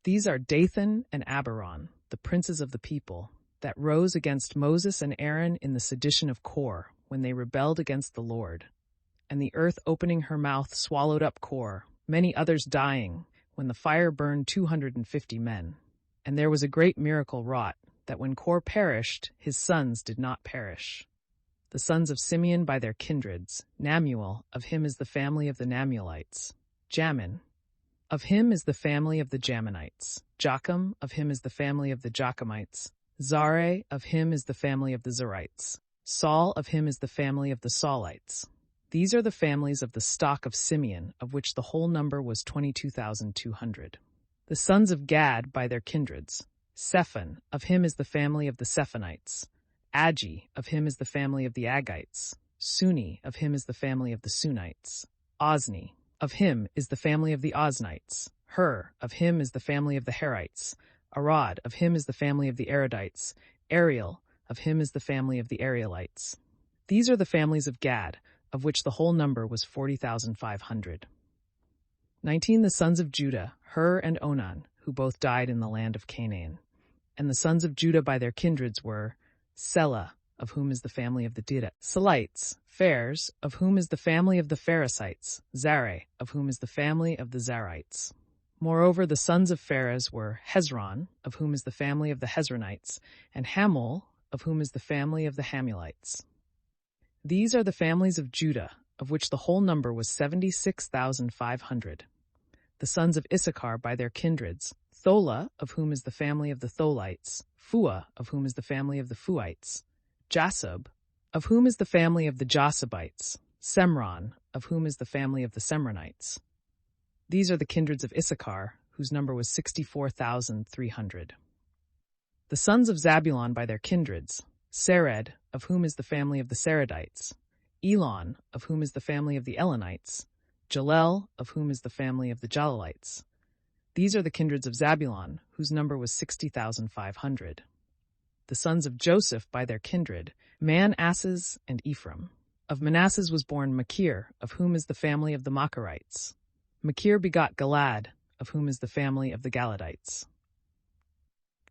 These are Dathan and Abiron, the princes of the people, that rose against Moses and Aaron in the sedition of Kor, when they rebelled against the Lord. And the earth opening her mouth swallowed up Kor, many others dying, when the fire burned 250 men. And there was a great miracle wrought, that when Kor perished, his sons did not perish. The sons of Simeon by their kindreds, Namuel, of him is the family of the Namuelites. Jamin, of him is the family of the Jaminites. Jocham, of him is the family of the Jochamites. Zare, of him is the family of the Zarites. Saul, of him is the family of the Saulites. These are the families of the stock of Simeon, of which the whole number was 22,200. The sons of Gad by their kindreds. Sephan, of him is the family of the Sephonites. Agi, of him is the family of the Agites. Suni, of him is the family of the Sunites. Ozni, of him is the family of the Oznites. Hur, of him is the family of the Herites. Arad, of him is the family of the Aradites. Ariel, of him is the family of the Arielites. These are the families of Gad, of which the whole number was 40,500. 19 The sons of Judah, Hur and Onan, who both died in the land of Canaan. And the sons of Judah by their kindreds were Selah, of whom is the family of the Selites, Phares, of whom is the family of the Pharesites, Zare, of whom is the family of the Zarites. Moreover, the sons of Phares were Hezron, of whom is the family of the Hezronites, and Hamul, of whom is the family of the Hamulites. These are the families of Judah, of which the whole number was 76,500. The sons of Issachar by their kindreds, Thola, of whom is the family of the Tholites, Phua, of whom is the family of the Phuites, Jasub, of whom is the family of the Josabites, Semron, of whom is the family of the Semronites. These are the kindreds of Issachar, whose number was 64,300. The sons of Zabulon by their kindreds, Sered, of whom is the family of the Seredites, Elon, of whom is the family of the Elonites, Jalel, of whom is the family of the Jalelites. These are the kindreds of Zabulon, whose number was 60,500. The sons of Joseph by their kindred, Manasses and Ephraim. Of Manasses was born Machir, of whom is the family of the Machirites. Machir begot Galad, of whom is the family of the Galadites.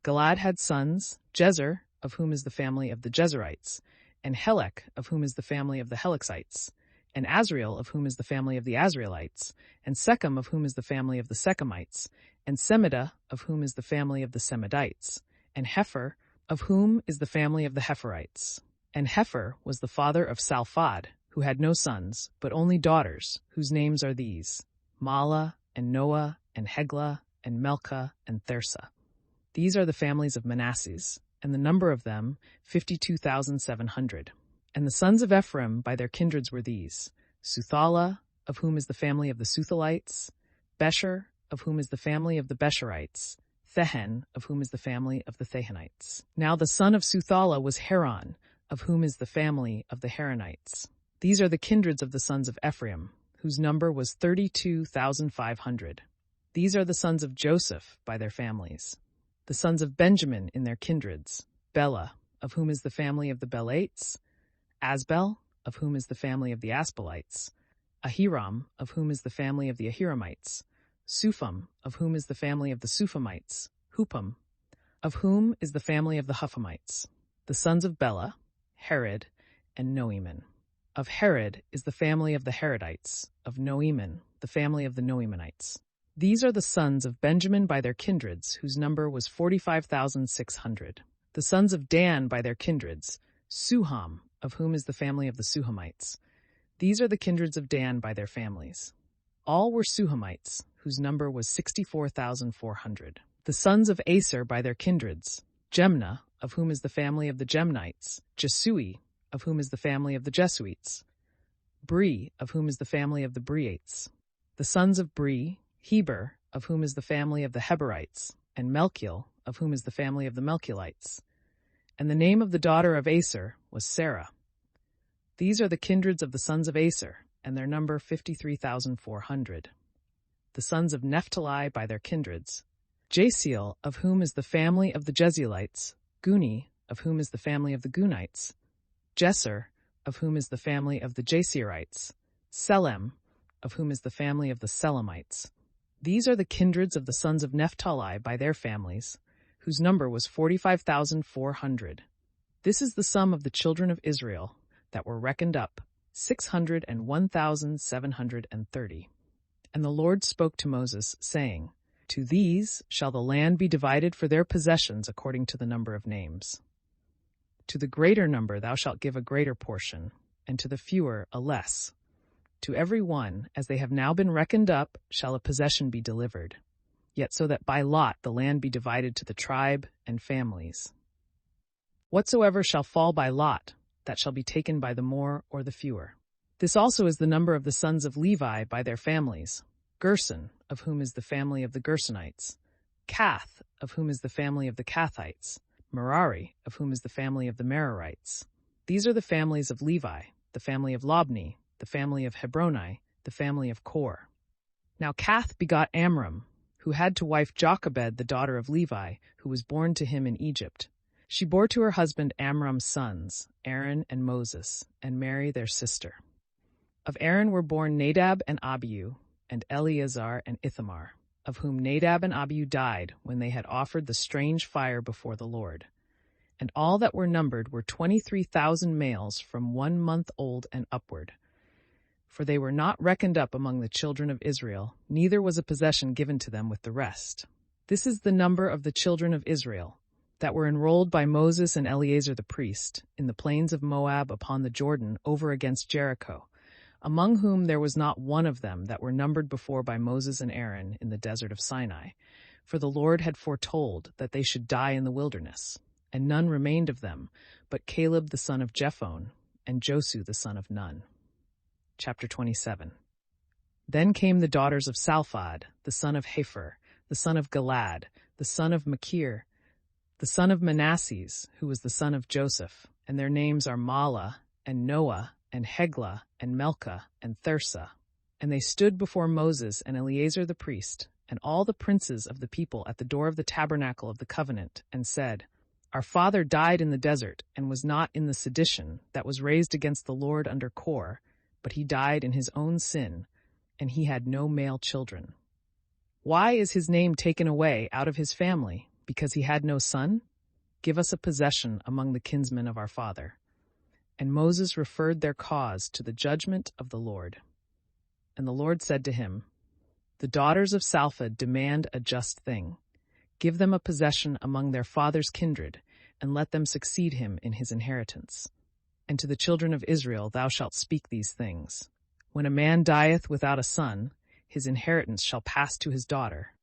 Galad had sons, Jezer, of whom is the family of the Jezerites, and Helek, of whom is the family of the Helexites, and Azriel, of whom is the family of the Azraelites, and Sechem, of whom is the family of the Sechemites, and Semida, of whom is the family of the Semidites, and Hepher, of whom is the family of the Hepherites. And Hepher was the father of Salphad, who had no sons, but only daughters, whose names are these: Mala, and Noah, and Heglah, and Melcha, and Thersa. These are the families of Manasseh, and the number of them 52,700. And the sons of Ephraim by their kindreds were these: Suthala, of whom is the family of the Suthalites, Besher, of whom is the family of the Besherites, Thehen, of whom is the family of the Thehenites. Now the son of Suthala was Haran, of whom is the family of the Haranites. These are the kindreds of the sons of Ephraim, whose number was 32,500. These are the sons of Joseph by their families. The sons of Benjamin in their kindreds: Bela, of whom is the family of the Belites, Asbel, of whom is the family of the Asbelites, Ahiram, of whom is the family of the Ahiramites, Supham, of whom is the family of the Suphamites, Hupam, of whom is the family of the Huphamites. The sons of Bela, Herod, and Noeman. Of Herod is the family of the Herodites, of Noeman, the family of the Noemanites. These are the sons of Benjamin by their kindreds, whose number was 45,600. The sons of Dan by their kindreds: Suham, of whom is the family of the Suhamites. These are the kindreds of Dan by their families. All were Suhamites, whose number was 64,400. The sons of Aser by their kindreds: Jemna, of whom is the family of the Gemnites, Jesui, of whom is the family of the Jesuites, Bri, of whom is the family of the Briates. The sons of Bri: Heber, of whom is the family of the Heberites, and Melchiel, of whom is the family of the Melchielites. And the name of the daughter of Aser was Sarah. These are the kindreds of the sons of Aser, and their number 53,400. The sons of Naphtali by their kindreds: Jasiel, of whom is the family of the Jezielites, Guni, of whom is the family of the Gunites, Jesser, of whom is the family of the Jaserites, Selem, of whom is the family of the Selemites. These are the kindreds of the sons of Naphtali by their families, whose number was 45,400. This is the sum of the children of Israel that were reckoned up, 601,730. And the Lord spoke to Moses, saying, To these shall the land be divided for their possessions according to the number of names. To the greater number thou shalt give a greater portion, and to the fewer a less. To every one, as they have now been reckoned up, shall a possession be delivered, yet so that by lot the land be divided to the tribe and families. Whatsoever shall fall by lot, that shall be taken by the more or the fewer. This also is the number of the sons of Levi by their families: Gerson, of whom is the family of the Gersonites, Kath, of whom is the family of the Kathites, Merari, of whom is the family of the Merarites. These are the families of Levi, the family of Lobni, the family of Hebroni, the family of Kor. Now Kath begot Amram, who had to wife Jochebed the daughter of Levi, who was born to him in Egypt. She bore to her husband Amram's sons, Aaron and Moses, and Mary their sister. Of Aaron were born Nadab and Abihu, and Eleazar and Ithamar, of whom Nadab and Abihu died when they had offered the strange fire before the Lord. And all that were numbered were 23,000 males from 1 month old and upward. For they were not reckoned up among the children of Israel, neither was a possession given to them with the rest. This is the number of the children of Israel, that were enrolled by Moses and Eleazar the priest, in the plains of Moab upon the Jordan over against Jericho, among whom there was not one of them that were numbered before by Moses and Aaron in the desert of Sinai. For the Lord had foretold that they should die in the wilderness, and none remained of them, but Caleb the son of Jephunneh, and Josu the son of Nun. Chapter 27. Then came the daughters of Salphad, the son of Hepher, the son of Galad, the son of Machir, the son of Manasseh, who was the son of Joseph, and their names are Mala, and Noah, and Heglah, and Melcha, and Thersa. And they stood before Moses and Eleazar the priest, and all the princes of the people at the door of the tabernacle of the covenant, and said, Our father died in the desert, and was not in the sedition that was raised against the Lord under Kor, but he died in his own sin, and he had no male children. Why is his name taken away out of his family, because he had no son? Give us a possession among the kinsmen of our father. And Moses referred their cause to the judgment of the Lord. And the Lord said to him, The The daughters of Salpha demand a just thing. Give them a possession among their father's kindred, and let them succeed him in his inheritance. And to the children of Israel thou shalt speak these things. When a man dieth without a son, his inheritance shall pass to his daughter.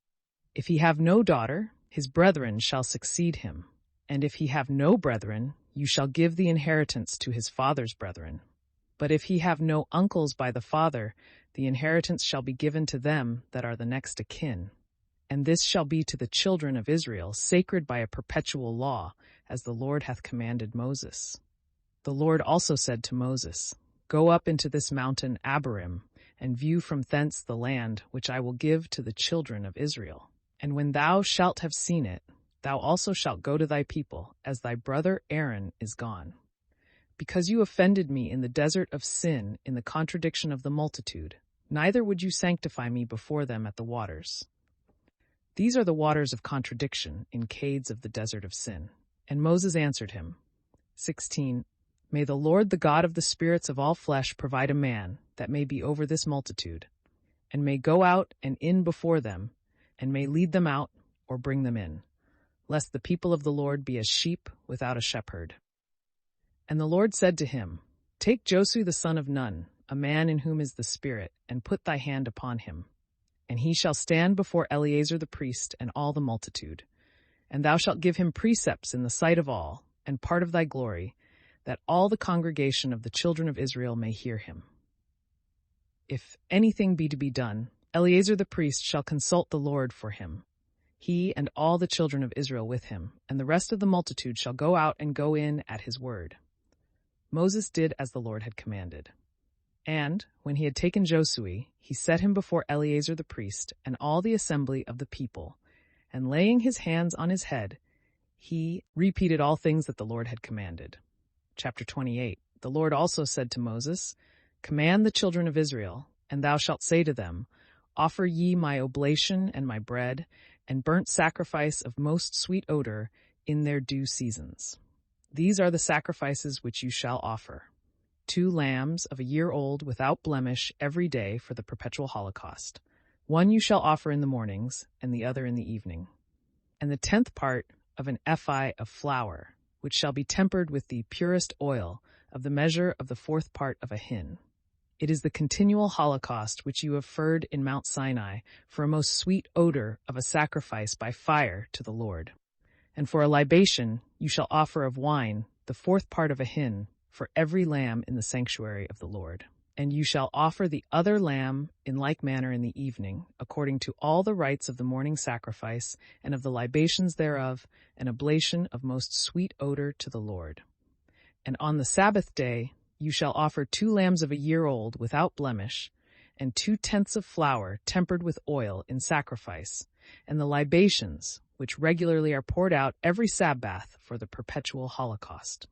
If he have no daughter, his brethren shall succeed him. And if he have no brethren, you shall give the inheritance to his father's brethren. But if he have no uncles by the father, the inheritance shall be given to them that are the next of kin. And this shall be to the children of Israel sacred by a perpetual law, as the Lord hath commanded Moses. The Lord also said to Moses, Go up into this mountain Abarim, and view from thence the land which I will give to the children of Israel. And when thou shalt have seen it, thou also shalt go to thy people, as thy brother Aaron is gone. Because you offended me in the desert of Sin, in the contradiction of the multitude, neither would you sanctify me before them at the waters. These are the waters of contradiction in cades of the desert of Sin. And Moses answered him, 16. May the Lord, the God of the spirits of all flesh, provide a man that may be over this multitude, and may go out and in before them, and may lead them out or bring them in, lest the people of the Lord be as sheep without a shepherd. And the Lord said to him, Take Joshua the son of Nun, a man in whom is the Spirit, and put thy hand upon him. And he shall stand before Eleazar the priest and all the multitude. And thou shalt give him precepts in the sight of all, and part of thy glory, that all the congregation of the children of Israel may hear him. If anything be to be done, Eleazar the priest shall consult the Lord for him, he and all the children of Israel with him, and the rest of the multitude shall go out and go in at his word. Moses did as the Lord had commanded. And, when he had taken Joshua, he set him before Eleazar the priest and all the assembly of the people, and laying his hands on his head, he repeated all things that the Lord had commanded. Chapter 28. The Lord also said to Moses, Command the children of Israel, and thou shalt say to them, Offer ye my oblation and my bread, and burnt sacrifice of most sweet odor in their due seasons. These are the sacrifices which you shall offer: 2 lambs of a year old without blemish every day for the perpetual holocaust. 1 you shall offer in the mornings, and the other in the evening. And the 10th part of an ephah of flour, which shall be tempered with the purest oil, of the measure of the 4th part of a hin. It is the continual holocaust which you have offered in Mount Sinai for a most sweet odor of a sacrifice by fire to the Lord. And for a libation you shall offer of wine the 4th part of a hin for every lamb in the sanctuary of the Lord. And you shall offer the other lamb in like manner in the evening, according to all the rites of the morning sacrifice, and of the libations thereof, an oblation of most sweet odor to the Lord. And on the Sabbath day you shall offer 2 lambs of a year old without blemish, and 2 tenths of flour tempered with oil in sacrifice, and the libations, which regularly are poured out every Sabbath for the perpetual holocaust.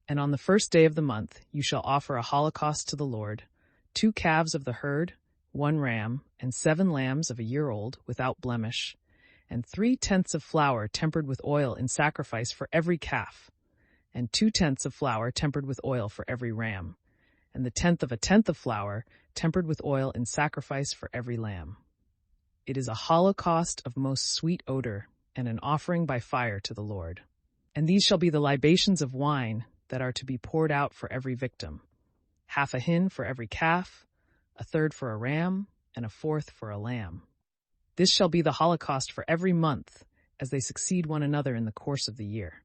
And on the 1st day of the month you shall offer a holocaust to the Lord: 2 calves of the herd, 1 ram, and 7 lambs of a year old without blemish, and 3 tenths of flour tempered with oil in sacrifice for every calf, and 2 tenths of flour tempered with oil for every ram, and the 10th of flour tempered with oil in sacrifice for every lamb. It is a holocaust of most sweet odor, and an offering by fire to the Lord. And these shall be the libations of wine that are to be poured out for every victim: 1/2 a hin for every calf, 1/3 for a ram, and 1/4 for a lamb. This shall be the holocaust for every month, as they succeed one another in the course of the year.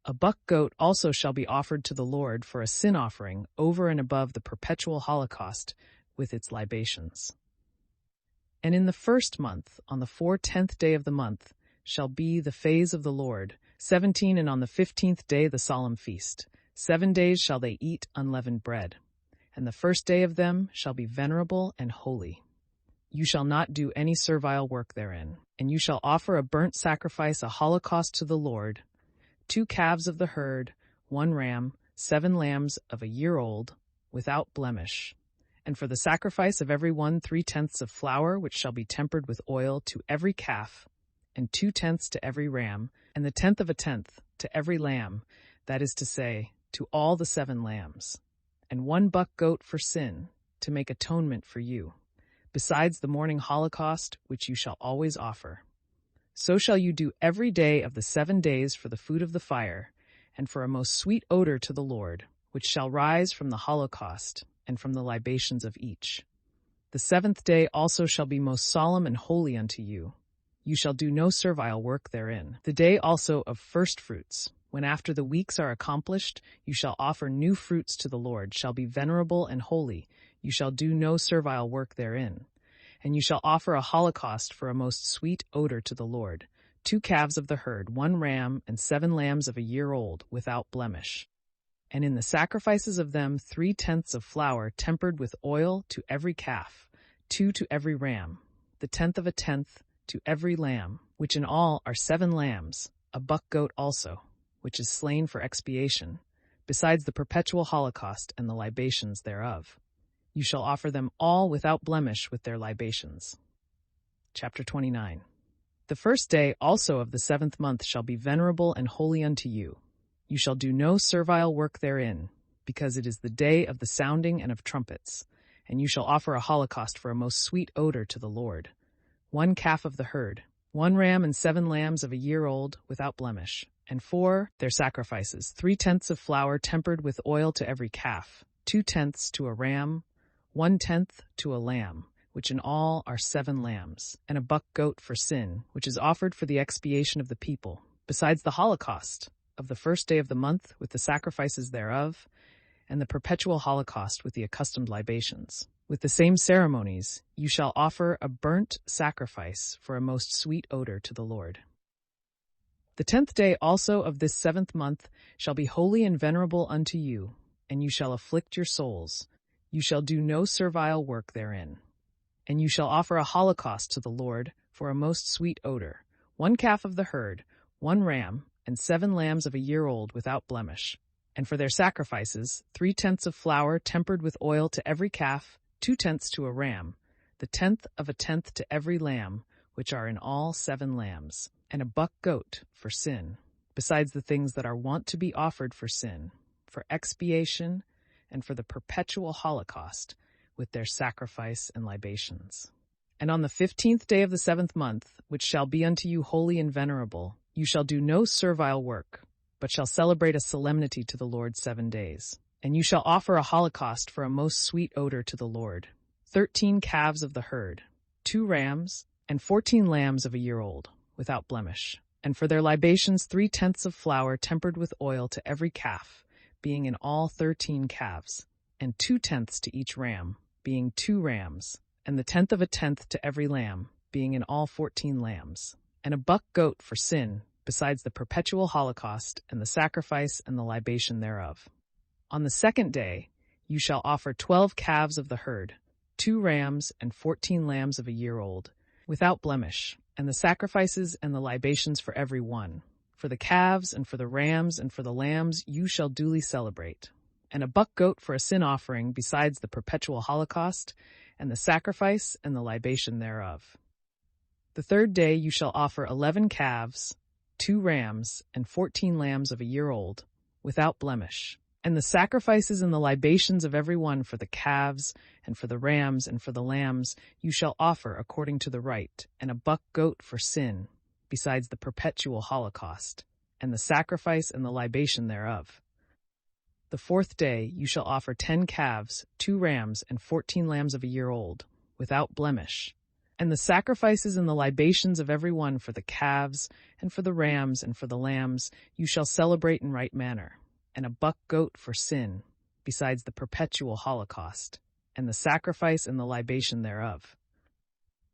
A buck goat also shall be offered to the Lord for a sin offering over and above the perpetual holocaust with its libations. And in the 1st month, on the 4/10th day of the month, shall be the phase of the Lord, 17, and on the 15th day the solemn feast. 7 days shall they eat unleavened bread, and the 1st day of them shall be venerable and holy. You shall not do any servile work therein, and you shall offer a burnt sacrifice, a holocaust to the Lord: 2 calves of the herd, 1 ram, 7 lambs of a year old, without blemish. And for the sacrifice of every one 3 tenths of flour, which shall be tempered with oil, to every calf, and 2 tenths to every ram, and the 10th of a tenth to every lamb, that is to say, to all the 7 lambs, and 1 buck goat for sin, to make atonement for you. besides the morning holocaust, which you shall always offer. So shall you do every day of the 7 days for the food of the fire, and for a most sweet odor to the Lord, which shall rise from the holocaust, and from the libations of each. The 7th day also shall be most solemn and holy unto you. You shall do no servile work therein. The day also of firstfruits, when after the weeks are accomplished, you shall offer new fruits to the Lord, shall be venerable and holy. You shall do no servile work therein. And you shall offer a holocaust for a most sweet odor to the Lord, 2 calves of the herd, 1 ram, and 7 lambs of a year old, without blemish. And in the sacrifices of them 3/10 of flour tempered with oil to every calf, 2 to every ram, the 10th of a tenth to every lamb, which in all are 7 lambs, a buck goat also, which is slain for expiation, besides the perpetual holocaust and the libations thereof. You shall offer them all without blemish with their libations. Chapter 29. The first day also of the 7th month shall be venerable and holy unto you. You shall do no servile work therein, because it is the day of the sounding and of trumpets, and you shall offer a holocaust for a most sweet odor to the Lord. 1 calf of the herd, 1 ram and 7 lambs of a year old, without blemish, and for their sacrifices 3/10 of flour tempered with oil to every calf, 2/10 to a ram, 1/10 to a lamb, which in all are 7 lambs, and a buck goat for sin, which is offered for the expiation of the people, besides the holocaust of the first day of the month with the sacrifices thereof, and the perpetual holocaust with the accustomed libations. With the same ceremonies, you shall offer a burnt sacrifice for a most sweet odor to the Lord. The 10th day also of this 7th month shall be holy and venerable unto you, and you shall afflict your souls. You shall do no servile work therein. And you shall offer a holocaust to the Lord for a most sweet odor, 1 calf of the herd, 1 ram, and 7 lambs of a year old without blemish. And for their sacrifices 3/10 of flour tempered with oil to every calf, 2/10 to a ram, the 10th of a tenth to every lamb, which are in all 7 lambs, and a buck goat for sin, besides the things that are wont to be offered for sin, for expiation, and for the perpetual holocaust, with their sacrifice and libations. And on the 15th day of the 7th month, which shall be unto you holy and venerable, you shall do no servile work, but shall celebrate a solemnity to the Lord 7 days. And you shall offer a holocaust for a most sweet odor to the Lord, 13 calves of the herd, 2 rams, and 14 lambs of a year old, without blemish. And for their libations 3/10 of flour tempered with oil to every calf, being in all 13 calves, and 2/10 to each ram, being 2 rams, and the 10th of a tenth to every lamb, being in all 14 lambs, and a buck goat for sin, besides the perpetual holocaust and the sacrifice and the libation thereof. On the 2nd day you shall offer 12 calves of the herd, 2 rams, and 14 lambs of a year old, without blemish, and the sacrifices and the libations for every one. For the calves and for the rams and for the lambs you shall duly celebrate, and a buck goat for a sin offering besides the perpetual holocaust, and the sacrifice and the libation thereof. The 3rd day you shall offer 11 calves, 2 rams, and 14 lambs of a year old, without blemish, and the sacrifices and the libations of every one for the calves, and for the rams, and for the lambs, you shall offer according to the rite, and a buck goat for sin, besides the perpetual holocaust, and the sacrifice and the libation thereof. The 4th day you shall offer 10 calves, 2 rams, and 14 lambs of a year old, without blemish, and the sacrifices and the libations of every one for the calves, and for the rams, and for the lambs, you shall celebrate in right manner, and a buck goat for sin, besides the perpetual holocaust, and the sacrifice and the libation thereof.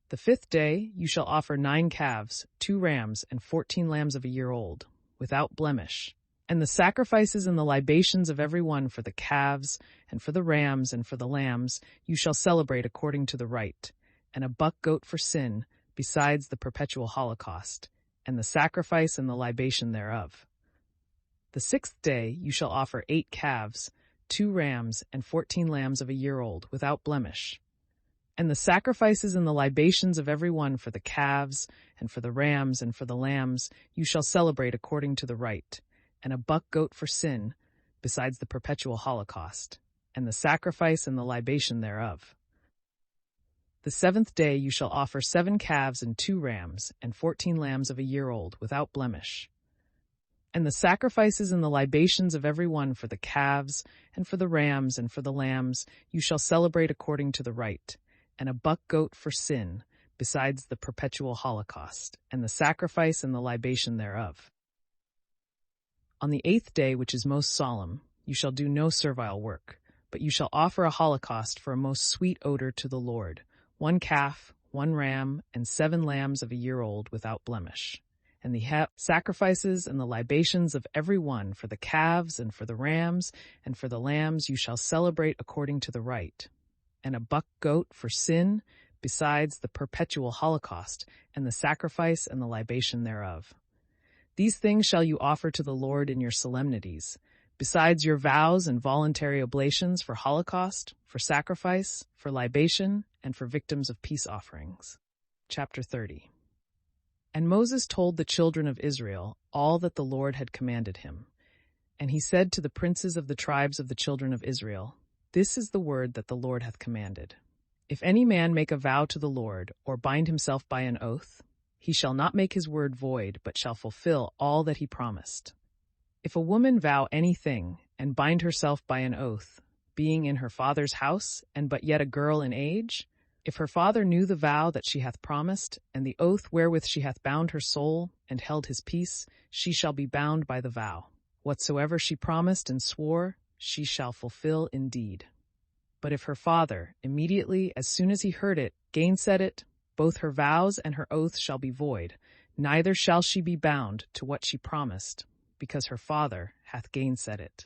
The 5th day you shall offer 9 calves, 2 rams, and 14 lambs of a year old, without blemish, and the sacrifices and the libations of every one for the calves, and for the rams, and for the lambs, you shall celebrate according to the rite, and a buck goat for sin, besides the perpetual holocaust, and the sacrifice and the libation thereof. The 6th day you shall offer 8 calves, 2 rams, and 14 lambs of a year old, without blemish, and the sacrifices and the libations of every one for the calves, and for the rams, and for the lambs, you shall celebrate according to the rite, and a buck goat for sin, besides the perpetual holocaust, and the sacrifice and the libation thereof. The 7th day you shall offer 7 calves and 2 rams, and 14 lambs of a year old, without blemish. And the sacrifices and the libations of every one for the calves, and for the rams, and for the lambs, you shall celebrate according to the rite, and a buck goat for sin, besides the perpetual holocaust, and the sacrifice and the libation thereof. On the 8th day, which is most solemn, you shall do no servile work, but you shall offer a holocaust for a most sweet odor to the Lord, 1 calf, 1 ram, and 7 lambs of a year old, without blemish. And the sacrifices and the libations of every one for the calves and for the rams and for the lambs you shall celebrate according to the rite, and a buck goat for sin, besides the perpetual holocaust, and the sacrifice and the libation thereof. These things shall you offer to the Lord in your solemnities, besides your vows and voluntary oblations for holocaust, for sacrifice, for libation, and for victims of peace offerings. Chapter 30. And Moses told the children of Israel all that the Lord had commanded him. And he said to the princes of the tribes of the children of Israel, This is the word that the Lord hath commanded. If any man make a vow to the Lord, or bind himself by an oath, he shall not make his word void, but shall fulfill all that he promised. If a woman vow anything, and bind herself by an oath, being in her father's house, and but yet a girl in age, if her father knew the vow that she hath promised, and the oath wherewith she hath bound her soul, and held his peace, she shall be bound by the vow. Whatsoever she promised and swore, she shall fulfill indeed. But if her father, immediately as soon as he heard it, gainsaid it, both her vows and her oaths shall be void, neither shall she be bound to what she promised, because her father hath gainsaid it.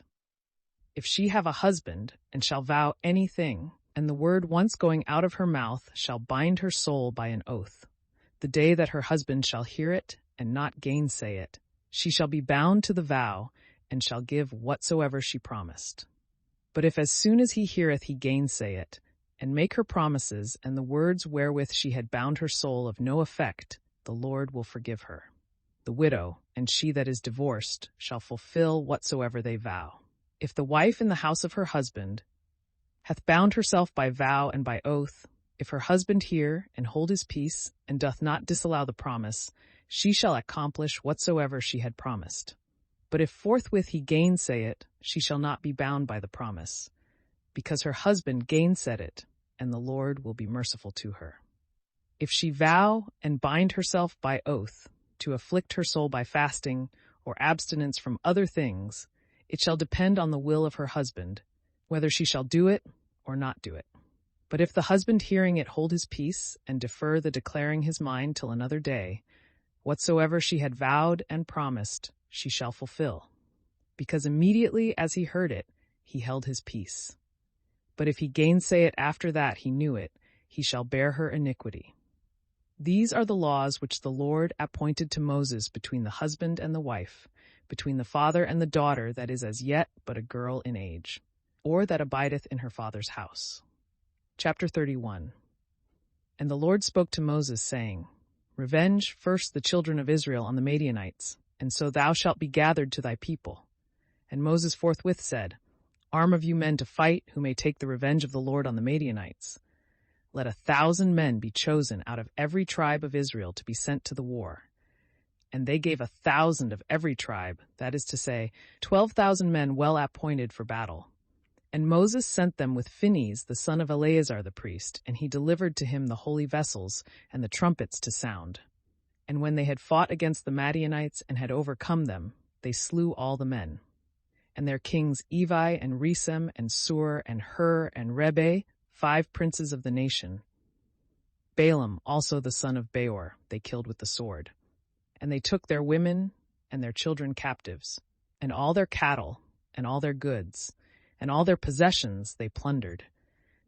If she have a husband, and shall vow anything, and the word once going out of her mouth shall bind her soul by an oath, the day that her husband shall hear it, and not gainsay it, she shall be bound to the vow, and shall give whatsoever she promised. But if as soon as he heareth he gainsay it, and make her promises, and the words wherewith she had bound her soul of no effect, the Lord will forgive her. The widow, and she that is divorced, shall fulfill whatsoever they vow. If the wife in the house of her husband hath bound herself by vow and by oath, if her husband hear, and hold his peace, and doth not disallow the promise, she shall accomplish whatsoever she had promised. But if forthwith he gainsay it, she shall not be bound by the promise, because her husband gainsaid it, and the Lord will be merciful to her. If she vow and bind herself by oath, to afflict her soul by fasting, or abstinence from other things, it shall depend on the will of her husband, whether she shall do it or not do it. But if the husband hearing it hold his peace, and defer the declaring his mind till another day, whatsoever she had vowed and promised, she shall fulfill. Because immediately as he heard it, he held his peace. But if he gainsay it after that he knew it, he shall bear her iniquity. These are the laws which the Lord appointed to Moses between the husband and the wife, between the father and the daughter that is as yet but a girl in age, or that abideth in her father's house. Chapter 31. And the Lord spoke to Moses, saying, Revenge first the children of Israel on the Midianites, and so thou shalt be gathered to thy people. And Moses forthwith said, Arm of you men to fight, who may take the revenge of the Lord on the Midianites. Let 1,000 men be chosen out of every tribe of Israel to be sent to the war. And they gave 1,000 of every tribe, that is to say, 12,000 men well appointed for battle. And Moses sent them with Phinehas the son of Eleazar the priest, and he delivered to him the holy vessels and the trumpets to sound. And when they had fought against the Midianites and had overcome them, they slew all the men. And their kings Evi and Resem and Sur and Hur and Rebe, 5 princes of the nation. Balaam also the son of Beor they killed with the sword. And they took their women and their children captives, and all their cattle and all their goods, and all their possessions they plundered.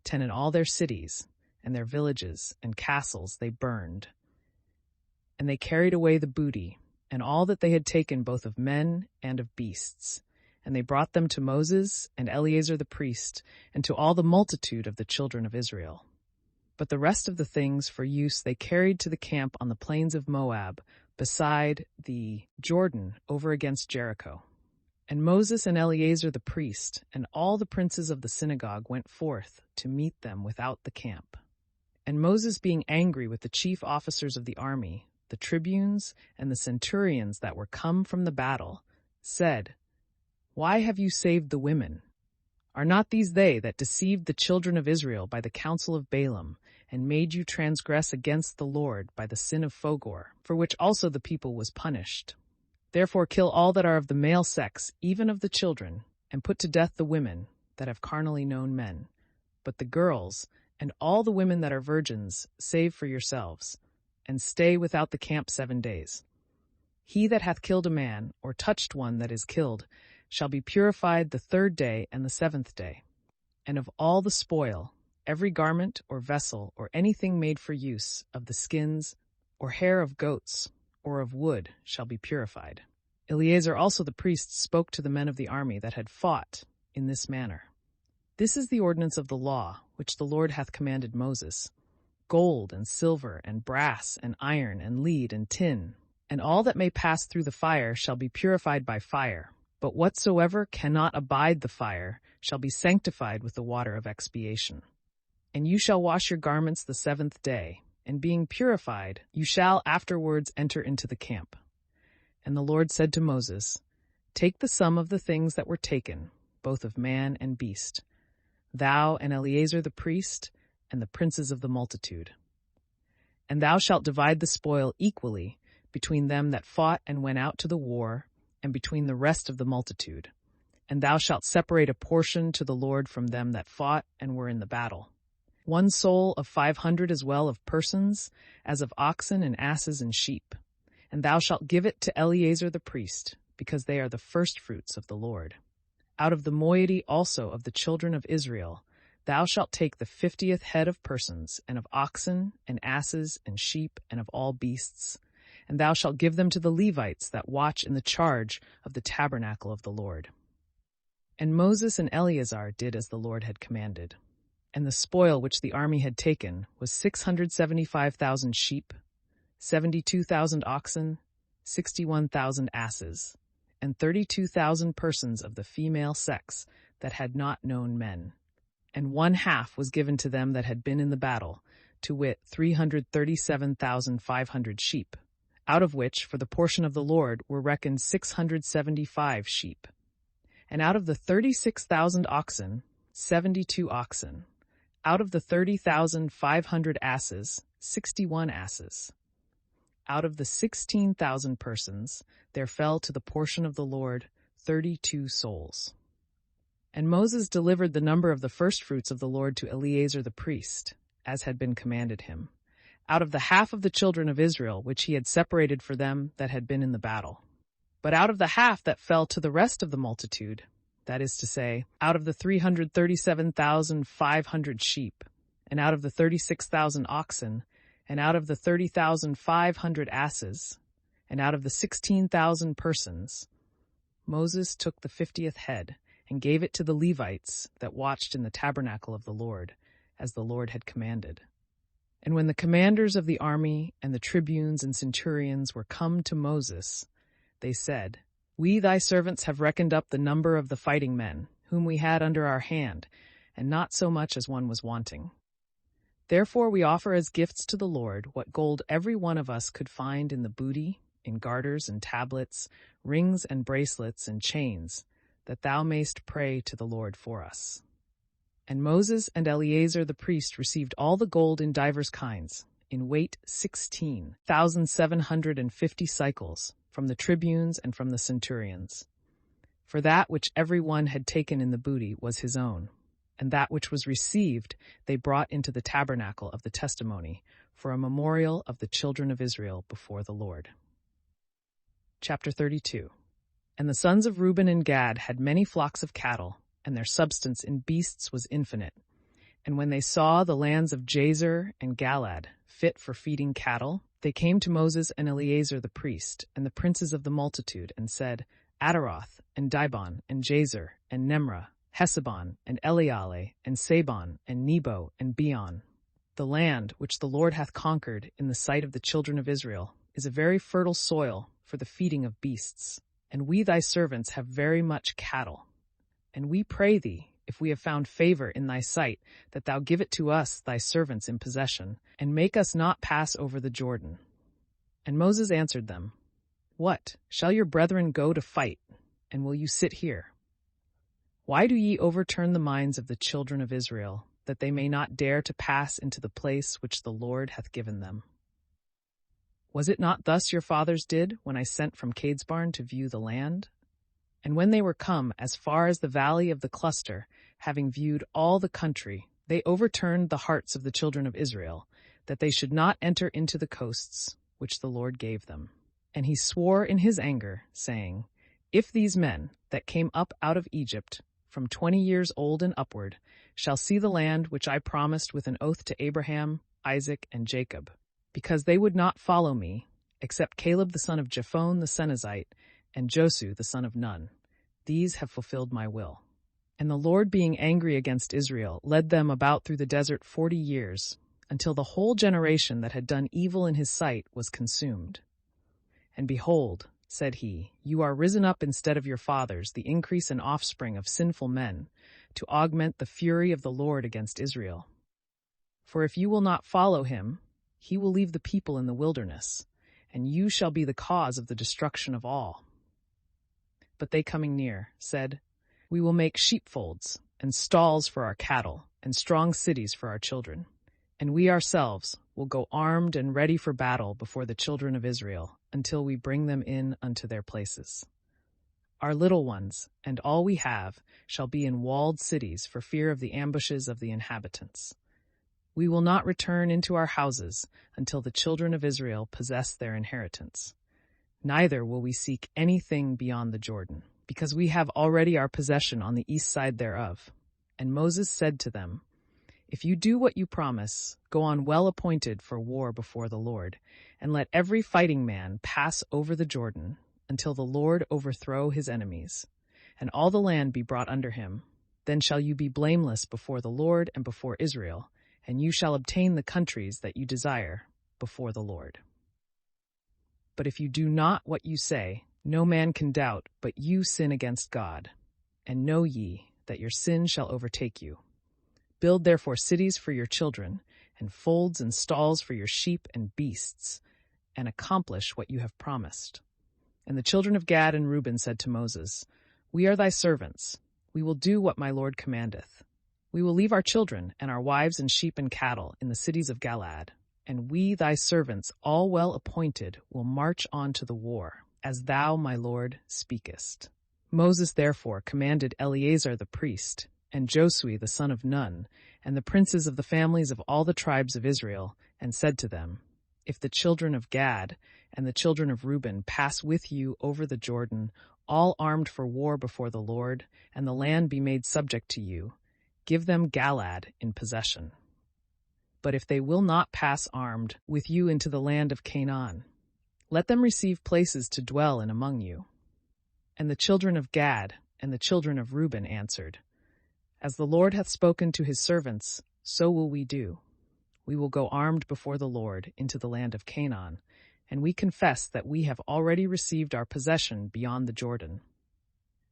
10 in all their cities, and their villages and castles they burned. And they carried away the booty, and all that they had taken both of men and of beasts. And they brought them to Moses and Eleazar the priest, and to all the multitude of the children of Israel. But the rest of the things for use they carried to the camp on the plains of Moab, beside the Jordan, over against Jericho. And Moses and Eleazar the priest, and all the princes of the synagogue went forth to meet them without the camp. And Moses, being angry with the chief officers of the army, the tribunes, and the centurions that were come from the battle, said, Why have you saved the women? Are not these they that deceived the children of Israel by the counsel of Balaam, and made you transgress against the Lord by the sin of Fogor, for which also the people was punished? Therefore kill all that are of the male sex, even of the children, and put to death the women that have carnally known men. But the girls, and all the women that are virgins, save for yourselves, and stay without the camp 7 days. He that hath killed a man, or touched one that is killed, shall be purified the 3rd day and the 7th day. And of all the spoil, every garment or vessel or anything made for use, of the skins, or hair of goats, or of wood, shall be purified. Eleazar also the priest spoke to the men of the army that had fought in this manner. This is the ordinance of the law, which the Lord hath commanded Moses. Gold and silver and brass and iron and lead and tin, and all that may pass through the fire shall be purified by fire. But whatsoever cannot abide the fire shall be sanctified with the water of expiation. And you shall wash your garments the 7th day, and being purified, you shall afterwards enter into the camp. And the Lord said to Moses, Take the sum of the things that were taken, both of man and beast, thou and Eleazar the priest, and the princes of the multitude. And thou shalt divide the spoil equally between them that fought and went out to the war, and between the rest of the multitude. And thou shalt separate a portion to the Lord from them that fought and were in the battle. 1 soul of 500 as well of persons, as of oxen and asses and sheep. And thou shalt give it to Eleazar the priest, because they are the firstfruits of the Lord. Out of the moiety also of the children of Israel, thou shalt take the 50th head of persons, and of oxen, and asses, and sheep, and of all beasts, and thou shalt give them to the Levites that watch in the charge of the tabernacle of the Lord. And Moses and Eleazar did as the Lord had commanded. And the spoil which the army had taken was 675,000 sheep, 72,000 oxen, 61,000 asses, and 32,000 persons of the female sex that had not known men. And 1/2 was given to them that had been in the battle, to wit, 337,500 sheep, out of which for the portion of the Lord were reckoned 675 sheep. And out of the 36,000 oxen, 72 oxen. Out of the 30,500 asses, 61 asses. Out of the 16,000 persons, there fell to the portion of the Lord 32 souls. And Moses delivered the number of the firstfruits of the Lord to Eleazar the priest, as had been commanded him, out of the half of the children of Israel which he had separated for them that had been in the battle. But out of the half that fell to the rest of the multitude, that is to say, out of the 337,500 sheep, and out of the 36,000 oxen, and out of the 30,500 asses, and out of the 16,000 persons, Moses took the 50th head, and gave it to the Levites that watched in the tabernacle of the Lord, as the Lord had commanded. And when the commanders of the army and the tribunes and centurions were come to Moses, they said, We thy servants have reckoned up the number of the fighting men, whom we had under our hand, and not so much as one was wanting. Therefore we offer as gifts to the Lord what gold every one of us could find in the booty, in garters and tablets, rings and bracelets and chains, that thou mayst pray to the Lord for us. And Moses and Eleazar the priest received all the gold in divers kinds, in weight 16,750 cycles, from the tribunes and from the centurions. For that which every one had taken in the booty was his own, and that which was received they brought into the tabernacle of the testimony, for a memorial of the children of Israel before the Lord. Chapter 32. And the sons of Reuben and Gad had many flocks of cattle, and their substance in beasts was infinite. And when they saw the lands of Jazer and Galad fit for feeding cattle, they came to Moses and Eleazar the priest, and the princes of the multitude, and said, Adaroth, and Dibon, and Jazer, and Nemrah, Hesebon, and Eleale, and Sabon, and Nebo, and Beon. The land which the Lord hath conquered in the sight of the children of Israel is a very fertile soil for the feeding of beasts. And we thy servants have very much cattle. And we pray thee, if we have found favor in thy sight, that thou give it to us, thy servants, in possession, and make us not pass over the Jordan. And Moses answered them, What, shall your brethren go to fight, and will you sit here? Why do ye overturn the minds of the children of Israel, that they may not dare to pass into the place which the Lord hath given them? Was it not thus your fathers did, when I sent from Cadesbarn to view the land? And when they were come as far as the valley of the cluster, having viewed all the country, they overturned the hearts of the children of Israel, that they should not enter into the coasts which the Lord gave them. And he swore in his anger, saying, If these men that came up out of Egypt, from 20 years old and upward, shall see the land which I promised with an oath to Abraham, Isaac, and Jacob, because they would not follow me, except Caleb the son of Jephunneh the Kenizzite, and Joshua the son of Nun. These have fulfilled my will. And the Lord, being angry against Israel, led them about through the desert 40 years, until the whole generation that had done evil in his sight was consumed. And behold, said he, you are risen up instead of your fathers, the increase and offspring of sinful men, to augment the fury of the Lord against Israel. For if you will not follow him, he will leave the people in the wilderness, and you shall be the cause of the destruction of all. But they coming near said, We will make sheepfolds, and stalls for our cattle, and strong cities for our children. And we ourselves will go armed and ready for battle before the children of Israel, until we bring them in unto their places. Our little ones, and all we have, shall be in walled cities for fear of the ambushes of the inhabitants. We will not return into our houses until the children of Israel possess their inheritance. Neither will we seek anything beyond the Jordan, because we have already our possession on the east side thereof. And Moses said to them, If you do what you promise, go on well appointed for war before the Lord, and let every fighting man pass over the Jordan, until the Lord overthrow his enemies, and all the land be brought under him. Then shall you be blameless before the Lord and before Israel, and you shall obtain the countries that you desire before the Lord. But if you do not what you say, no man can doubt, but you sin against God. And know ye that your sin shall overtake you. Build therefore cities for your children, and folds and stalls for your sheep and beasts, and accomplish what you have promised. And the children of Gad and Reuben said to Moses, We are thy servants. We will do what my Lord commandeth. We will leave our children and our wives and sheep and cattle in the cities of Galaad. And we, thy servants, all well appointed, will march on to the war, as thou, my Lord, speakest. Moses therefore commanded Eleazar the priest, and Joshua the son of Nun, and the princes of the families of all the tribes of Israel, and said to them, If the children of Gad and the children of Reuben pass with you over the Jordan, all armed for war before the Lord, and the land be made subject to you, give them Galaad in possession. But if they will not pass armed with you into the land of Canaan, let them receive places to dwell in among you. And the children of Gad and the children of Reuben answered, As the Lord hath spoken to his servants, so will we do. We will go armed before the Lord into the land of Canaan, and we confess that we have already received our possession beyond the Jordan.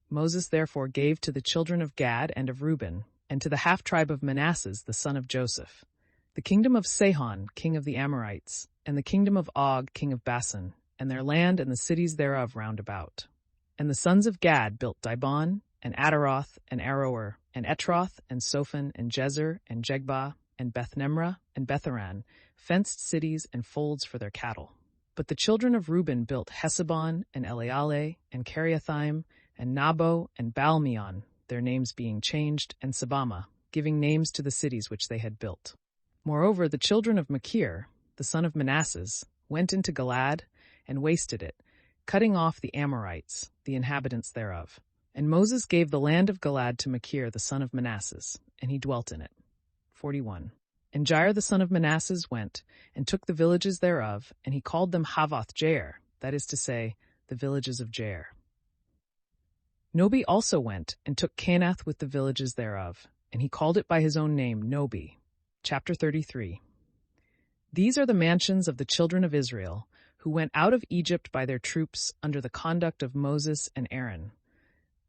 Moses therefore gave to the children of Gad and of Reuben, and to the half-tribe of Manasseh the son of Joseph, the kingdom of Sihon, king of the Amorites, and the kingdom of Og, king of Bashan, and their land and the cities thereof round about. And the sons of Gad built Dibon, and Ataroth, and Aroer, and Etroth, and Sophan, and Jezer, and Jegbah, and Beth-Nemrah, and Betharan, fenced cities and folds for their cattle. But the children of Reuben built Hesebon, and Eleale, and Kiriathaim, and Nabo, and Baalmeon, their names being changed, and Sabama, giving names to the cities which they had built. Moreover, the children of Machir, the son of Manasseh, went into Galaad and wasted it, cutting off the Amorites, the inhabitants thereof. And Moses gave the land of Galaad to Machir the son of Manasseh, and he dwelt in it. 41. And Jair the son of Manasseh went, and took the villages thereof, and he called them Havoth-Jair, that is to say, the villages of Jair. Nobi also went, and took Canath with the villages thereof, and he called it by his own name, Nobi. Chapter 33. These are the mansions of the children of Israel, who went out of Egypt by their troops under the conduct of Moses and Aaron,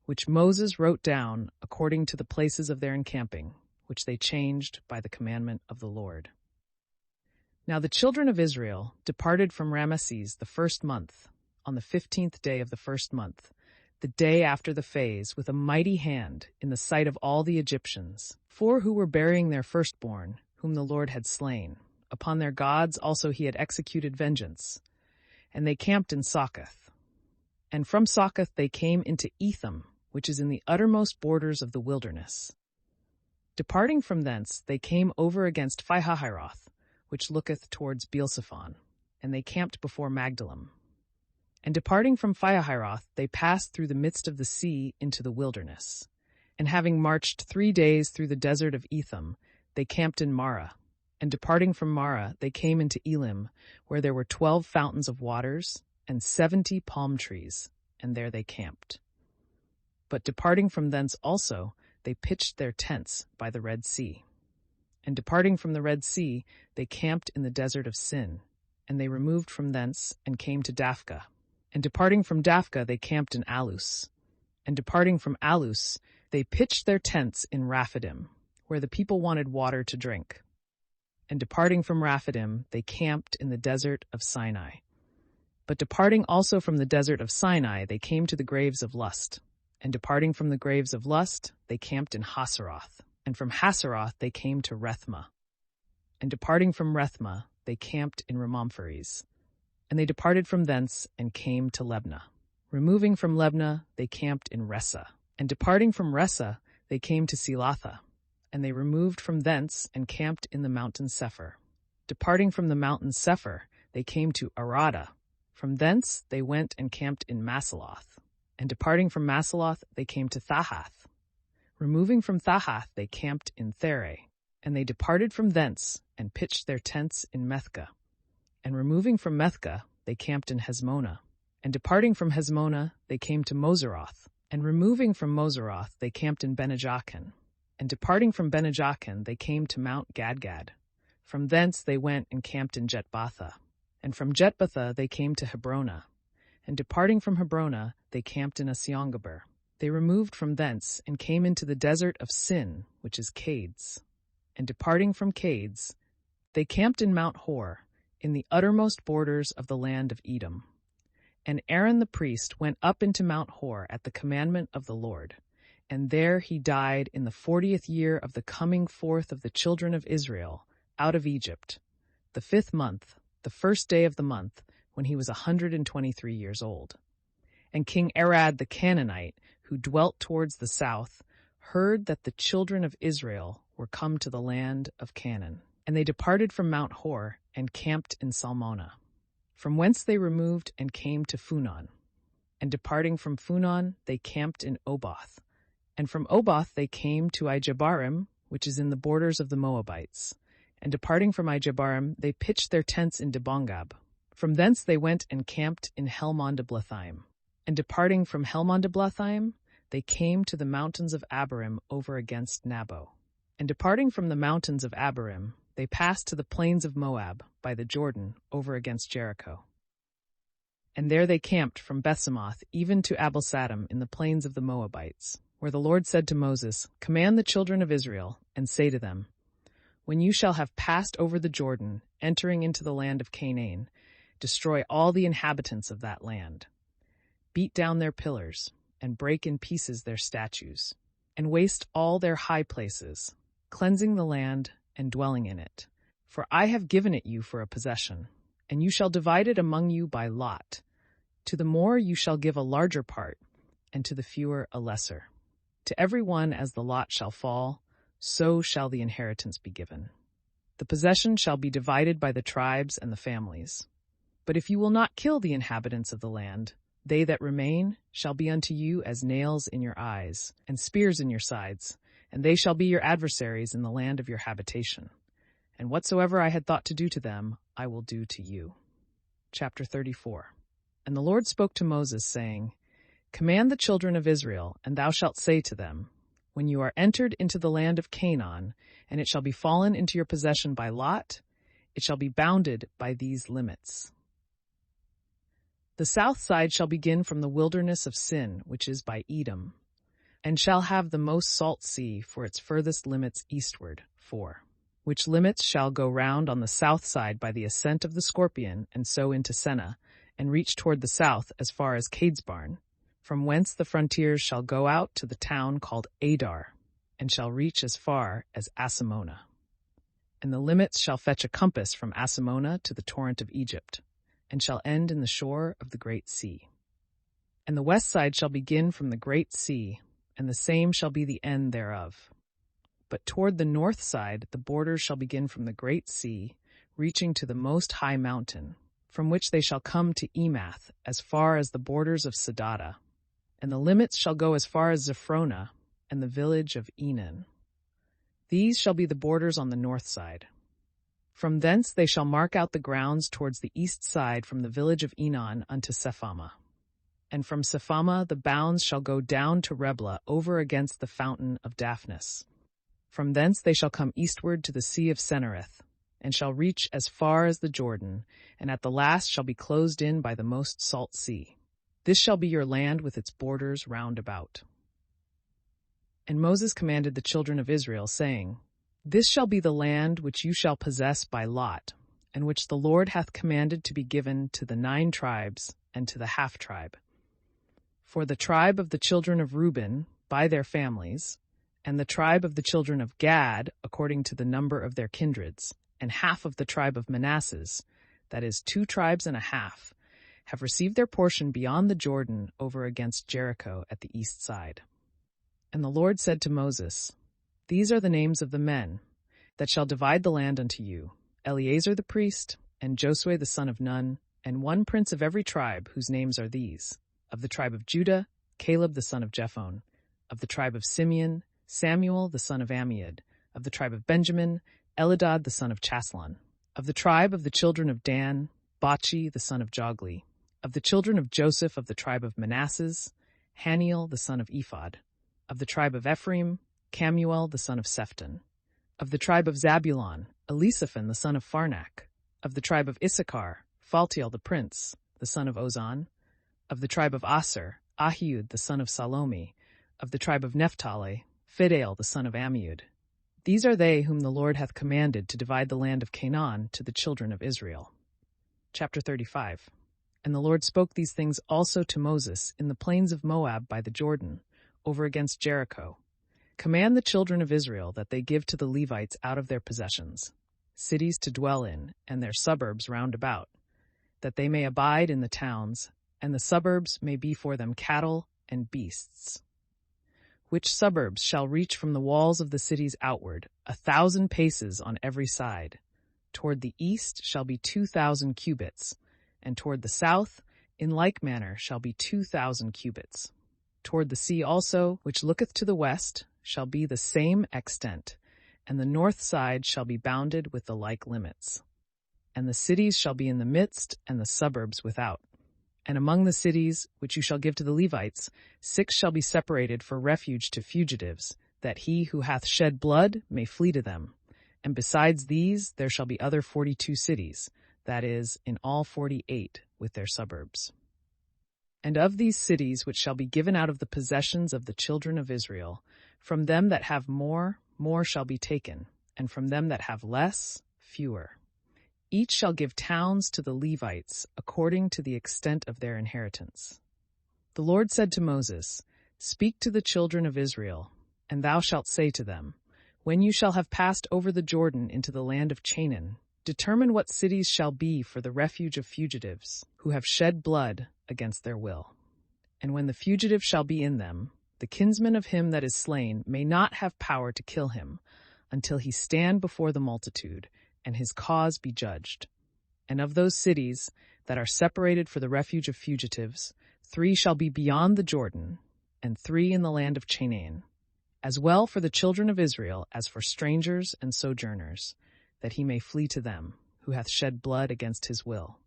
which Moses wrote down according to the places of their encamping, which they changed by the commandment of the Lord. Now the children of Israel departed from Ramesses the first month, on the 15th day of the first month, the day after the phase, with a mighty hand in the sight of all the Egyptians, for who were burying their firstborn, whom the Lord had slain. Upon their gods also he had executed vengeance. And they camped in Succoth. And from Succoth they came into Etham, which is in the uttermost borders of the wilderness. Departing from thence, they came over against Pihahiroth, which looketh towards Beelzephon, and they camped before Magdalim. And departing from Pihahiroth, they passed through the midst of the sea into the wilderness. And having marched 3 days through the desert of Etham, they camped in Marah. And departing from Marah, they came into Elim, where there were 12 fountains of waters and 70 palm trees, and there they camped. But departing from thence also, they pitched their tents by the Red Sea. And departing from the Red Sea, they camped in the desert of Sin, and they removed from thence and came to Daphka. And departing from Daphka, they camped in Alus. And departing from Alus, they pitched their tents in Raphidim, where the people wanted water to drink. And departing from Raphidim, they camped in the desert of Sinai. But departing also from the desert of Sinai, they came to the graves of Lust. And departing from the graves of Lust, they camped in Haseroth. And from Haseroth they came to Rethma. And departing from Rethma, they camped in Ramomphares. And they departed from thence and came to Lebna. Removing from Lebna, they camped in Ressa. And departing from Ressa, they came to Selatha. And they removed from thence and camped in the mountain Sephir. Departing from the mountain Sephir, they came to Arada. From thence they went and camped in Masaloth. And departing from Masaloth, they came to Thahath. Removing from Thahath, they camped in There. And they departed from thence and pitched their tents in Methka. And removing from Methka, they camped in Hezmonah. And departing from Hezmonah, they came to Moseroth. And removing from Moseroth, they camped in Benejachin. And departing from Benejachin, they came to Mount Gadgad. From thence they went and camped in Jetbatha. And from Jetbatha they came to Hebrona. And departing from Hebrona, they camped in Asiongaber. They removed from thence and came into the desert of Sin, which is Cades. And departing from Cades, they camped in Mount Hor, in the uttermost borders of the land of Edom. And Aaron the priest went up into Mount Hor at the commandment of the Lord. And there he died in the 40th year of the coming forth of the children of Israel out of Egypt, the 5th month, the first day of the month, when he was 123 years old. And King Arad the Canaanite, who dwelt towards the south, heard that the children of Israel were come to the land of Canaan. And they departed from Mount Hor and camped in Salmona, from whence they removed and came to Funon. And departing from Funon, they camped in Oboth. And from Oboth they came to Ijebarim, which is in the borders of the Moabites. And departing from Ijebarim, they pitched their tents in Debongab. From thence they went and camped in Helmon-deblathaim. And departing from Helmon-deblathaim, they came to the mountains of Abarim over against Nebo. And departing from the mountains of Abarim, they passed to the plains of Moab by the Jordan over against Jericho. And there they camped from Bethsemoth even to Abelsadim in the plains of the Moabites, where the Lord said to Moses, "Command the children of Israel, and say to them, when you shall have passed over the Jordan, entering into the land of Canaan, destroy all the inhabitants of that land. Beat down their pillars, and break in pieces their statues, and waste all their high places, cleansing the land and dwelling in it. For I have given it you for a possession, and you shall divide it among you by lot. To the more you shall give a larger part, and to the fewer a lesser. To every one as the lot shall fall, so shall the inheritance be given. The possession shall be divided by the tribes and the families. But if you will not kill the inhabitants of the land, they that remain shall be unto you as nails in your eyes, and spears in your sides, and they shall be your adversaries in the land of your habitation. And whatsoever I had thought to do to them, I will do to you." Chapter 34. And the Lord spoke to Moses, saying, "Command the children of Israel, and thou shalt say to them, when you are entered into the land of Canaan, and it shall be fallen into your possession by lot, it shall be bounded by these limits. The south side shall begin from the wilderness of Sin, which is by Edom, and shall have the most salt sea for its furthest limits eastward. 4. Which limits shall go round on the south side by the ascent of the Scorpion, and so into Senna, and reach toward the south as far as Cadesbarn, from whence the frontiers shall go out to the town called Adar, and shall reach as far as Asimona. And the limits shall fetch a compass from Asimona to the torrent of Egypt, and shall end in the shore of the great sea. And the west side shall begin from the great sea, and the same shall be the end thereof. But toward the north side the borders shall begin from the great sea, reaching to the most high mountain, from which they shall come to Emath, as far as the borders of Sedada. And the limits shall go as far as Zephrona, and the village of Enan. These shall be the borders on the north side. From thence they shall mark out the grounds towards the east side from the village of Enan unto Sephama. And from Sephama the bounds shall go down to Reblah over against the fountain of Daphnis. From thence they shall come eastward to the sea of Sennereth, and shall reach as far as the Jordan, and at the last shall be closed in by the most salt sea. This shall be your land with its borders round about. And Moses commanded the children of Israel, saying, This shall be the land which you shall possess by lot, and which the Lord hath commanded to be given to the 9 tribes and to the half-tribe. For the tribe of the children of Reuben, by their families, and the tribe of the children of Gad, according to the number of their kindreds, and half of the tribe of Manasseh, that is 2 tribes and a half, have received their portion beyond the Jordan over against Jericho at the east side. And the Lord said to Moses, These are the names of the men that shall divide the land unto you, Eleazar the priest, and Josue the son of Nun, and 1 prince of every tribe, whose names are these: of the tribe of Judah, Caleb the son of Jephunneh; of the tribe of Simeon, Samuel the son of Ammiud; of the tribe of Benjamin, Elidad the son of Chaslon; of the tribe of the children of Dan, Bachi the son of Jogli; of the children of Joseph of the tribe of Manasseh, Haniel the son of Ephod; of the tribe of Ephraim, Camuel the son of Sephtun; of the tribe of Zabulon, Elisaphan the son of Pharnak; of the tribe of Issachar, Phaltiel the prince, the son of Ozan; of the tribe of Aser, Ahiud the son of Salome; of the tribe of Naphtali, Phidael the son of Ammiud. These are they whom the Lord hath commanded to divide the land of Canaan to the children of Israel. Chapter 35. And the Lord spoke these things also to Moses in the plains of Moab by the Jordan, over against Jericho. Command the children of Israel that they give to the Levites out of their possessions cities to dwell in, and their suburbs round about, that they may abide in the towns, and the suburbs may be for them cattle and beasts. Which suburbs shall reach from the walls of the cities outward, 1,000 paces on every side. Toward the east shall be 2,000 cubits, and toward the south, in like manner, shall be 2,000 cubits. Toward the sea also, which looketh to the west, shall be the same extent, and the north side shall be bounded with the like limits. And the cities shall be in the midst, and the suburbs without. And among the cities which you shall give to the Levites, 6 shall be separated for refuge to fugitives, that he who hath shed blood may flee to them. And besides these there shall be other 42 cities, that is, in all 48, with their suburbs. And of these cities which shall be given out of the possessions of the children of Israel, from them that have more, more shall be taken, and from them that have less, fewer. Each shall give towns to the Levites according to the extent of their inheritance. The Lord said to Moses, Speak to the children of Israel, and thou shalt say to them, When you shall have passed over the Jordan into the land of Canaan, determine what cities shall be for the refuge of fugitives, who have shed blood against their will. And when the fugitive shall be in them, the kinsman of him that is slain may not have power to kill him, until he stand before the multitude, and his cause be judged. And of those cities that are separated for the refuge of fugitives, 3 shall be beyond the Jordan, and 3 in the land of Canaan, as well for the children of Israel as for strangers and sojourners, that he may flee to them, who hath shed blood against his will.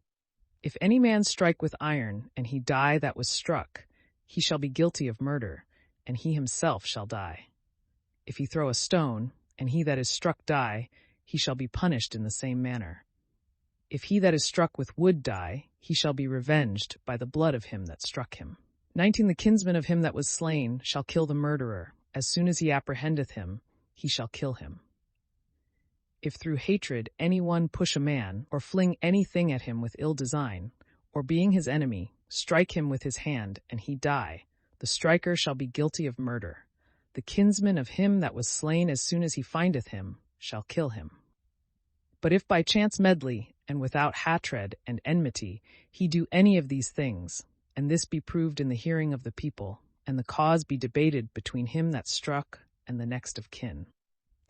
If any man strike with iron, and he die that was struck, he shall be guilty of murder, and he himself shall die. If he throw a stone, and he that is struck die, he shall be punished in the same manner. If he that is struck with wood die, he shall be revenged by the blood of him that struck him. 19 The kinsman of him that was slain shall kill the murderer. As soon as he apprehendeth him, he shall kill him. If through hatred any one push a man, or fling anything at him with ill design, or being his enemy, strike him with his hand, and he die, the striker shall be guilty of murder. The kinsman of him that was slain as soon as he findeth him shall kill him. But if by chance medley, and without hatred and enmity, he do any of these things, and this be proved in the hearing of the people, and the cause be debated between him that struck and the next of kin,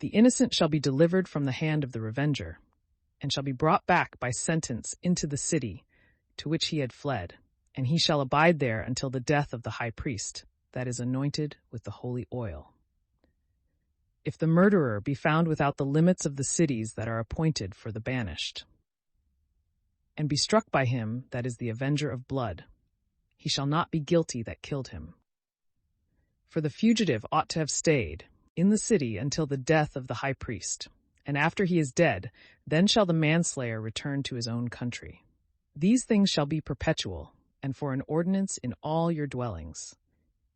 the innocent shall be delivered from the hand of the revenger, and shall be brought back by sentence into the city to which he had fled, and he shall abide there until the death of the high priest, that is anointed with the holy oil. If the murderer be found without the limits of the cities that are appointed for the banished, and be struck by him that is the avenger of blood, he shall not be guilty that killed him. For the fugitive ought to have stayed in the city until the death of the high priest, and after he is dead, then shall the manslayer return to his own country. These things shall be perpetual, and for an ordinance in all your dwellings.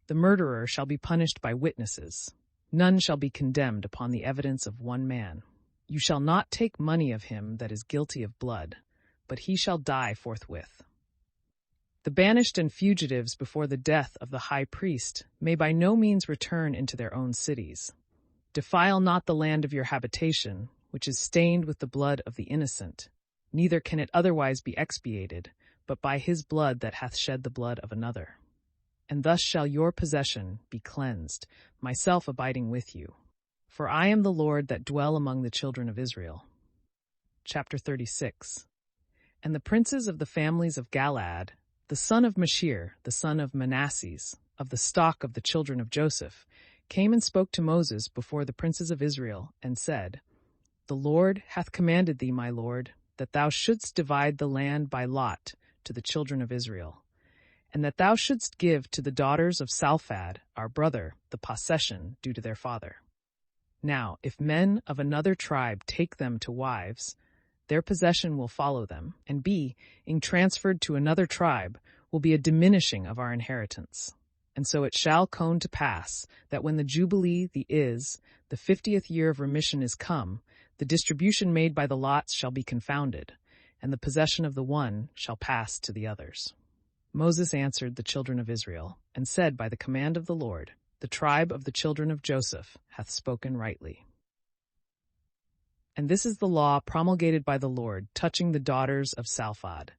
The murderer shall be punished by witnesses. None shall be condemned upon the evidence of one man. You shall not take money of him that is guilty of blood, but he shall die forthwith. The banished and fugitives before the death of the high priest may by no means return into their own cities. Defile not the land of your habitation, which is stained with the blood of the innocent, neither can it otherwise be expiated, but by his blood that hath shed the blood of another. And thus shall your possession be cleansed, myself abiding with you. For I am the Lord that dwell among the children of Israel. Chapter 36. And the princes of the families of Galaad, the son of Mashir, the son of Manasses, of the stock of the children of Joseph, came and spoke to Moses before the princes of Israel, and said, The Lord hath commanded thee, my lord, that thou shouldst divide the land by lot to the children of Israel, and that thou shouldst give to the daughters of Salphad, our brother, the possession due to their father. Now, if men of another tribe take them to wives, their possession will follow them, and being transferred to another tribe, will be a diminishing of our inheritance. And so it shall come to pass that when the Jubilee, the 50th year of remission is come, the distribution made by the lots shall be confounded, and the possession of the one shall pass to the others. Moses answered the children of Israel, and said by the command of the Lord, The tribe of the children of Joseph hath spoken rightly. And this is the law promulgated by the Lord touching the daughters of Salphad.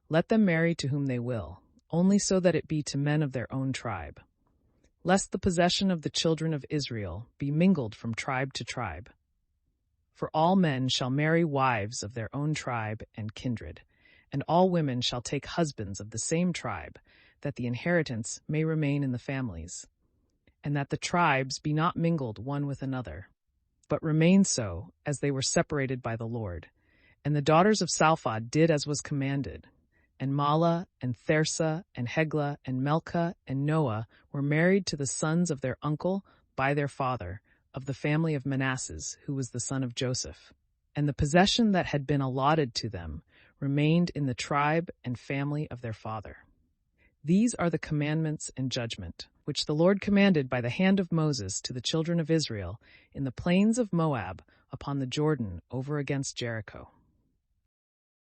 Let them marry to whom they will, only so that it be to men of their own tribe, lest the possession of the children of Israel be mingled from tribe to tribe. For all men shall marry wives of their own tribe and kindred, and all women shall take husbands of the same tribe, that the inheritance may remain in the families, and that the tribes be not mingled one with another, but remain so, as they were separated by the Lord. And the daughters of Salphad did as was commanded. And Mahlah, and Thersa, and Heglah, and Melchah, and Noah were married to the sons of their uncle by their father, of the family of Manasses, who was the son of Joseph. And the possession that had been allotted to them remained in the tribe and family of their father. These are the commandments and judgment, which the Lord commanded by the hand of Moses to the children of Israel in the plains of Moab upon the Jordan over against Jericho.